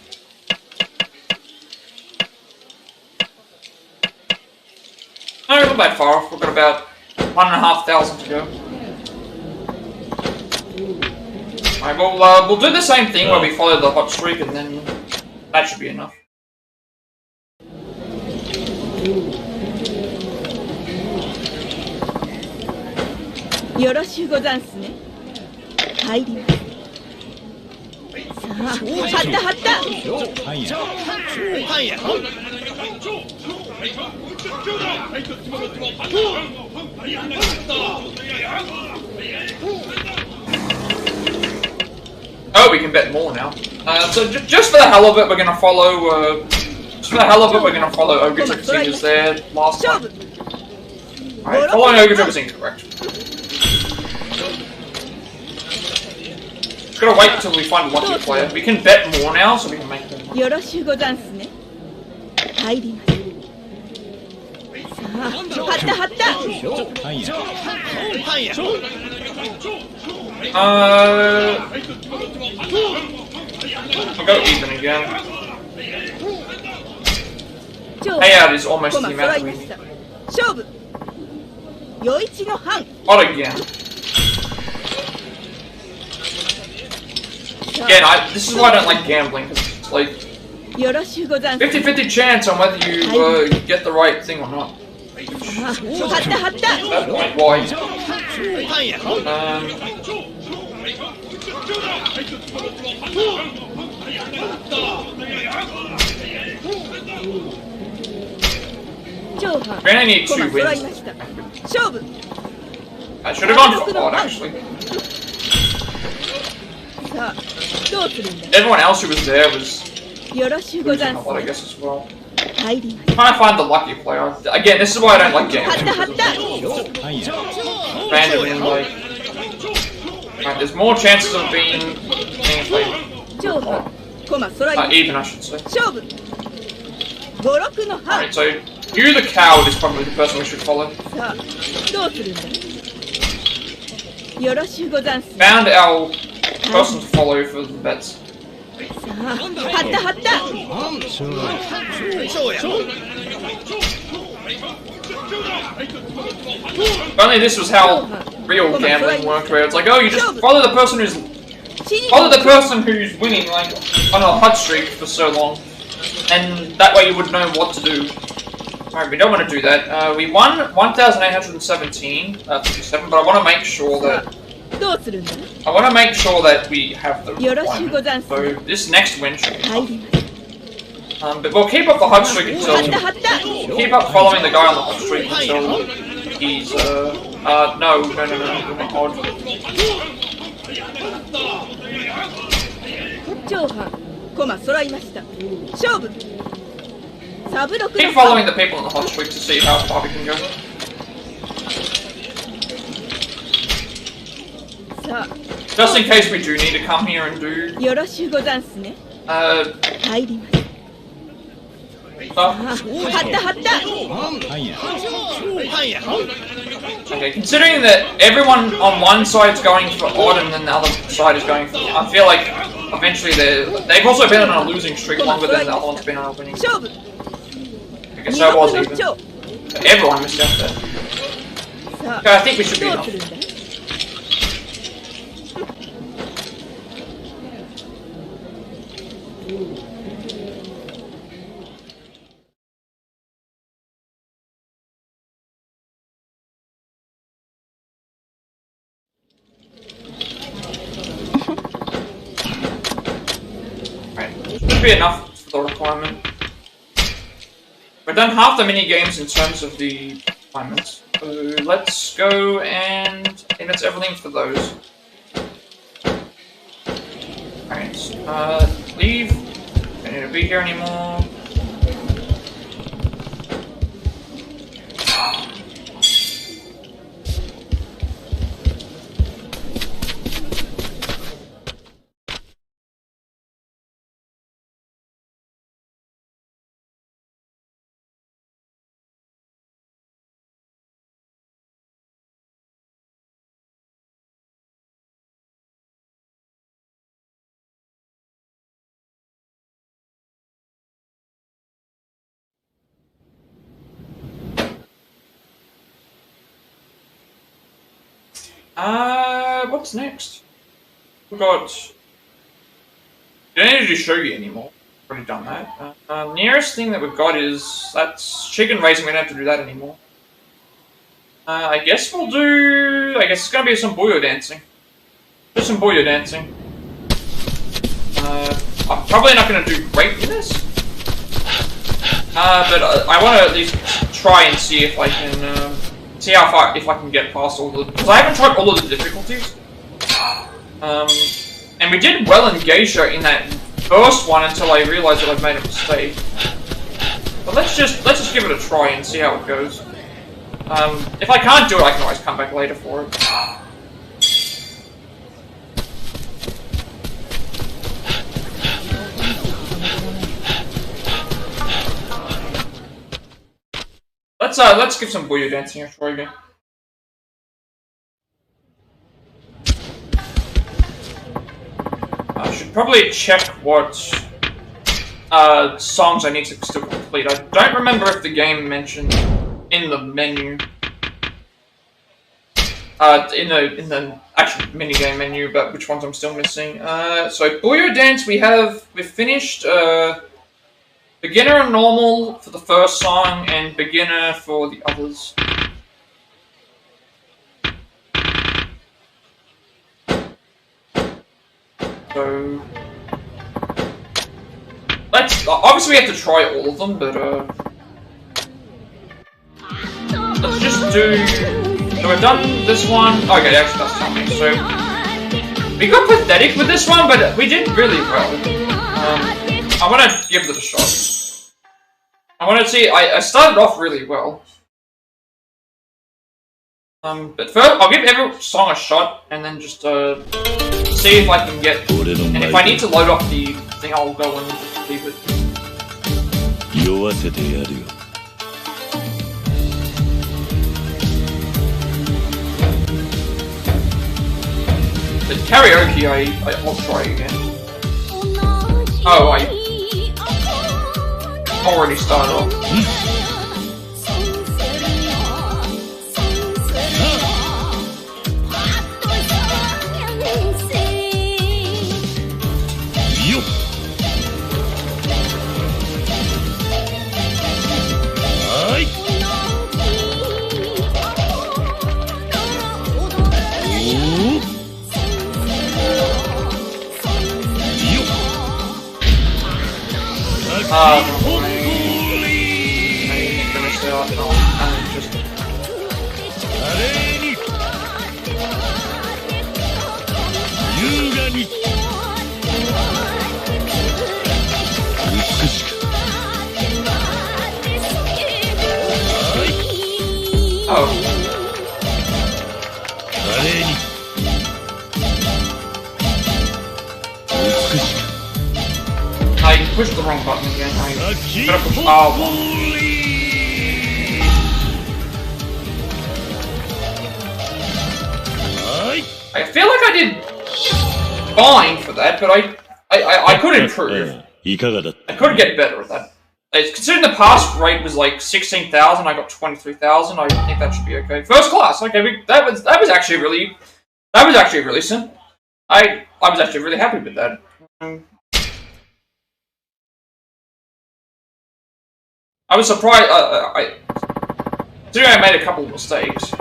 No, we're not that far off. We've got about 1,500 to go. Alright, we'll do the same thing where we follow the hot streak, and then that should be enough. Oh, we can bet more now. So just for the hell of it, we're gonna follow. Just for the hell of it, we're gonna follow Ogita because he was there last time. Alright, following Ogita was incorrect. Just gotta wait until we find a lucky player. We can bet more now, so we can make them. I'll go even again. Payout is almost the amount we need. Odd again. Again, this is why I don't like gambling, because it's like 50-50 chance on whether you get the right thing or not. That point wide. We only need 2 wins. I should have gone for odd, actually. Everyone else who was there was losing a lot, I guess, as well. I'm trying to find the lucky player. Again, this is why I don't like games. Randomly, like... Right, there's more chances of being played even, I should say. Alright, so you the coward is probably the person we should follow. Found our person to follow for the bets. If only this was how real gambling worked, where it's like, oh, you just follow the person who's winning, like, on a hot streak for so long, and that way you would know what to do. Alright, we don't want to do that. We won 1,817, 57, but I want to make sure that we have the requirement. So this next win should be tough. But we'll keep up the hot streak until keep up following the guy on the hot streak until he's no, odd. Keep following the people on the hot streak to see how far we can go. Just in case we do need to come here and do Okay, considering that everyone on one side is going for odd and then the other side is going for... I feel like eventually they've also been on a losing streak longer than the other one's been on a winning streak. Okay, so it was even. But everyone missed out there. Okay, I think we should be enough. Should be enough for the requirement. We've done half the mini games in terms of the requirements. So let's go and I think that's everything for those. Alright, leave. Don't need to be here anymore. What's next? We got... We don't need to do Shogi anymore. We've already done that. Nearest thing that we've got is... That's chicken racing, we don't have to do that anymore. I guess we'll do... I guess it's gonna be some Buyo Dancing. Do some Buyo Dancing. I'm probably not gonna do great with this. But I want to at least try and see if I can... see how far, if I can get past all the... Because I haven't tried all of the difficulties. And we did well in Geisha in that first one until I realized that I've made a mistake. But let's just give it a try and see how it goes. If I can't do it, I can always come back later for it. Let's give some Buyo Dancing a try again. I should probably check what songs I need to still complete. I don't remember if the game mentioned in the menu, in the actual minigame menu, but which ones I'm still missing. So Buyo Dance we've finished. beginner and normal for the first song, and beginner for the others. So let's obviously we have to try all of them, but let's just do. So we've done this one. Okay, actually that's tell me. So we got pathetic with this one, but we did really well. I want to give it a shot. I want to see. I started off really well. But first I'll give every song a shot, and then just see if I can get. And if I need to load up the thing, I'll go and leave it. The karaoke, I'll try again. Oh, I already started off. I pushed the wrong button again. I gotta push R1. I feel like I did fine for that, but I could improve. I could get better at that. Considering the pass rate was like 16,000, I got 23,000. I think that should be okay. First class. Okay, that was actually really simple. I was actually really happy with that. I was surprised. Considering I made a couple of mistakes.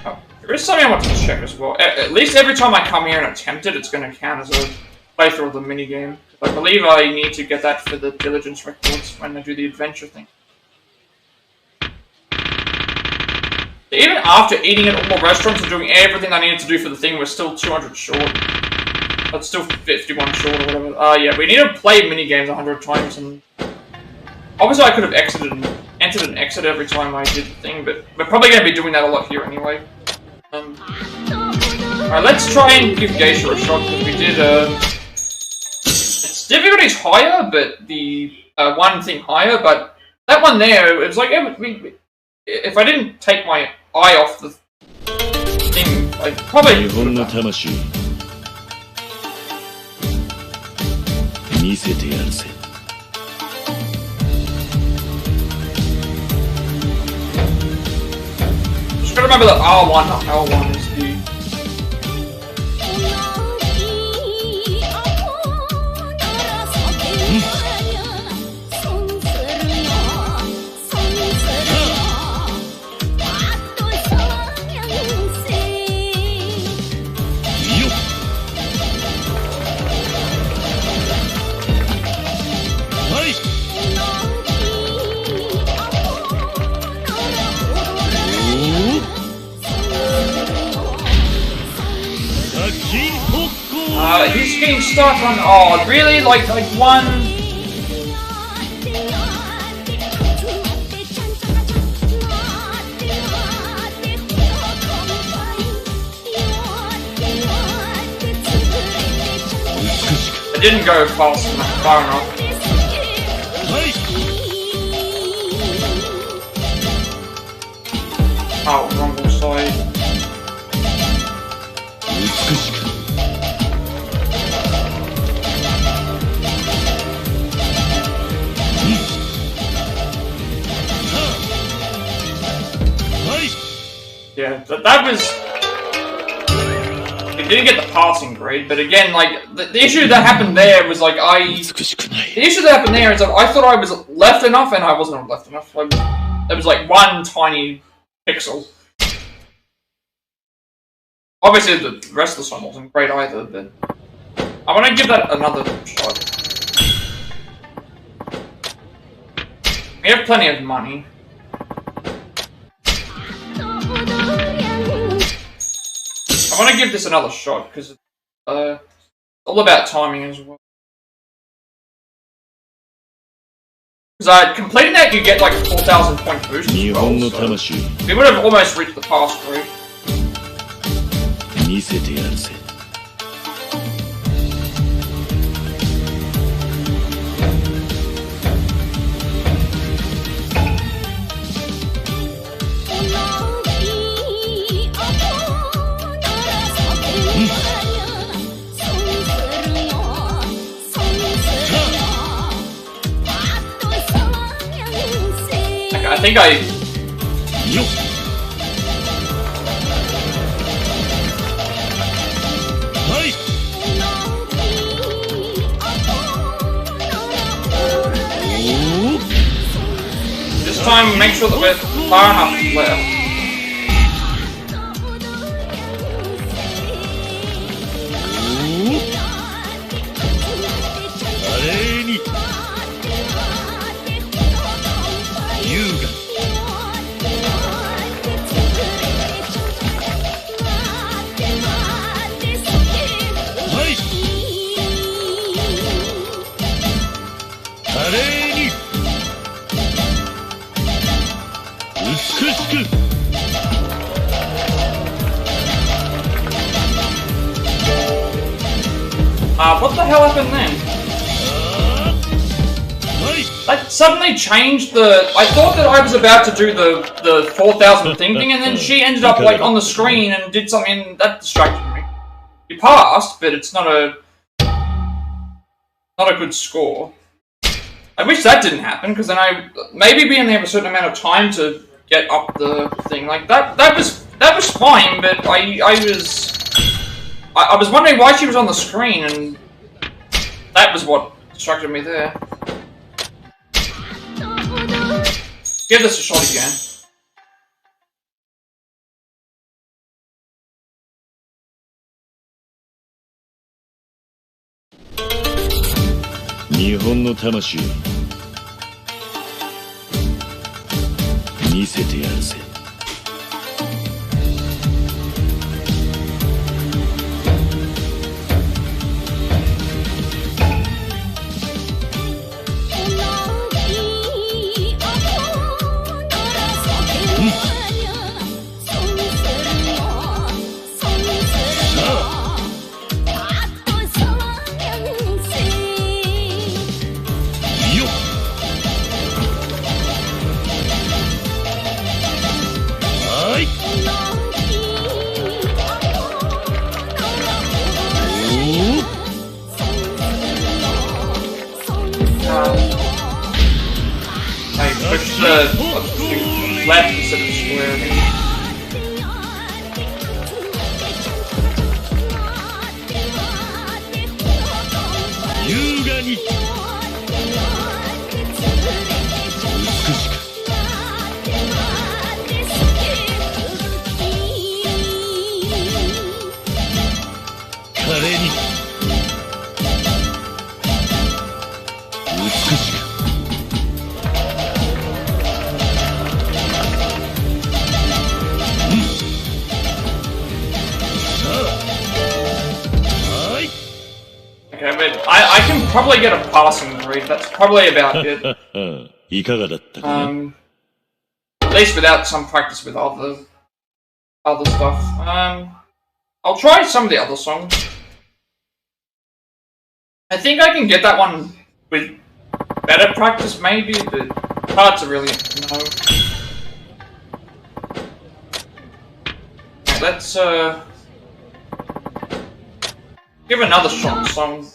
Oh, there is something I want to check as well. At least every time I come here and attempt it, it's going to count as a playthrough of the minigame. I believe I need to get that for the diligence records when I do the adventure thing. Even after eating at all the restaurants and doing everything I needed to do for the thing, we're still 200 short. That's still 51 short or whatever. Yeah, we need to play minigames 100 times, and obviously I could have entered and exit every time I did the thing, but we're probably going to be doing that a lot here anyway. Alright, let's try and give Geisha a shot, because we did, its difficulty's higher, but the, one thing higher, but that one there, it was like, if I didn't take my eye off the thing, I probably would have done. Just gotta remember that R1, not L1 is the... He's getting stuck on, oh, really? Like one... I didn't go fast enough, far enough. Oh, wrong side. Yeah, that was... It didn't get the passing grade, but again, like, the issue that happened there was, like, the issue that happened there is that I thought I was left enough, and I wasn't left enough. Like, there was, like, one tiny pixel. Obviously, the rest of the song wasn't great either, but I want to give that another shot. We have plenty of money. I want to give this another shot, because it's all about timing as well. Because completing that, you get like a 4,000 point boost as well, so we would have almost reached the pass grade. I think I... This time, make sure that we're far enough left. What the hell happened then? That suddenly changed the... I thought that I was about to do the 4,000 thing, and then she ended up like on the screen and did something that distracted me. You passed, but it's not a good score. I wish that didn't happen, because then I maybe being there a certain amount of time to get up the thing like that. That was fine, but I was wondering why she was on the screen, and that was what distracted me there. Give this a shot again. Nihon no tamashi misete yaru. Push the left instead of square. I can probably get a passing grade. That's probably about it. At least without some practice with other stuff. I'll try some of the other songs. I think I can get that one with better practice, maybe, but hard to really know. Okay, let's give another shot song.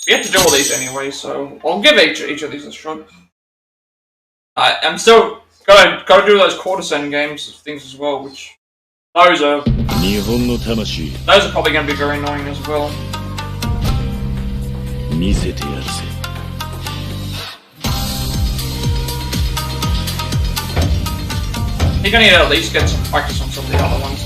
We have to do all these anyway, so I'll give each of these a shot. I'm still Gotta do those Courtesan Games things as well, which those are probably gonna be very annoying as well. You're gonna need to at least get some practice on some of the other ones.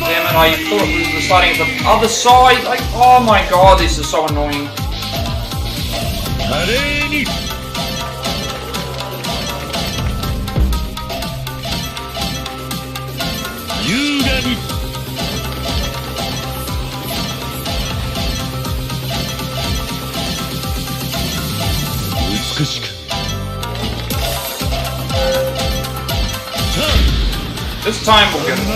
Damn it, I thought it was starting at the other side. Like, oh my god, this is so annoying. This time we'll get it.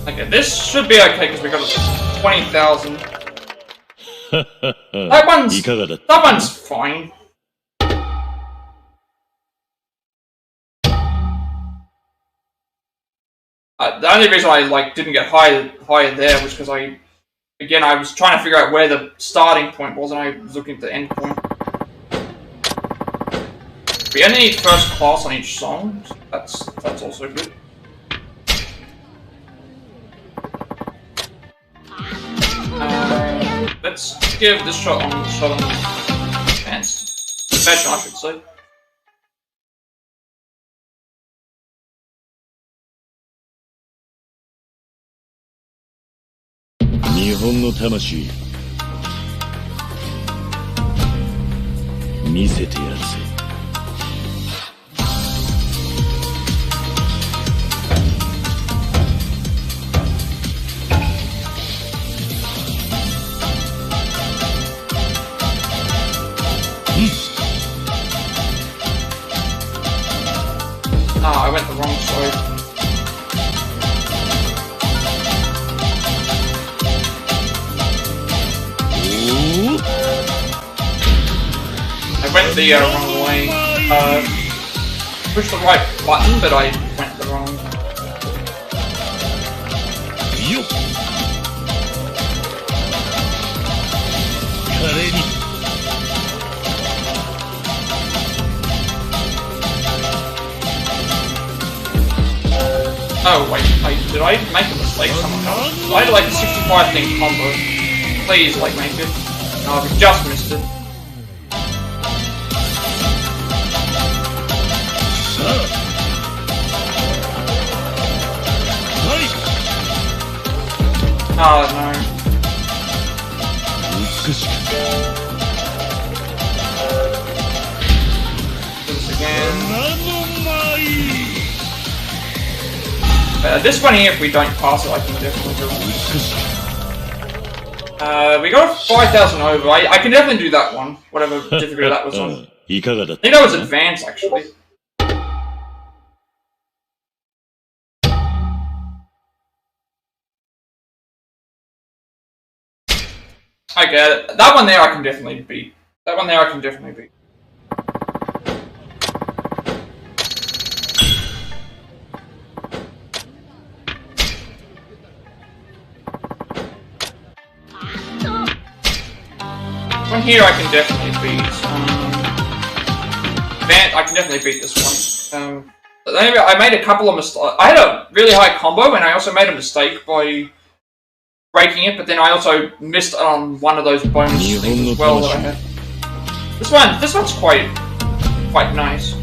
Okay, this should be okay because we got 20,000. That one's fine. The only reason I didn't get higher there was because I was trying to figure out where the starting point was and I was looking at the end point. We only need first class on each song. That's also good. Let's give this shot on advanced professional, I should say. I went the wrong side. I went the wrong way. Pushed the right button, but I went the wrong. Oh wait, did I make a mistake somehow? I had like a 65 thing combo. Please, make it. No, we just missed it. Oh no. Do this again. This one here, if we don't pass it, I can definitely do it. We got 5,000 over. I can definitely do that one, whatever difficulty that was on. I think that was advanced, actually. Okay, that one there I can definitely beat. One here I can definitely beat. I can definitely beat this one. I made a couple of mistakes. I had a really high combo, and I also made a mistake by breaking it. But then I also missed on one of those bonus things as well that I had. This one's quite nice.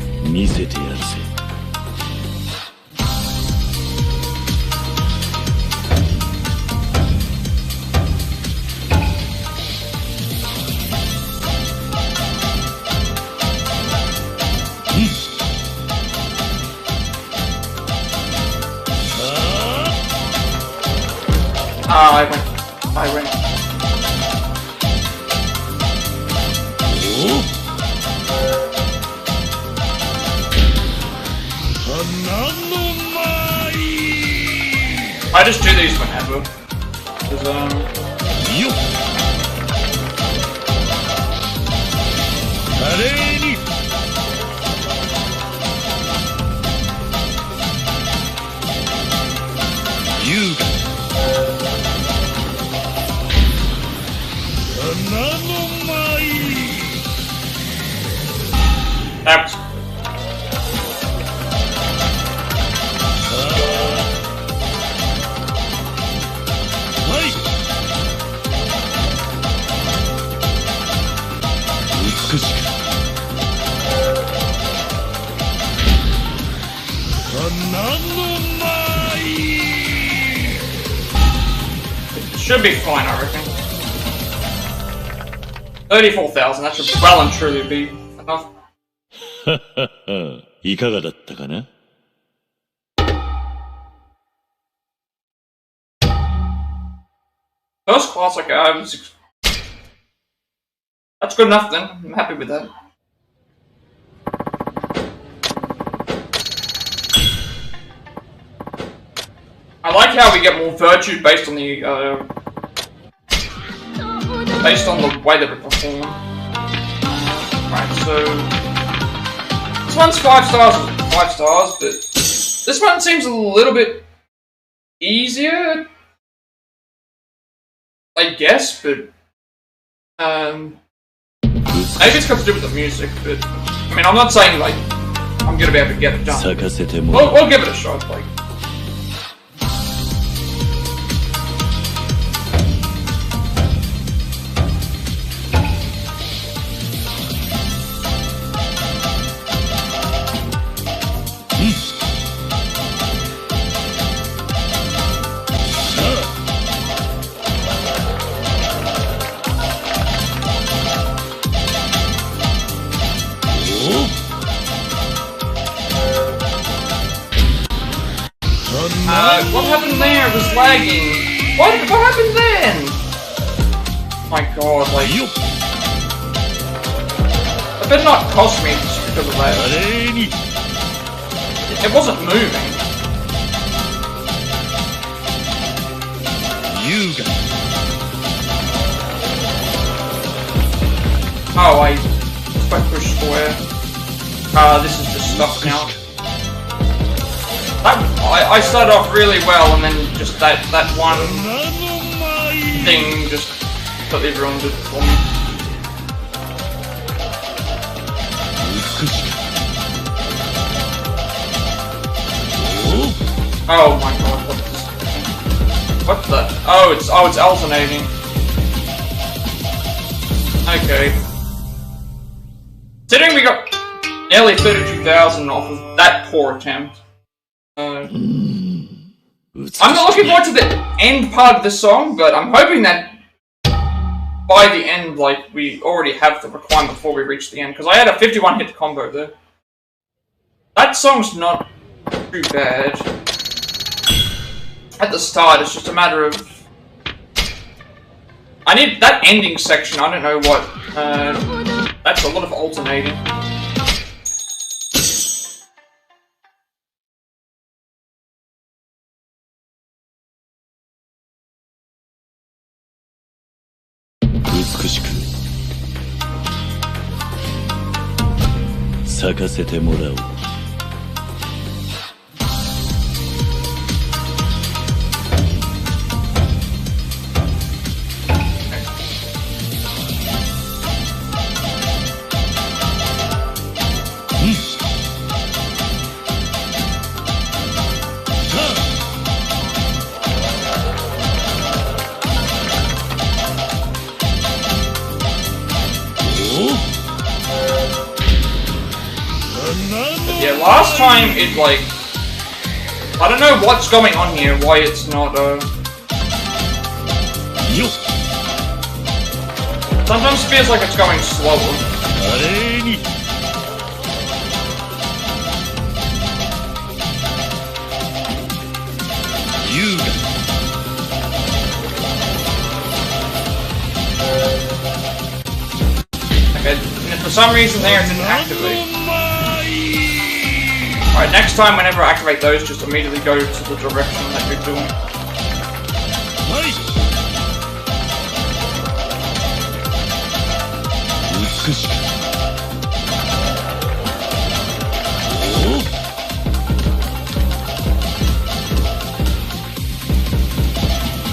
I went. I just do these whenever. That was should be fine, I reckon. 34,000, that should well and truly be enough. いかがだったかな? First class, like that's good enough then. I'm happy with that. I like how we get more virtue based on the way that we perform. Right, so this one's 5 stars, but this one seems a little bit easier, I guess. But maybe it's got to do with the music. But I mean, I'm not saying like I'm gonna be able to get it done. We'll give it a shot, like. What happened there? It was lagging. What happened then? My god, like... It better not cost me just because of that. It wasn't moving. Oh, I push square. This is just stuff now. I started off really well, and then just that one thing just completely ruined it for me. Oh my god, what is this? What the? Oh, it's alternating. Okay. Considering we got nearly 32,000 off of that poor attempt. I'm not looking forward to the end part of the song, but I'm hoping that by the end, like, we already have the requirement before we reach the end, because I had a 51 hit combo there. That song's not too bad. At the start, it's just a matter of... I need that ending section, I don't know what, that's a lot of alternating. Yeah, last time it like... I don't know what's going on here, why it's not sometimes it feels like it's going slower. some reason there it didn't activate. Alright, next time whenever I activate those, just immediately go to the direction that you're doing.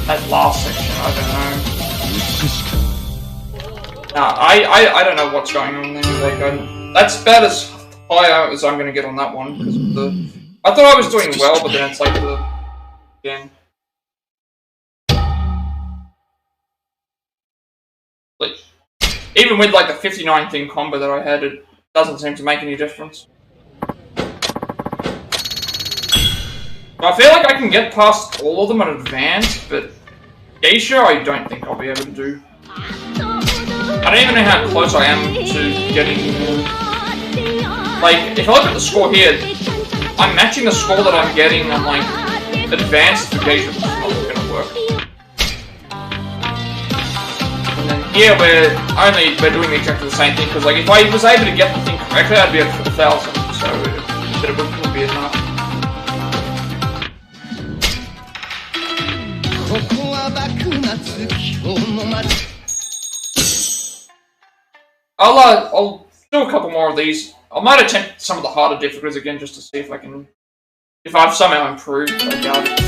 That last section, I don't know. Nah, I don't know what's going on there. Like, that's about as high as I'm gonna get on that one because of the. I thought I was doing well, but then it's like the again. Like, even with like the 59 thing combo that I had, it doesn't seem to make any difference. I feel like I can get past all of them at advanced, but Geisha I don't think I'll be able to do. I don't even know how close I am to getting. Like, if I look at the score here, I'm matching the score that I'm getting on like advanced for Geisha, which is not gonna work. And then here we're doing exactly the same thing because like if I was able to get the thing correctly, I'd be at 4,000, so it wouldn't be enough. I'll do a couple more of these. I might attempt some of the harder difficulties again just to see if I can, if I've somehow improved. I doubt it.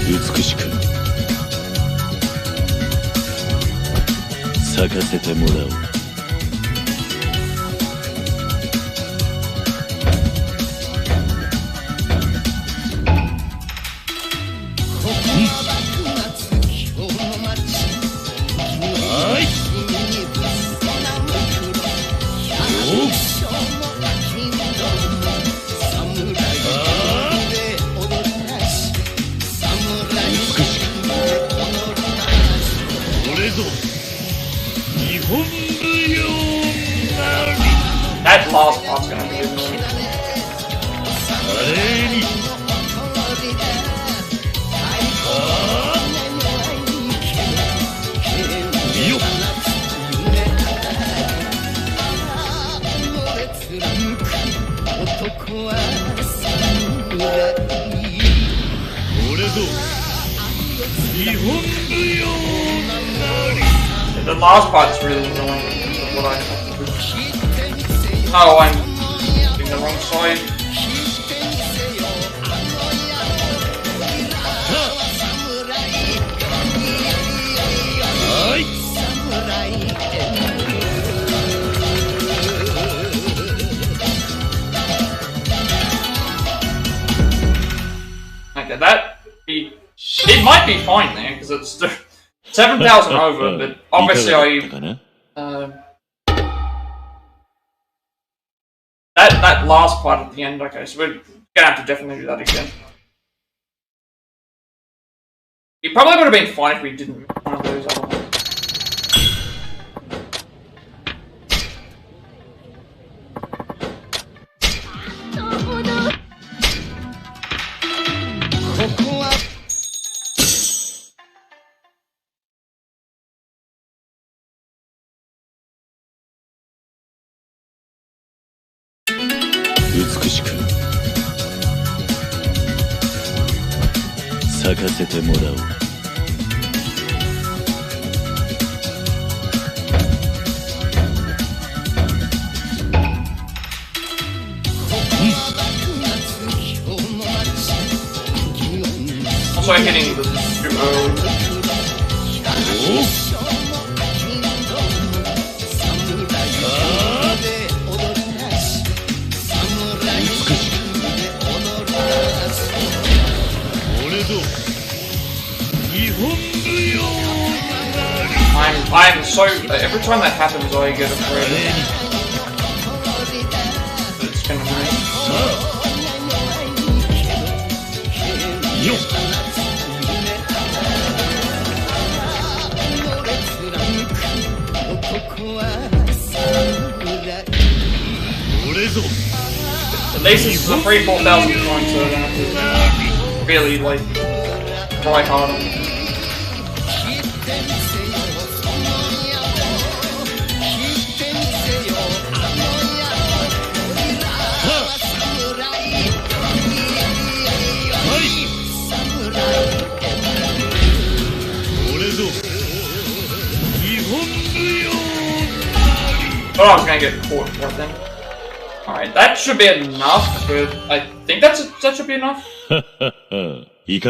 That last part's gonna be annoying. The last part's really annoying because of what I have to do. Oh, I'm doing the wrong side. Okay, it might be fine there because it's 7,000 over, but obviously that last part at the end. Okay, so we're gonna have to definitely do that again. It probably would have been fine if we didn't miss one of those other ones. Also hitting the too early. I'm so every time that happens I get afraid that it's gonna miss. At least this is a 3,000-4,000 points, so I don't have to really like try hard on it. thought I was gonna get caught right then. Alright, that should be enough, but I think that should be enough. You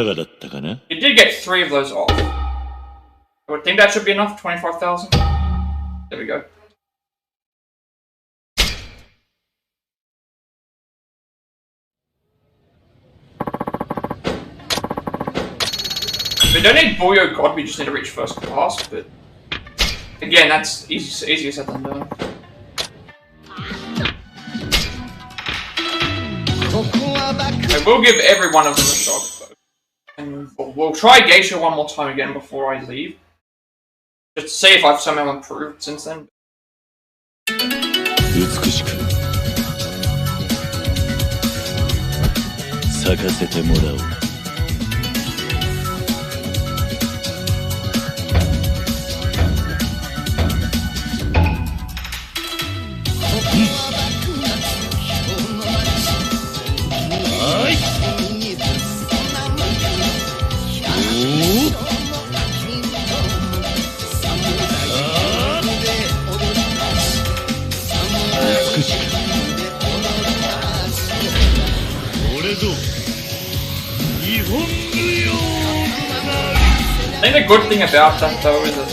did get 3 of those off. I would think that should be enough, 25,000. There we go. We don't need Buyo God, we just need to reach first class, but again, that's easier said than done. I will give every one of them a shot, and we'll try Geisha one more time again before I leave. Just to see if I've somehow improved since then. I think the good thing about that though is that I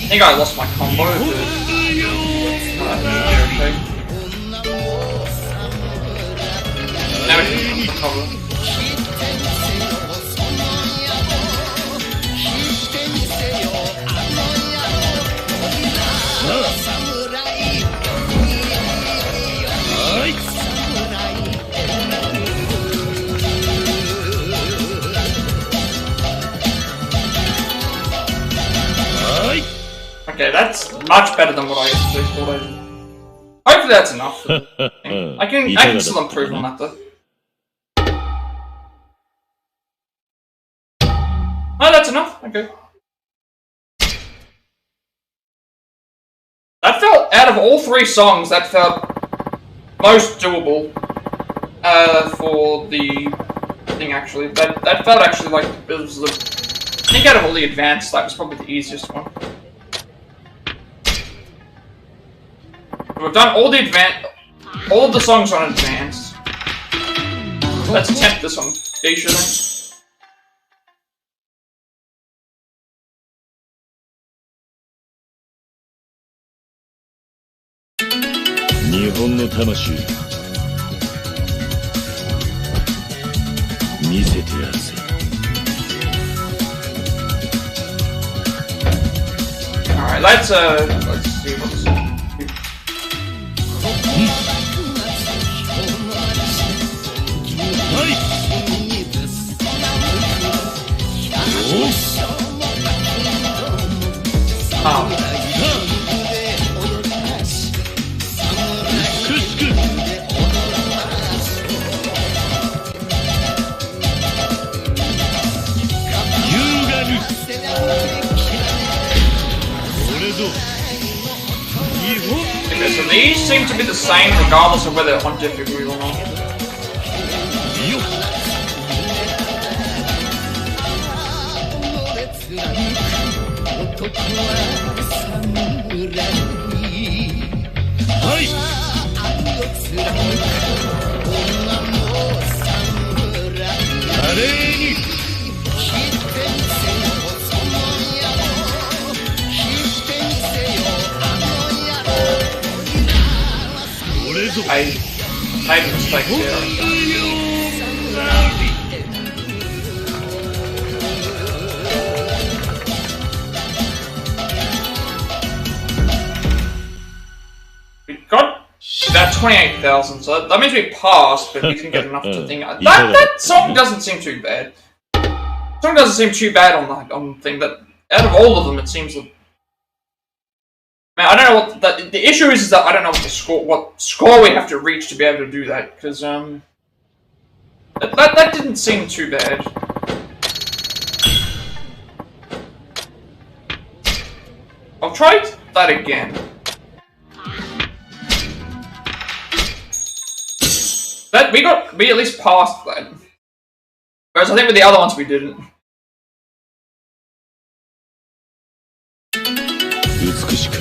think I lost my combo, but okay. Now we can recover. Okay, that's much better than what I actually thought. Hopefully that's enough. I can still improve on that though. Oh, that's enough. Okay. That felt, out of all 3 songs, that felt most doable for the thing actually. That felt actually like it was the, I think out of all the advanced, that was probably the easiest one. We've done all the all of the songs on advanced. Let's attempt this on Geisha then. Alright, let's see what's okay, so these seem to be the same regardless of whether they're on difficulty or not. I made a mistake there. We got about 28,000, so that means we passed, but we didn't get enough to think. That song doesn't seem too bad. The song doesn't seem too bad on the thing, but out of all of them, it seems like. Man, I don't know what the issue is that I don't know what score we have to reach to be able to do that, because that didn't seem too bad. I'll try that again. That we at least passed that. Whereas I think with the other ones we didn't. 美しく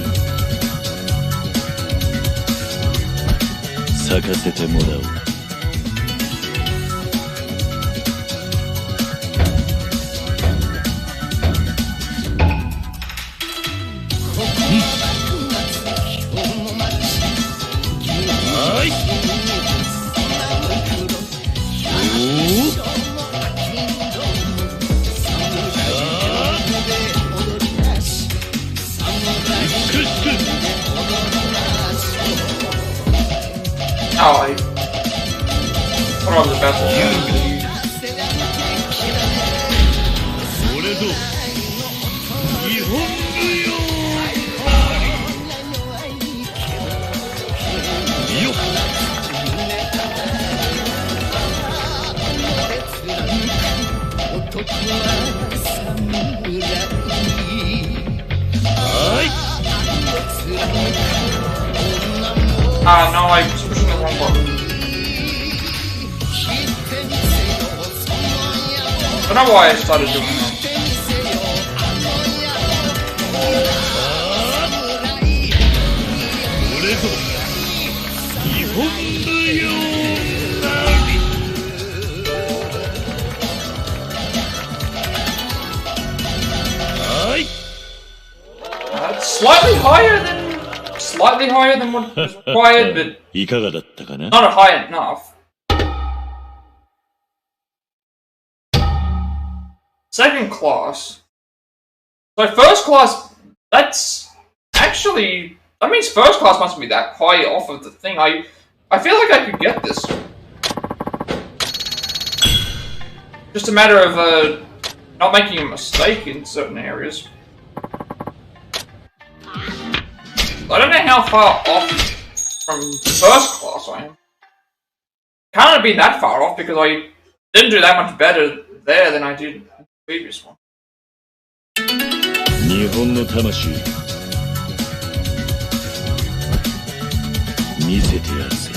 咲かせてもらおう。Oh, I thought I was about to. あ、no, I was pushing the wrong button. I don't know why I started doing that. Slightly higher than what was required, but いかがだったかな? not high enough. Second class. So first class, that's actually, that means first class must be that high off of the thing. I feel like I could get this. Just a matter of not making a mistake in certain areas. I don't know how far off from first class I am. Can't be that far off because I didn't do that much better there than I did in the previous one. 日本の魂見せてやるぜ。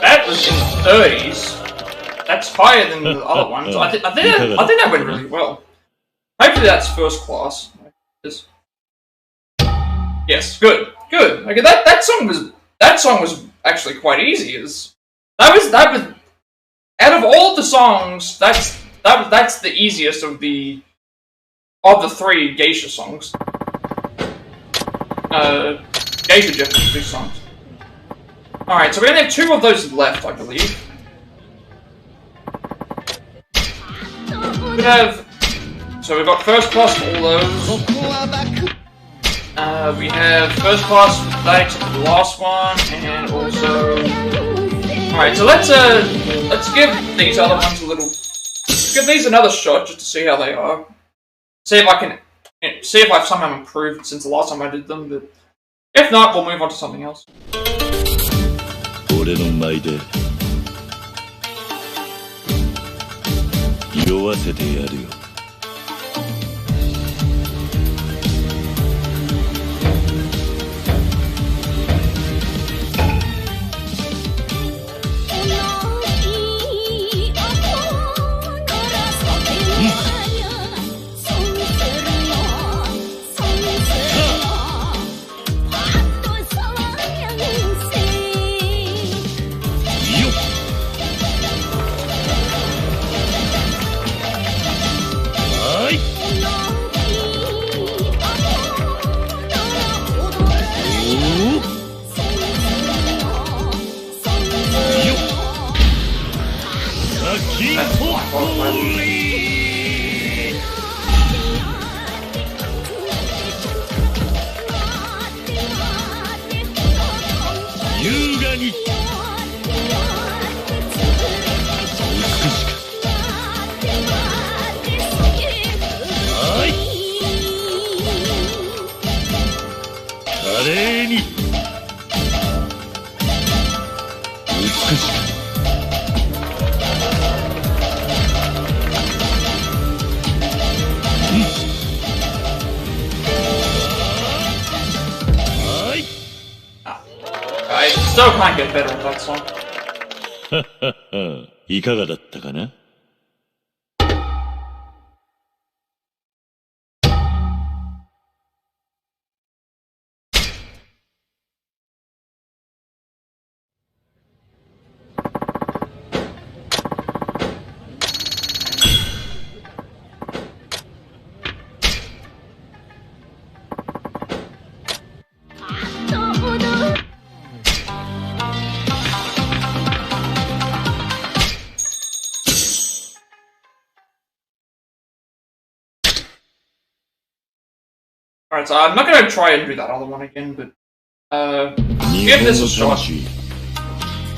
That was in the 30s. That's higher than the other ones. I think that went really well. Hopefully that's first class. Yes, good. Okay, that song was actually quite easy. That was out of all the songs, that's the easiest of the three geisha songs. Geisha Japanese songs. Alright, so we only have two of those left, I believe. So we've got first class for all those. We have first class for that except for the last one, and also... Alright, so let's give these other ones a little... Give these another shot just to see how they are. See if I've somehow improved since the last time I did them, but... If not, we'll move on to something else. 俺の舞で拾わせてやるよ。I still can't get better at that song. いかがだったかな。Alright, so I'm not gonna try and do that other one again, but give this a shot. Since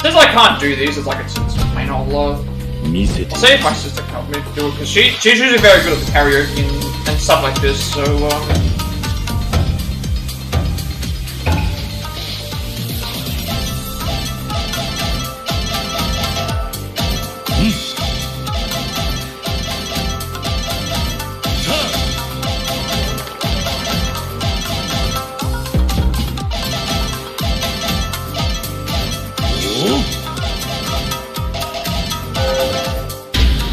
I can't do these, it's like it's plain old love. I'll see if my sister can help me do it, because she's usually very good at the karaoke and stuff like this, so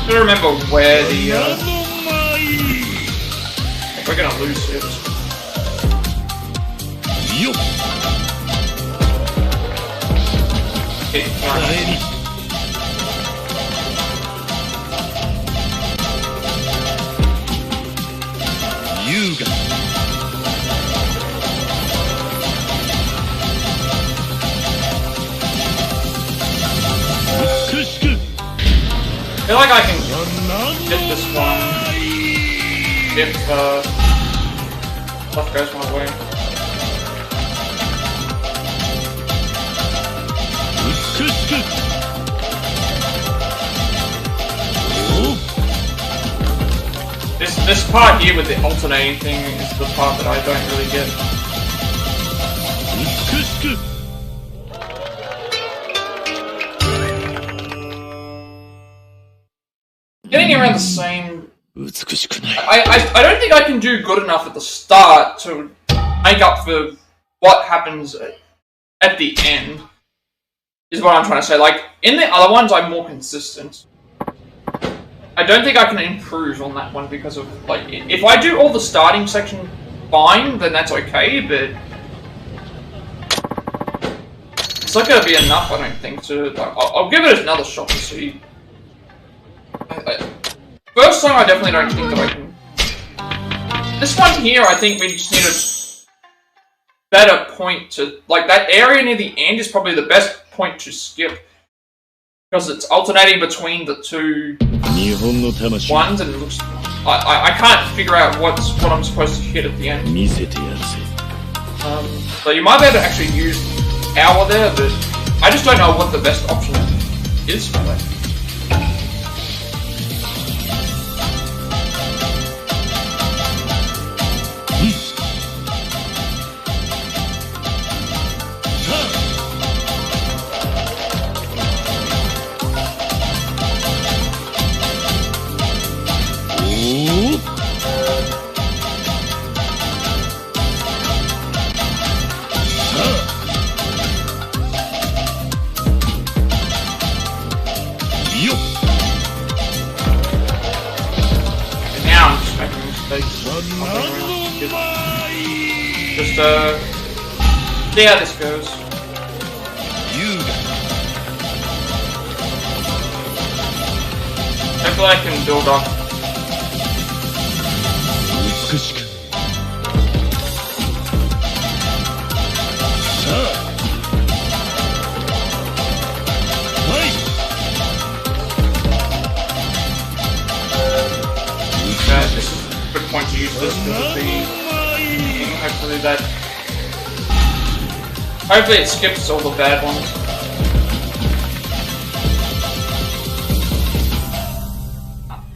I don't remember where the we're gonna lose it. Okay, fine. I feel like I can get this one if stuff goes my way. This part here with the alternating thing is the part that I don't really get. Getting around the same. I don't think I can do good enough at the start to make up for what happens at the end. Is what I'm trying to say. Like in the other ones, I'm more consistent. I don't think I can improve on that one because of like if I do all the starting section fine, then that's okay. But it's not gonna be enough. I don't think to. Like, I'll give it another shot to see. First song, I definitely don't think that I can. This one here, I think we just need a better point to like that area near the end is probably the best point to skip because it's alternating between the two ones, and it looks. I can't figure out what I'm supposed to hit at the end. So you might be able to actually use power there, but I just don't know what the best option is for that. Just see how this goes. Hopefully I can build up. This is a good point to use this because of the hopefully it skips all the bad ones.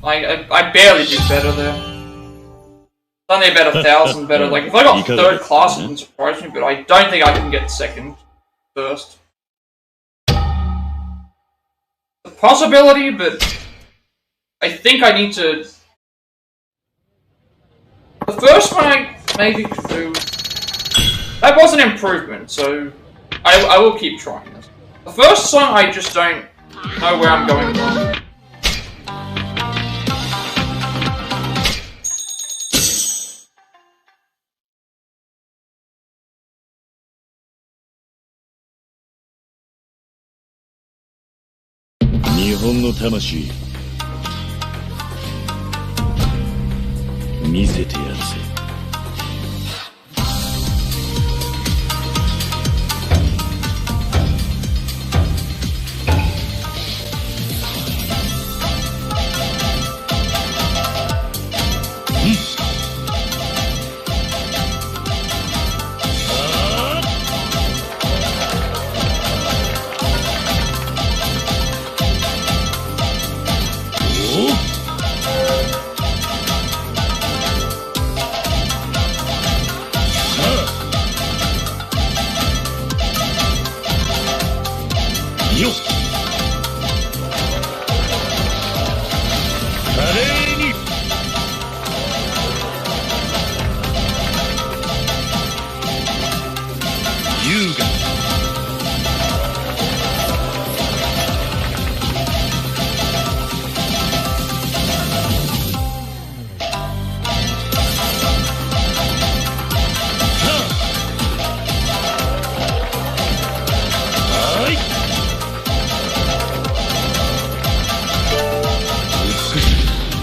I barely did better there. It's only about 1,000 better. Like, if I got third class, it wouldn't surprise me, but I don't think I can get second first. A possibility, but I think I need to. The first one I maybe could do. That was an improvement, so I will keep trying this. The first song, I just don't know where I'm going from. Nihon no tamashi 見せてやるぜ。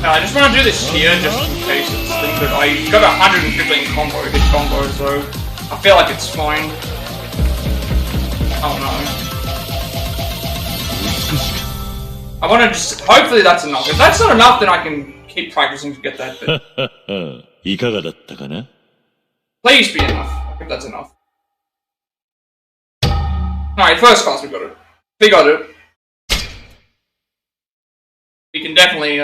I just want to do this here, just in case it's thing, but I got 115 hit combo, so I feel like it's fine. Oh no. I want to just, hopefully that's enough. If that's not enough, then I can keep practicing to get that bit. いかがだったかな? Please be enough. I think that's enough. Alright, first class, we got it. We got it. We can definitely,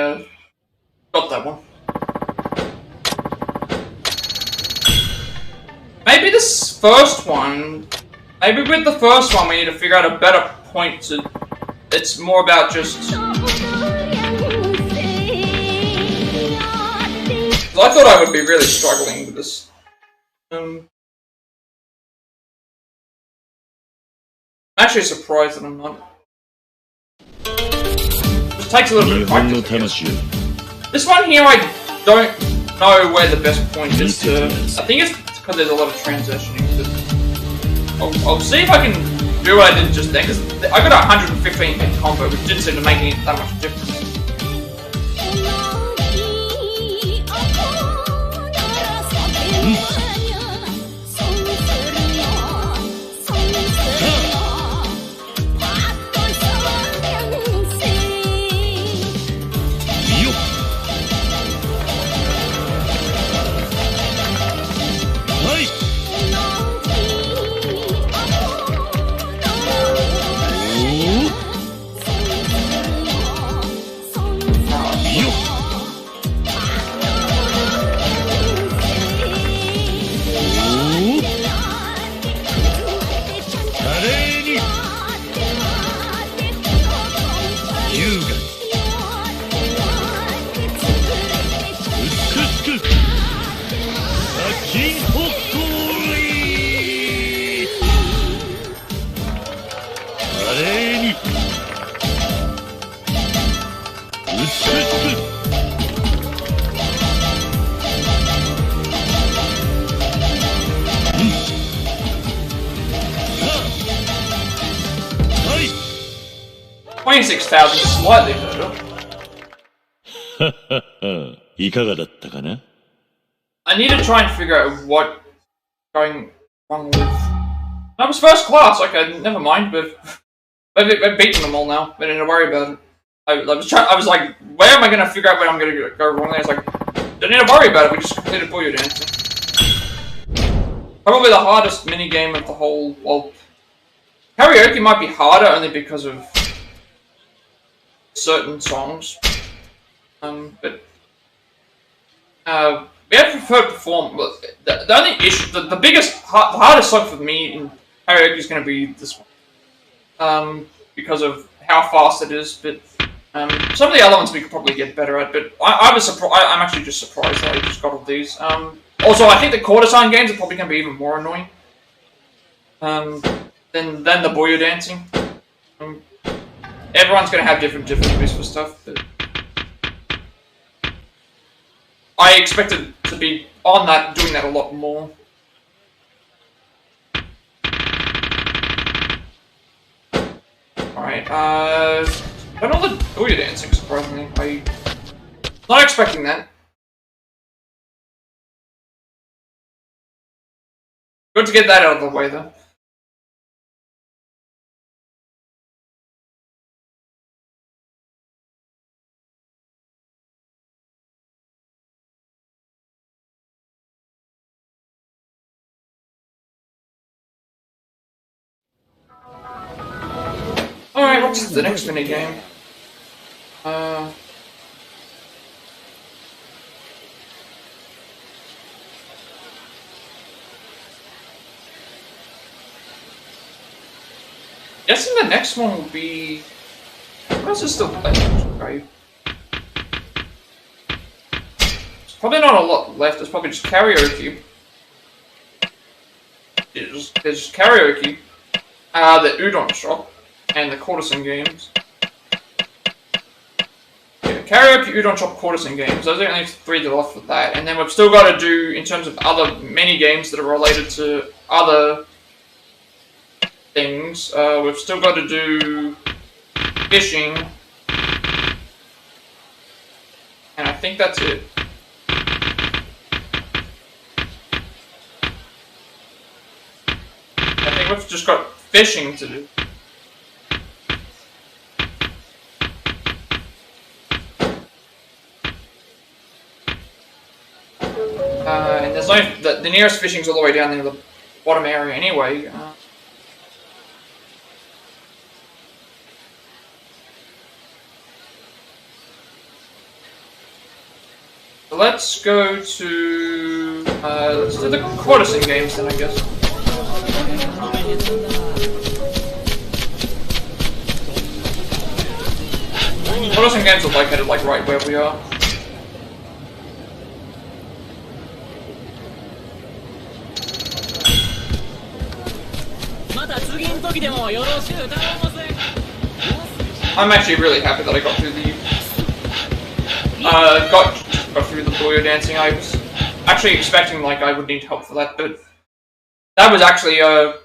got that one. Maybe this first one, maybe with the first one we need to figure out a better point to, it's more about just... I thought I would be really struggling with this. I'm actually surprised that I'm not. It takes a little bit of practice. This one here, I don't know where the best point is to. I think it's because there's a lot of transitioning. I'll see if I can do what I did just then, because I got a 115 hit combo, which didn't seem to make that much difference. 26,000 is slightly better. いかがだったかな? I need to try and figure out what going wrong with. That was first class. Okay, never mind. But I've beaten them all now. I didn't worry about it. I was like, where am I going to figure out where I'm going to go wrong? I was like, don't need to worry about it. We just completed Buyo Dancing. Probably the hardest minigame of the whole. Well, karaoke might be harder only because of certain songs. But we have preferred perform. The only issue, the hardest song for me in karaoke is going to be this one, because of how fast it is. But some of the other ones we could probably get better at. But I'm actually just surprised that I just got all these. Also, I think the Courtesan Games are probably going to be even more annoying than the Buyo Dancing. Everyone's going to have different difficulties for stuff, but I expected to be on that, doing that a lot more. Alright, I don't know the Buyo Dancing, surprisingly. I'm not expecting that. Good to get that out of the way, though. Alright, what's the next minigame? Guessing the next one will be. What else is still playing? Right. There's probably not a lot left. There's probably just karaoke. There's karaoke, the Udon Shop, and the Courtesan Games. Yeah, karaoke, Udon Shop, Courtesan Games. Those are the only three that are left with that. And then we've still got to do, in terms of other mini games that are related to other things, we've still got to do fishing, and I think that's it. I think we've just got fishing to do. And there's no, the nearest fishing's all the way down in the bottom area anyway. Let's go to, let's do the Courtesan Games then, I guess. Courtesan Games are located like right where we are. I'm actually really happy that I got through the, got through the Buyo Dancing. I was actually expecting like I would need help for that, but that was actually that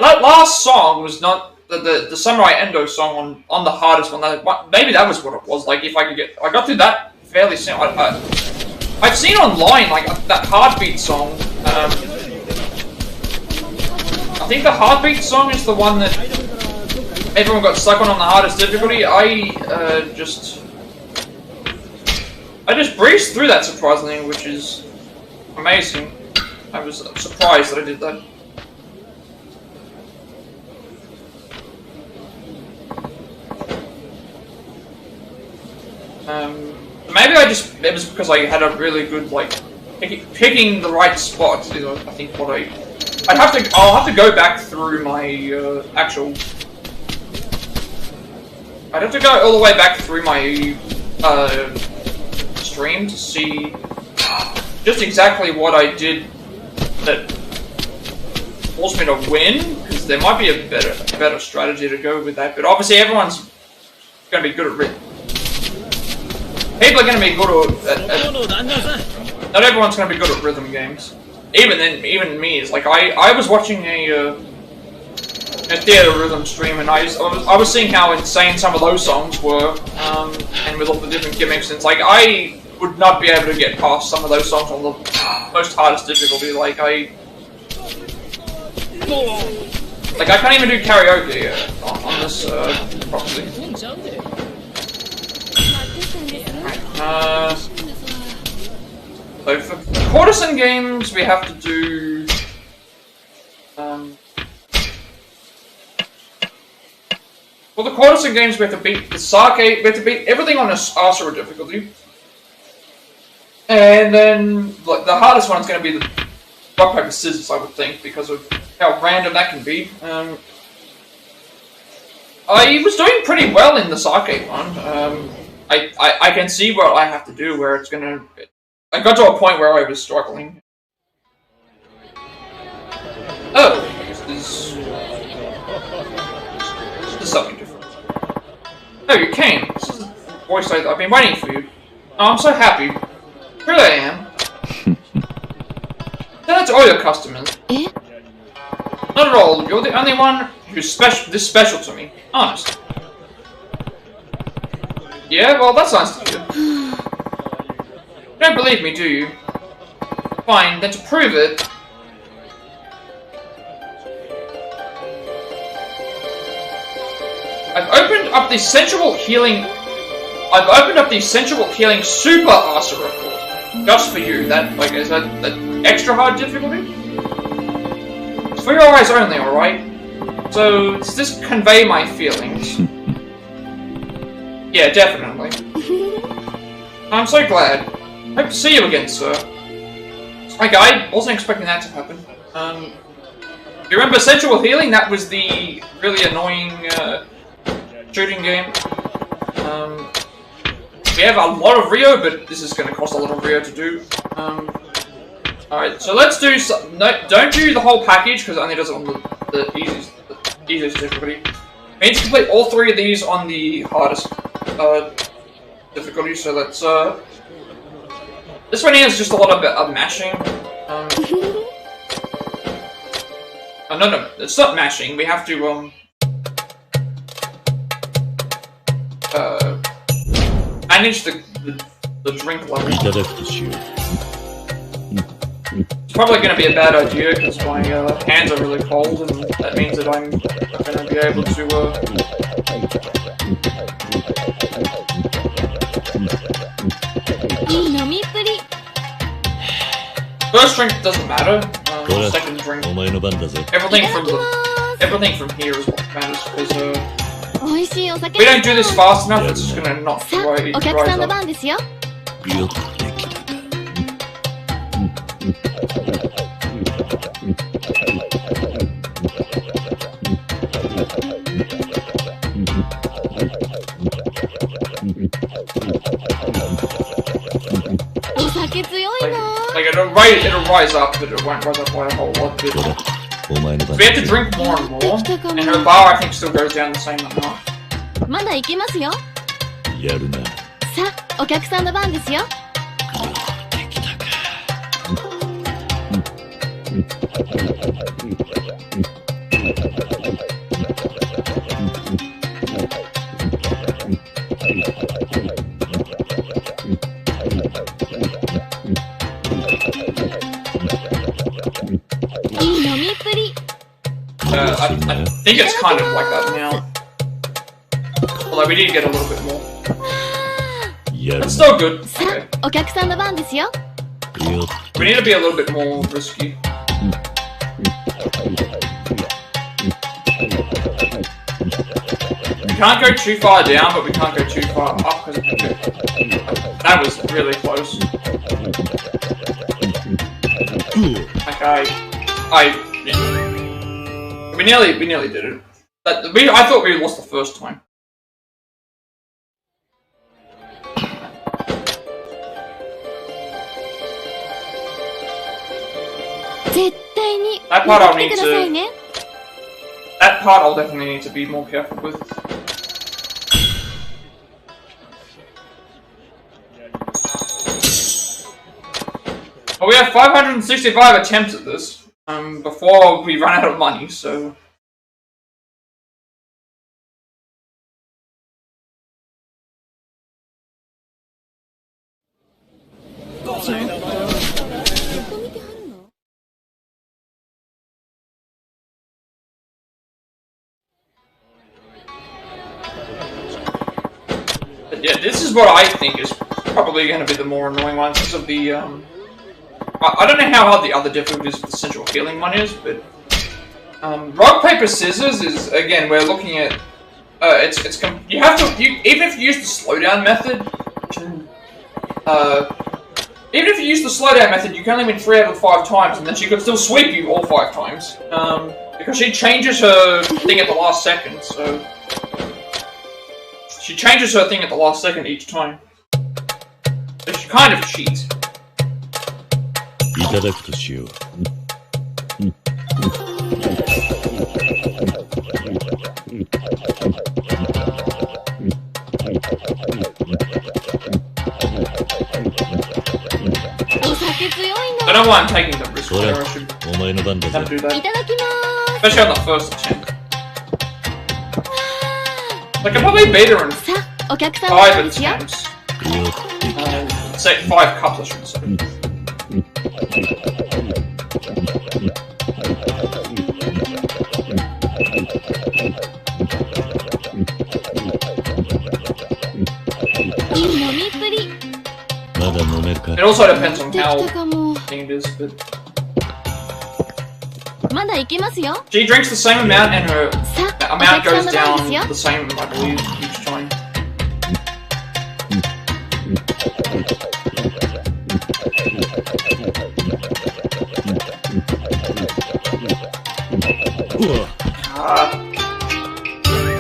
last song was not the Samurai Endo song on the hardest one. Maybe that was what it was. Like if I got through that fairly soon. I've seen online like that Heartbeat song. I think the Heartbeat song is the one that everyone got stuck on the hardest difficulty. I just breezed through that surprisingly, which is amazing. I was surprised that I did that. Maybe it was because I had a really good like picking the right spot. You know, I think I'll have to go back through my actual. I'd have to go all the way back through my stream to see just exactly what I did that forced me to win, because there might be a better strategy to go with that. But obviously, everyone's going to be good at rhythm. People are going to be good at not everyone's going to be good at rhythm games. Even me is like I was watching a theater rhythm stream, and I was seeing how insane some of those songs were, and with all the different gimmicks, and it's like I would not be able to get past some of those songs on the most hardest difficulty. Like I can't even do karaoke on this properly. So for Courtesan Games, we have to do for the Courtesan Games, we have to beat the sake. We have to beat everything on a Asura difficulty, and then like the hardest one is going to be the rock paper scissors, I would think, because of how random that can be. I was doing pretty well in the sake one. I can see what I have to do where it's gonna. I got to a point where I was struggling. Oh, this is something different. Oh, you came. This is the voice I've been waiting for you. Oh, I'm so happy. Really, I am. That's all your customers. Not at all. You're the only one who's this special to me. Honest. Yeah, well, that's nice to hear. You don't believe me, do you? Fine, then to prove it... I've opened up the Sensual Healing Super Asura course. Just for you. That, like, is that extra hard difficulty? It's for your eyes only, alright? So, does this convey my feelings? Yeah, definitely. I'm so glad. Hope to see you again, sir. Like, I wasn't expecting that to happen. You remember Sensual Healing? That was the really annoying shooting game. We have a lot of Rio, but this is going to cost a lot of Rio to do. Alright, so let's do some... No, don't do the whole package, because it only does it on the easiest difficulty. We need to complete all three of these on the hardest difficulty, so let's... This one here is just a lot of mashing. Oh, no, it's not mashing. We have to, manage the drink level. It's probably going to be a bad idea because my hands are really cold, and that means that I'm going to be able to. First drink doesn't matter. Second drink. Everything from here is what matters because if we don't do this fast enough, it's just gonna not rise up. Like it'll rise up, but it won't rise up by a whole lot. So we have to drink more and more, and her bar I think still goes down the same amount. I think it's kind of like that now. Although we did get a little bit more. It's still good. Okay. We need to be a little bit more risky. We can't go too far down, but we can't go too far up because that was really close. Okay, we nearly did it. I thought we lost the first time. That part I'll definitely need to be more careful with. Well, we have 565 attempts at this before we run out of money, so Yeah, this is what I think is probably going to be the more annoying one because of the, I don't know how hard the other difficulties of the Sensual Healing one is, but, rock, paper, scissors is, again, we're looking at, you have to, even if you use the slowdown method, even if you use the slowdown method, you can only win 3 out of 5 times, and then she could still sweep you all 5 times, because she changes her thing at the last second, so... She changes her thing at the last second each time. So she kind of cheats. I don't know why I'm taking the risk there, I should have to do that. Especially on the first attempt. I can probably beat her in 5 attempts. Say 5 cups, I should say. It also depends on how thing it is, but... She drinks the same amount and her amount goes down the same, I believe, each time.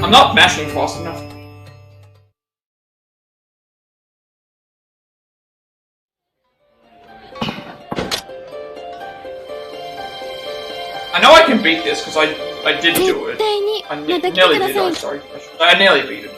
I'm not mashing fast enough. I know I can beat this because I did do it. I nearly did. I'm sorry. I nearly beat it.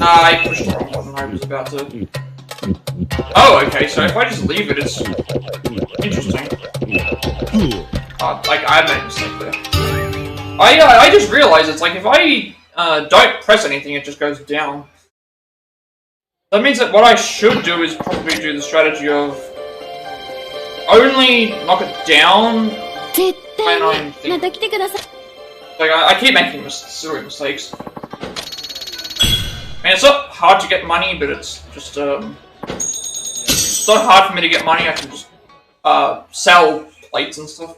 I pushed the wrong button, I was about to... Oh, okay, so if I just leave it, it's... interesting. Like, I made a mistake there. I just realized it's like, if I don't press anything, it just goes down. That means that what I should do is probably do the strategy of... only knock it down when I'm thinking. Like, I keep making silly mistakes. I mean, it's not hard to get money, but it's just, it's not hard for me to get money. I can just, sell plates and stuff.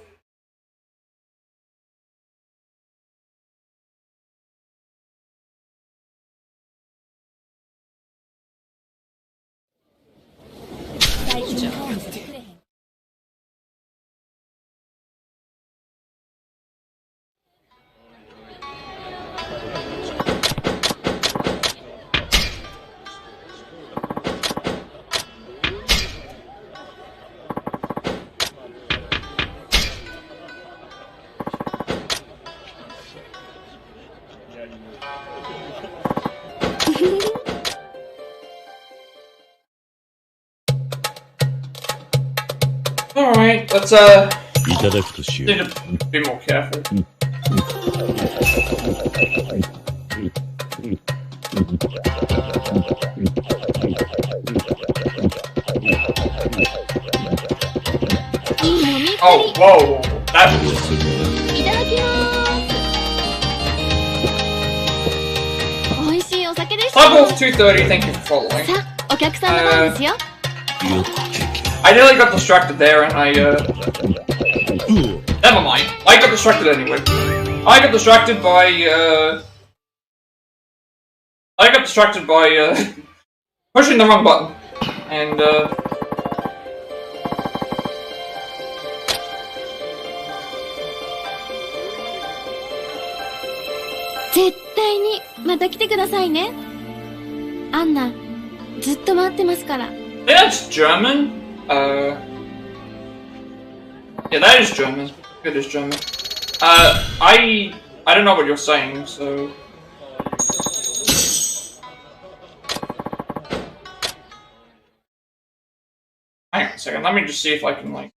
Alright, let's need to be more careful. Oh, whoa, that was... Cyborg 230, thank you for following. I nearly got distracted there and I, never mind. I got distracted anyway. I got distracted by, I got distracted by pushing the wrong button, and that's German. Yeah, that is German. It is German. I don't know what you're saying, so. Hang on a second, let me just see if I can, like...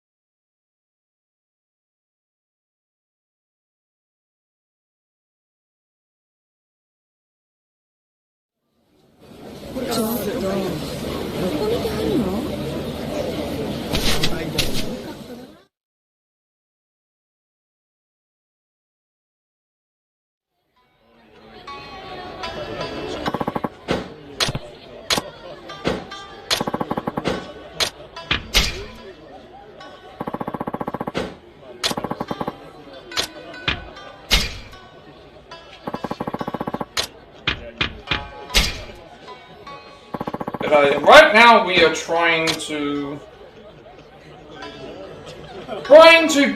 Right now we are trying to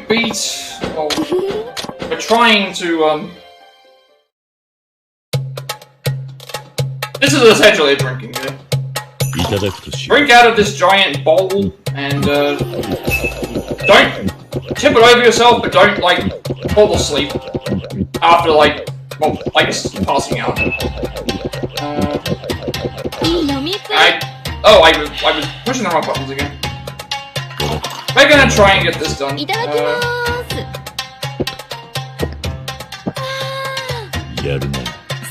beat, well, we're trying to, this is essentially a drinking game. Drink out of this giant bowl, and, don't tip it over yourself, but don't, like, fall asleep after, like, well, I guess passing out. I was pushing the wrong buttons again. We're gonna try and get this done.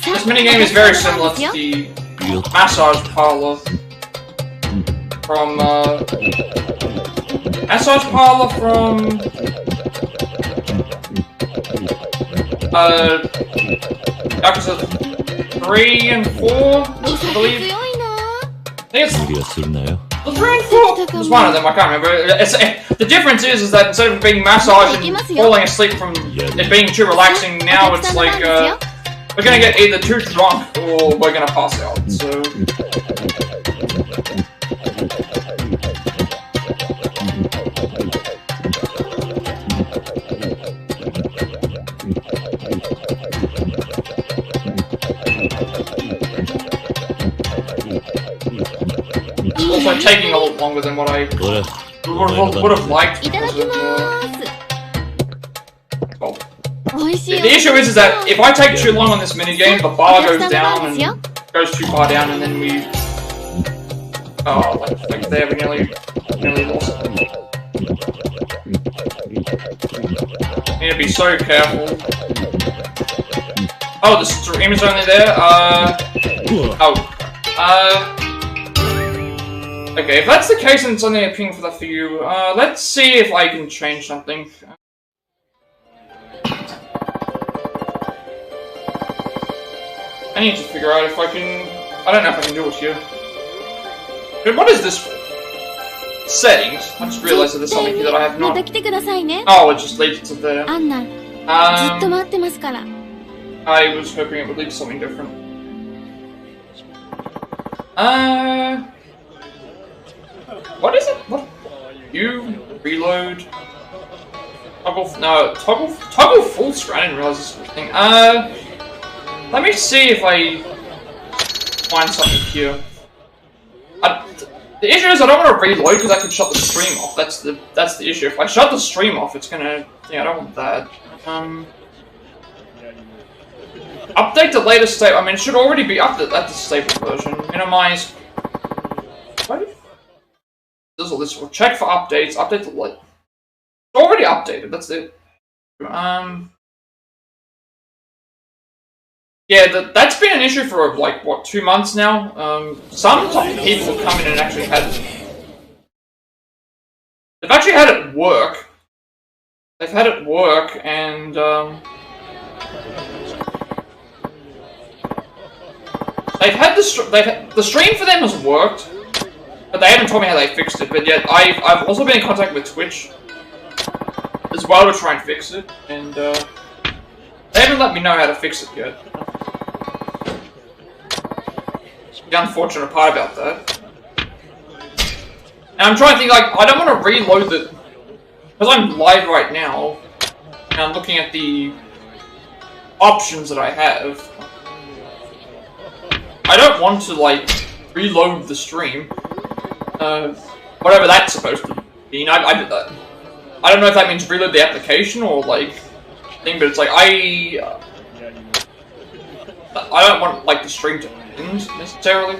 This minigame is very similar to the massage parlor from episode 3 and 4, I believe. I think it's 3 and 4 was one of them, I can't remember. The difference is that instead of being massaged and falling asleep from it being too relaxing, now it's like, we're gonna get either too drunk or we're gonna pass out, so... Also taking a lot longer than what I would have liked because of, well, the issue is that if I take too long on this minigame, the bar goes down and goes too far down, and then we... Oh, like there, we nearly lost it. Need to be so careful. Oh, the stream is only there? Okay, if that's the case and it's only a ping for the few, let's see if I can change something. I need to figure out if I can... I don't know if I can do it here. But what is this for? Settings? I just realized that there's something here that I have not... Oh, it just leads to there. I was hoping it would lead to something different. What is it? What? You reload. Toggle full screen. I didn't realize this was a thing. Let me see if I find something here. The issue is I don't want to reload because I could shut the stream off. That's the issue. If I shut the stream off, it's gonna. Yeah, I don't want that. Update the latest state. I mean, it should already be up at the stable version. Minimize. What? This or this. Check for updates. Update the late. It's already updated. That's it. Yeah, that's been an issue for like what 2 months now. Some people have come in and actually they've actually had it work. They've had it work, and the stream for them has worked, but they haven't told me how they fixed it. But yet I've also been in contact with Twitch as well to try and fix it, and they haven't let me know how to fix it yet. the unfortunate part about that. And I'm trying to think, like, I don't want to reload the... Because I'm live right now, and I'm looking at the options that I have. I don't want to, like, reload the stream. Whatever that's supposed to mean. I don't know if that means reload the application or, like, thing, but it's like, I don't want, like, the stream to end, necessarily.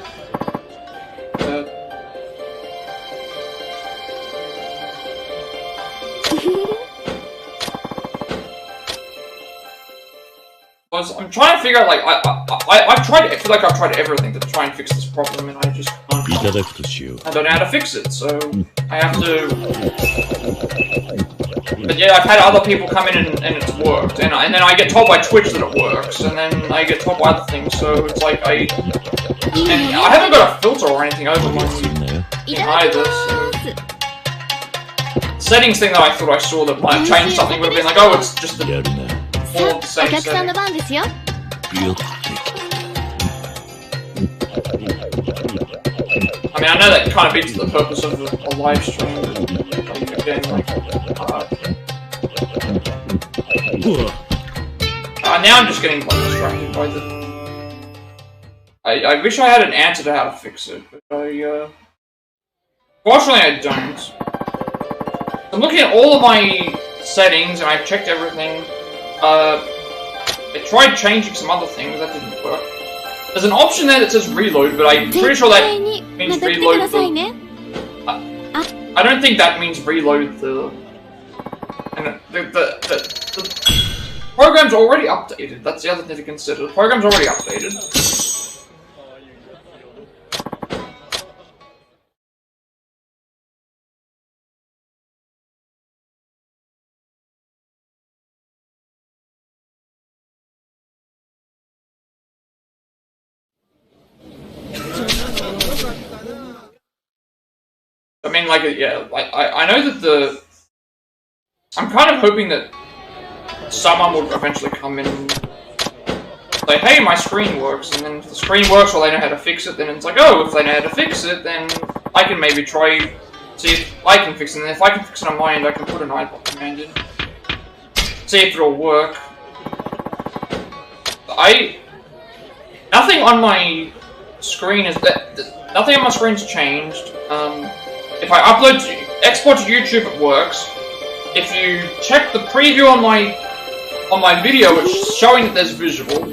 I'm trying to figure out, like, I've tried, I feel like I've tried everything to try and fix this problem, and I just can't. I don't know how to fix it, so I have to. But yeah, I've had other people come in and it's worked, and then I get told by Twitch that it works, and then I get told by other things, so it's like I haven't got a filter or anything over my thing either, so. Settings thing that I thought I saw that might have changed something would have been like, oh, it's just the all of the same setting. I mean, I know that kind of beats the purpose of a live stream, but again, like, now I'm just getting, like, distracted by the... I wish I had an answer to how to fix it, but fortunately I don't. I'm looking at all of my settings, and I've checked everything. I tried changing some other things, that didn't work. There's an option there that says reload, but I'm pretty sure that means reload the... I don't think that means reload the... And the program's already updated, that's the other thing to consider. The program's already updated. I mean, like, yeah, like, I know that the... I'm kind of hoping that someone will eventually come in and say, hey, my screen works, and then if the screen works or they know how to fix it, then it's like, oh, if they know how to fix it, then I can maybe try, see if I can fix it, and if I can fix it on my end, I can put an iBot command in. See if it'll work. Nothing on my screen is... Nothing on my screen's changed. If I export to YouTube, it works. If you check the preview on my video, it's showing that there's visual.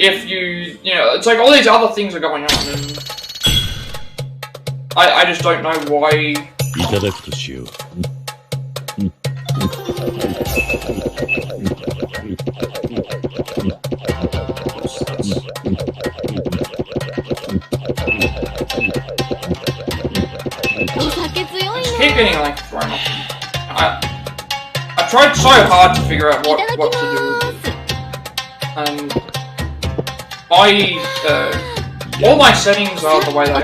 If you know, it's like all these other things are going on, and I just don't know why. I keep getting, like, thrown off. I tried so hard to figure out what to do with it. All my settings are the way they are.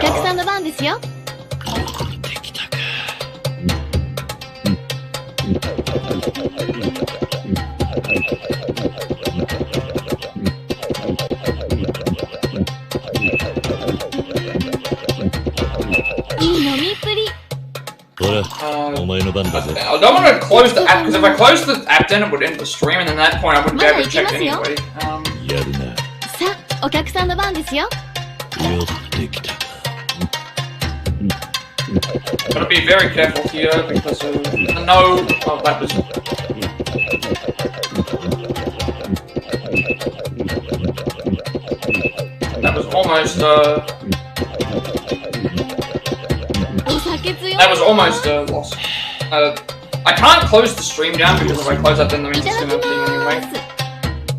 I don't want to close the app, because if I close the app then it would end the stream, and at that point I wouldn't be able to check anyway. Gotta be very careful here, because no... Oh, that was... That was almost, that was almost lost. I can't close the stream down because if I close that, then that means it's gonna be anyway.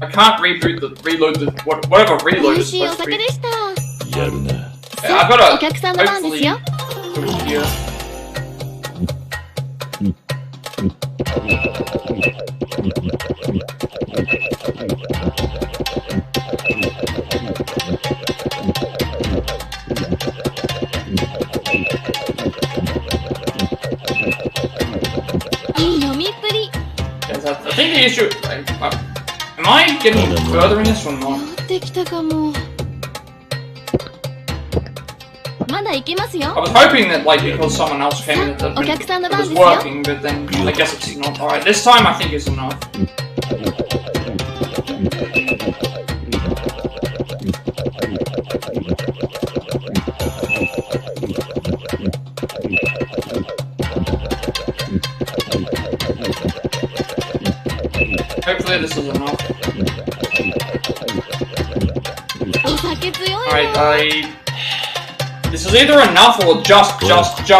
I can't reload the whatever reload is supposed to be. Yeah, I've got to hopefully do it here. I think the issue... am I getting further in this or not? was hoping that, like, because someone else came in that it was working, but then I guess it's not. Alright, this time I think it's enough. Hopefully this is enough. Alright, this is either enough or just off. Okay,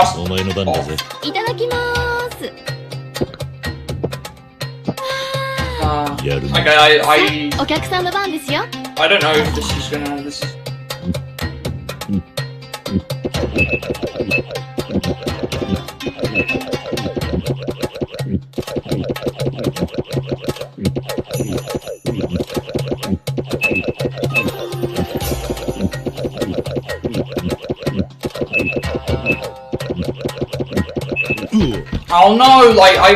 I don't know if this is gonna... Oh no, like I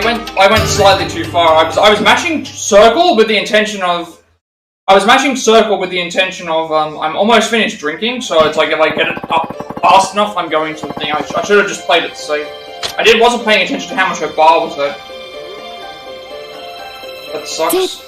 went slightly too far. I was mashing circle with the intention of I'm almost finished drinking, so it's like if I get it up fast enough I'm going to the thing. I should have just played it safe. Wasn't paying attention to how much her bar was there. That sucks.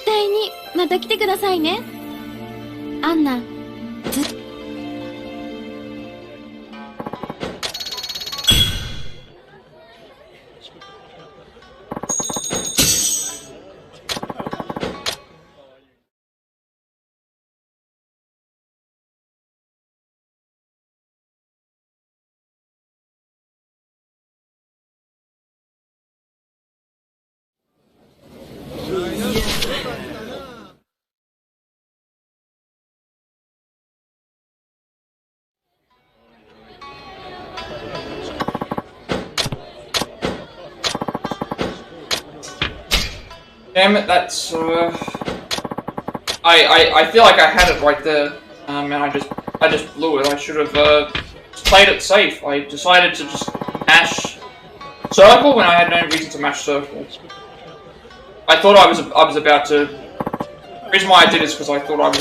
Damn it, that's I feel like I had it right there, and I just blew it. I should have played it safe. I decided to just mash circle when I had no reason to mash circle. I thought I was about to. The reason why I did is because I thought I was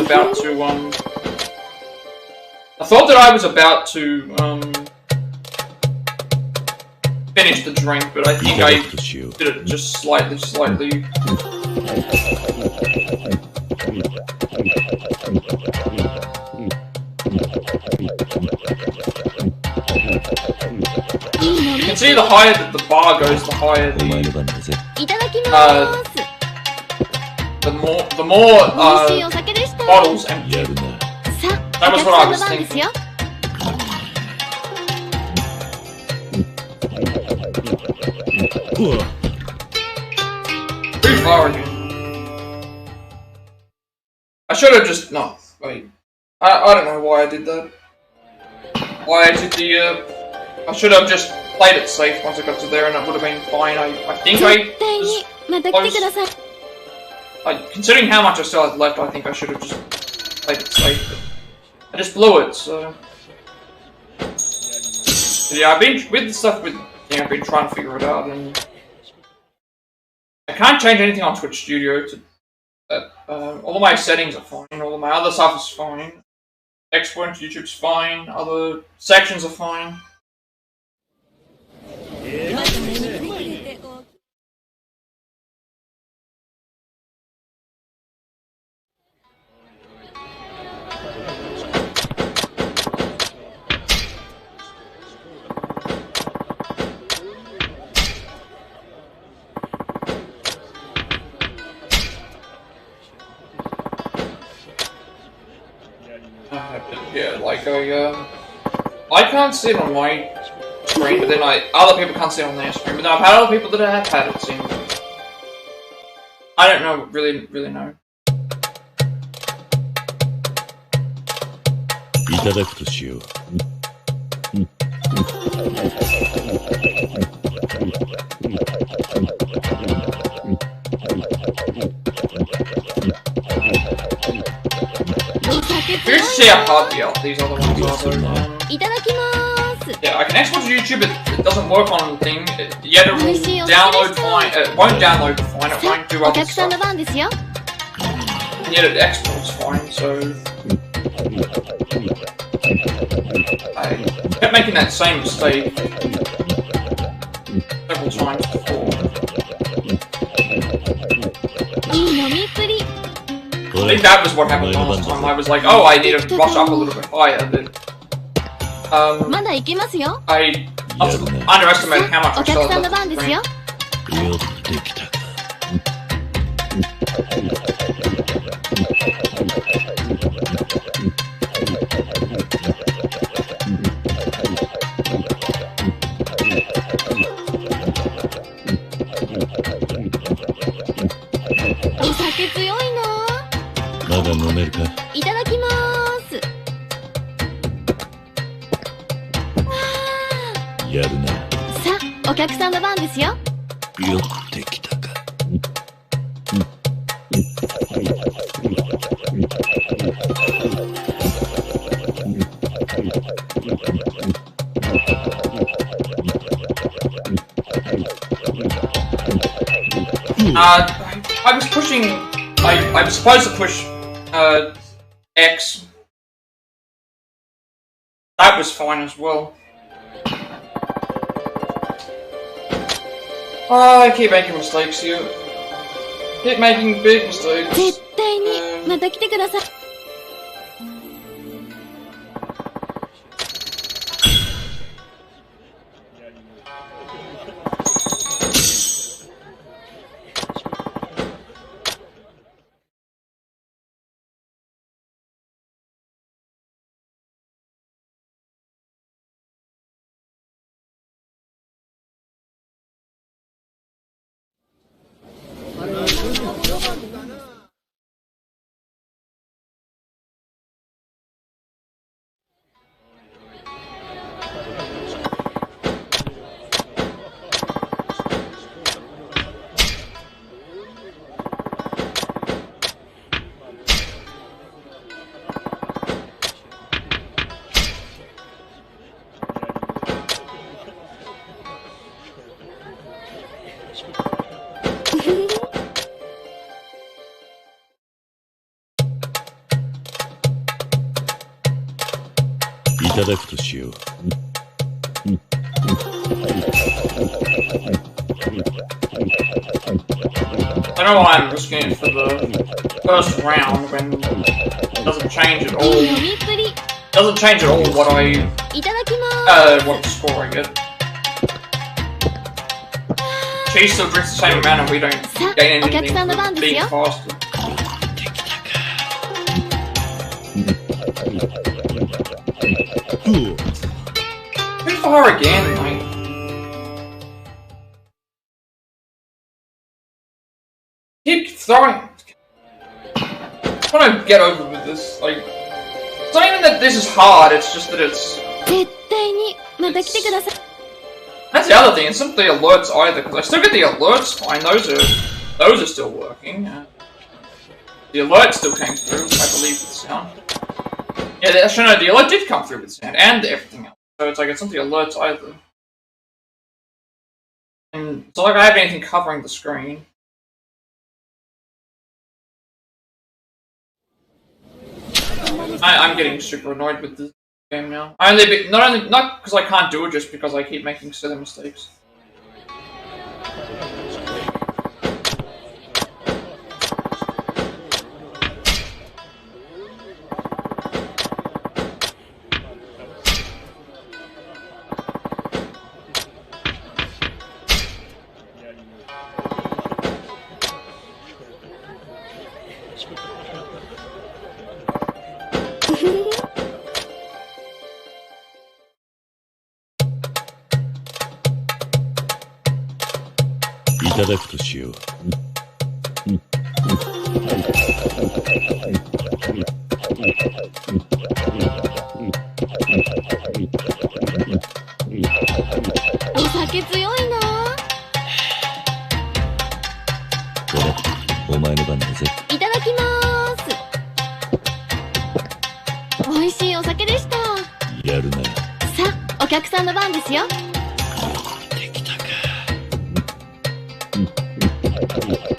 about to finish the drink, but I think I did it just slightly. You can see the higher that the bar goes, the higher the more bottles empty. That was what I was thinking. Too far again. I should have just wait. I don't know why I did that. Why I did the I should have just played it safe once I got to there, and it would have been fine. I think I was considering how much I still had left, I think I should have just played it safe. But I just blew it, so yeah. I've been with the stuff with. Yeah, I've been trying to figure it out, and I can't change anything on Twitch Studio. All of my settings are fine, all of my other stuff is fine. Export into YouTube's fine, other sections are fine. Yeah, like I can't see it on my screen, but then other people can't see it on their screen. But then I've had other people that have had it seen. I don't know, really know. Here's to see how hard these other ones are. Yeah, I can export to YouTube, but it doesn't work on the thing. Yet it will download fine. It won't download fine, it won't do other stuff. And yet it exports fine, so I kept making that same mistake several times before. I think that was what happened last time. I was like, oh, I need to rush up a little bit higher, but I underestimated how much I still had left to screen. I was pushing. I was supposed to push X. That was fine as well. Oh, I keep making mistakes here. Keep making big mistakes. I don't know why I'm risking it for the first round when it doesn't change at all. It doesn't change at all what score I get. She still drinks the same amount and we don't gain anything for being faster. Pretty far again, mate. Keep throwing. I want to get over with this. Like, it's not even that this is hard. It's just that it's. That's the other thing. It's not the alerts either, because I still get the alerts fine. Those are still working. The alert still came through, I believe, with sound. Yeah, actually no, the alert did come through with sound and everything else. So it's like it's not the alerts either. And it's not like I have anything covering the screen. I'm getting super annoyed with this game now. Not because I can't do it, just because I keep making silly mistakes.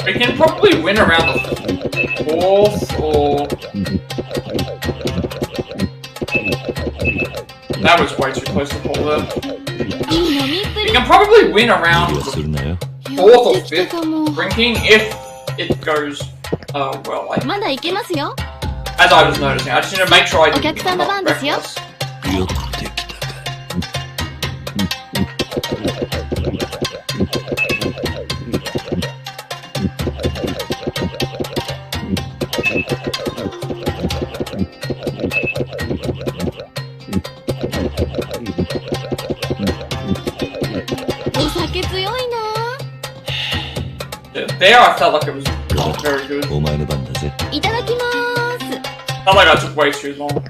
We can probably win around the fourth or That was way too close to call there. You can probably win around the 4th or 5th drinking if it goes well. Like, as I was noticing, I just need to make sure I do not reckless. There, I felt like it was not very good. Felt like I took way too long.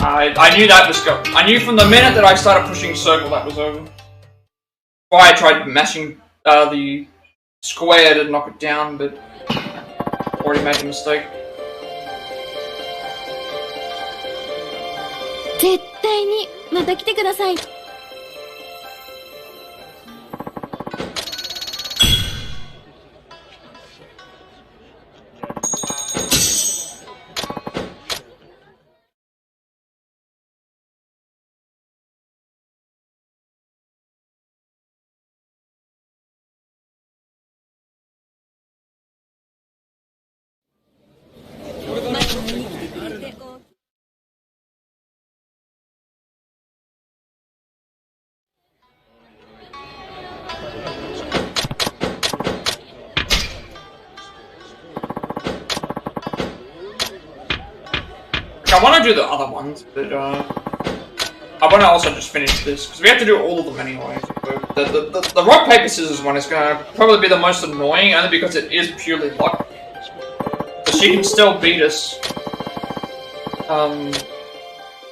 I knew that was go. I knew from the minute that I started pushing circle that was over. Why I tried mashing the square to knock it down, but already made a mistake. 絶対にまた来てください。I want to do the other ones, but I want to also just finish this, because we have to do all of them anyway. The rock, paper, scissors one is going to probably be the most annoying, only because it is purely luck. But she can still beat us.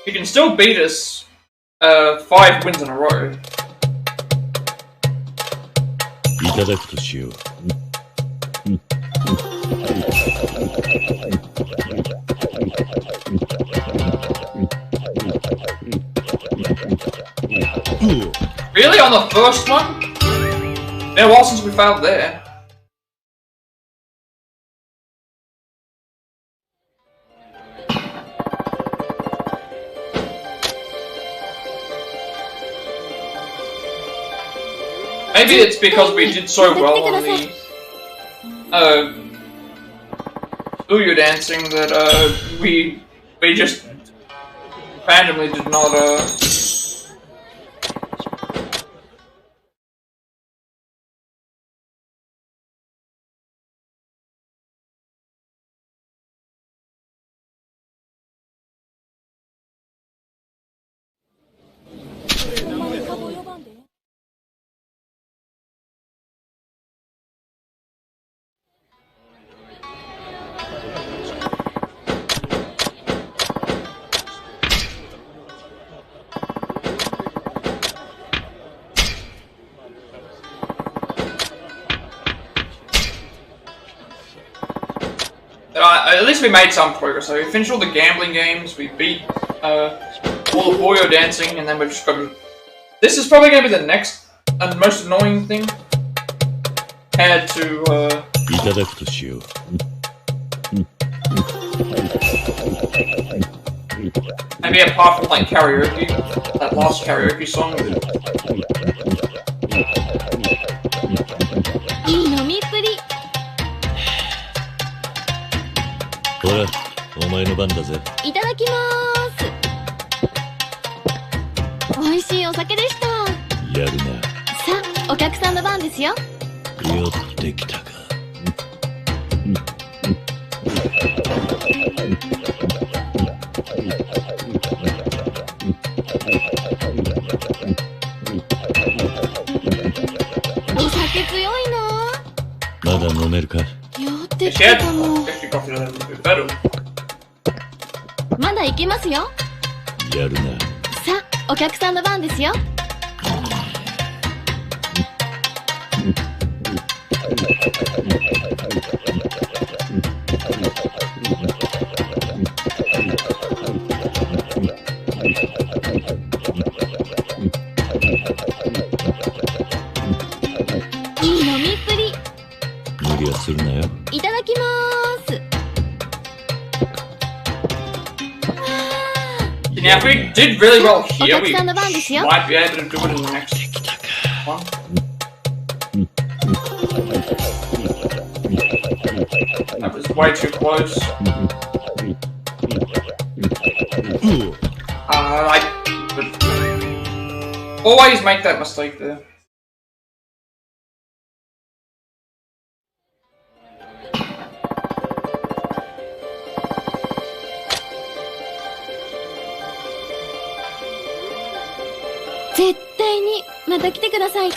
She can still beat us 5 wins in a row. Really? On the first one? Been a while since we failed there. Maybe it's because we did so well on the Buyo Dancing that we just randomly did not at least we made some progress. So we finished all the gambling games, we beat all the Buyo Dancing, and then we've just got to... This is probably going to be the next and most annoying thing. Compared to... maybe apart from like karaoke, that last karaoke song. Iただきます。美味しいお酒でした。やるな。さあ、お客さんの番ですよ。寄ってきたか。お酒強いな。まだ飲めるか。酔ってきたかも。まだ行けますよ。やるな。さあ、お客さんの番ですよ。Yeah, if we did really well here, we お客さんの番ですよ。 might be able to do it in the next one. That was way too close. I would always make that mistake there.「絶対にまた来てください」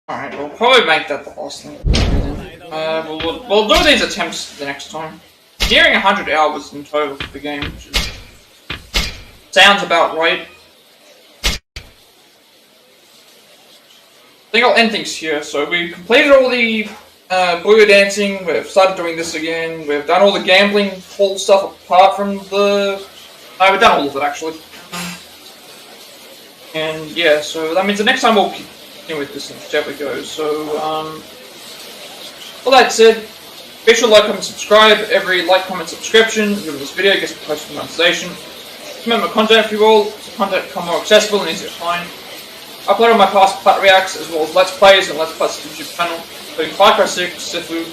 Alright, we'll probably make that the last thing. We'll do these attempts the next time. Nearing 100 hours in total for the game, which is, sounds about right. I think I'll end things here. So we completed all the Buyo Dancing, we've started doing this again, we've done all the gambling hall stuff apart from the... No, we've done all of it actually. And yeah, so that means the next time we'll with this and whichever goes. So, all that said, be sure to like, comment, subscribe. Every like, comment, subscription given this video gets posted monetization. Remember, content for you all, so content become more accessible and easier to find. Upload all my past Plat reacts as well as Let's Plays and Let's Plays YouTube channel, including Far Cry 6, Sifu,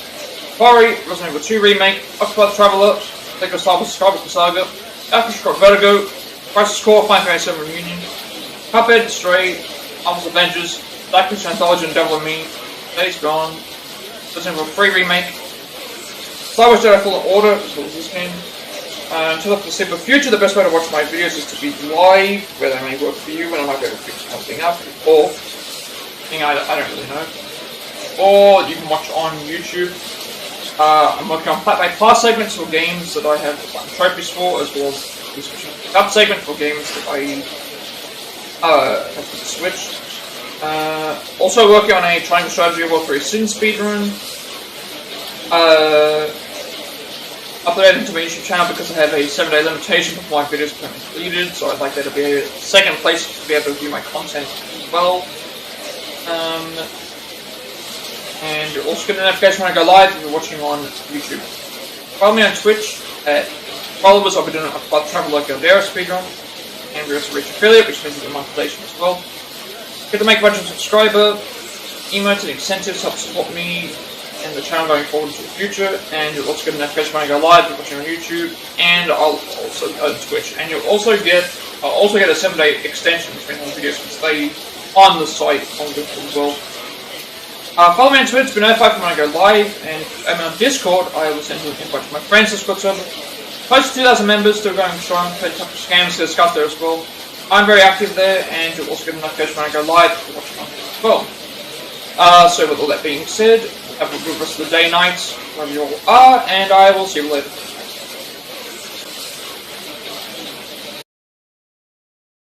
Quarry, Resident Evil 2 Remake, Octopath Traveler, Lego Star Wars Skywalker Saga, Aftershock Vertigo, Crisis Core, Final Fantasy 7 Reunion, Cuphead, Stray, Marvel's Avengers, Dark Picture Anthology and Devil in Me, Days Gone, Resident Evil 3 Remake, Star Wars Jedi Fallen Order, as well as this game. To the foreseeable future, the best way to watch my videos is to be live, where they may work for you, and I might be able to fix something up, or, I don't really know. Or you can watch on YouTube. I'm working on Plat by Plat segments for games that I have trophies for, as well as this up segment for games that I have for the Switch. Also working on a Triangle Strategy World 3 Sin speedrun. Uploaded to my YouTube channel because I have a 7-day limitation before my videos become completed, so I'd like that to be a second place to be able to view my content as well. And you'll also get a notification when I go live if you're watching on YouTube. Follow me on Twitch at followers. I'll be doing a Plat Traveler Galdera speedrun, and we also reach affiliate, which means it's a monetization as well. Get to make a bunch of subscriber emotes and incentives to help support me and the channel going forward into the future, and you'll also get a notification when I go live if you're watching on YouTube, and I'll also on Twitch, and I'll also get a 7-day extension between all videos to stay on the site on this as well. Follow me on Twitter to be notified when I go live, and if I'm on Discord, I will send you an invite to my friends Discord server. Close to 2,000 members, still going strong, plenty of scams to discuss there as well. I'm very active there, and you'll also get a notification when I go live if you're watching on as well. So with all that being said, have a good rest of the day, night, wherever you all are, and I will see you later.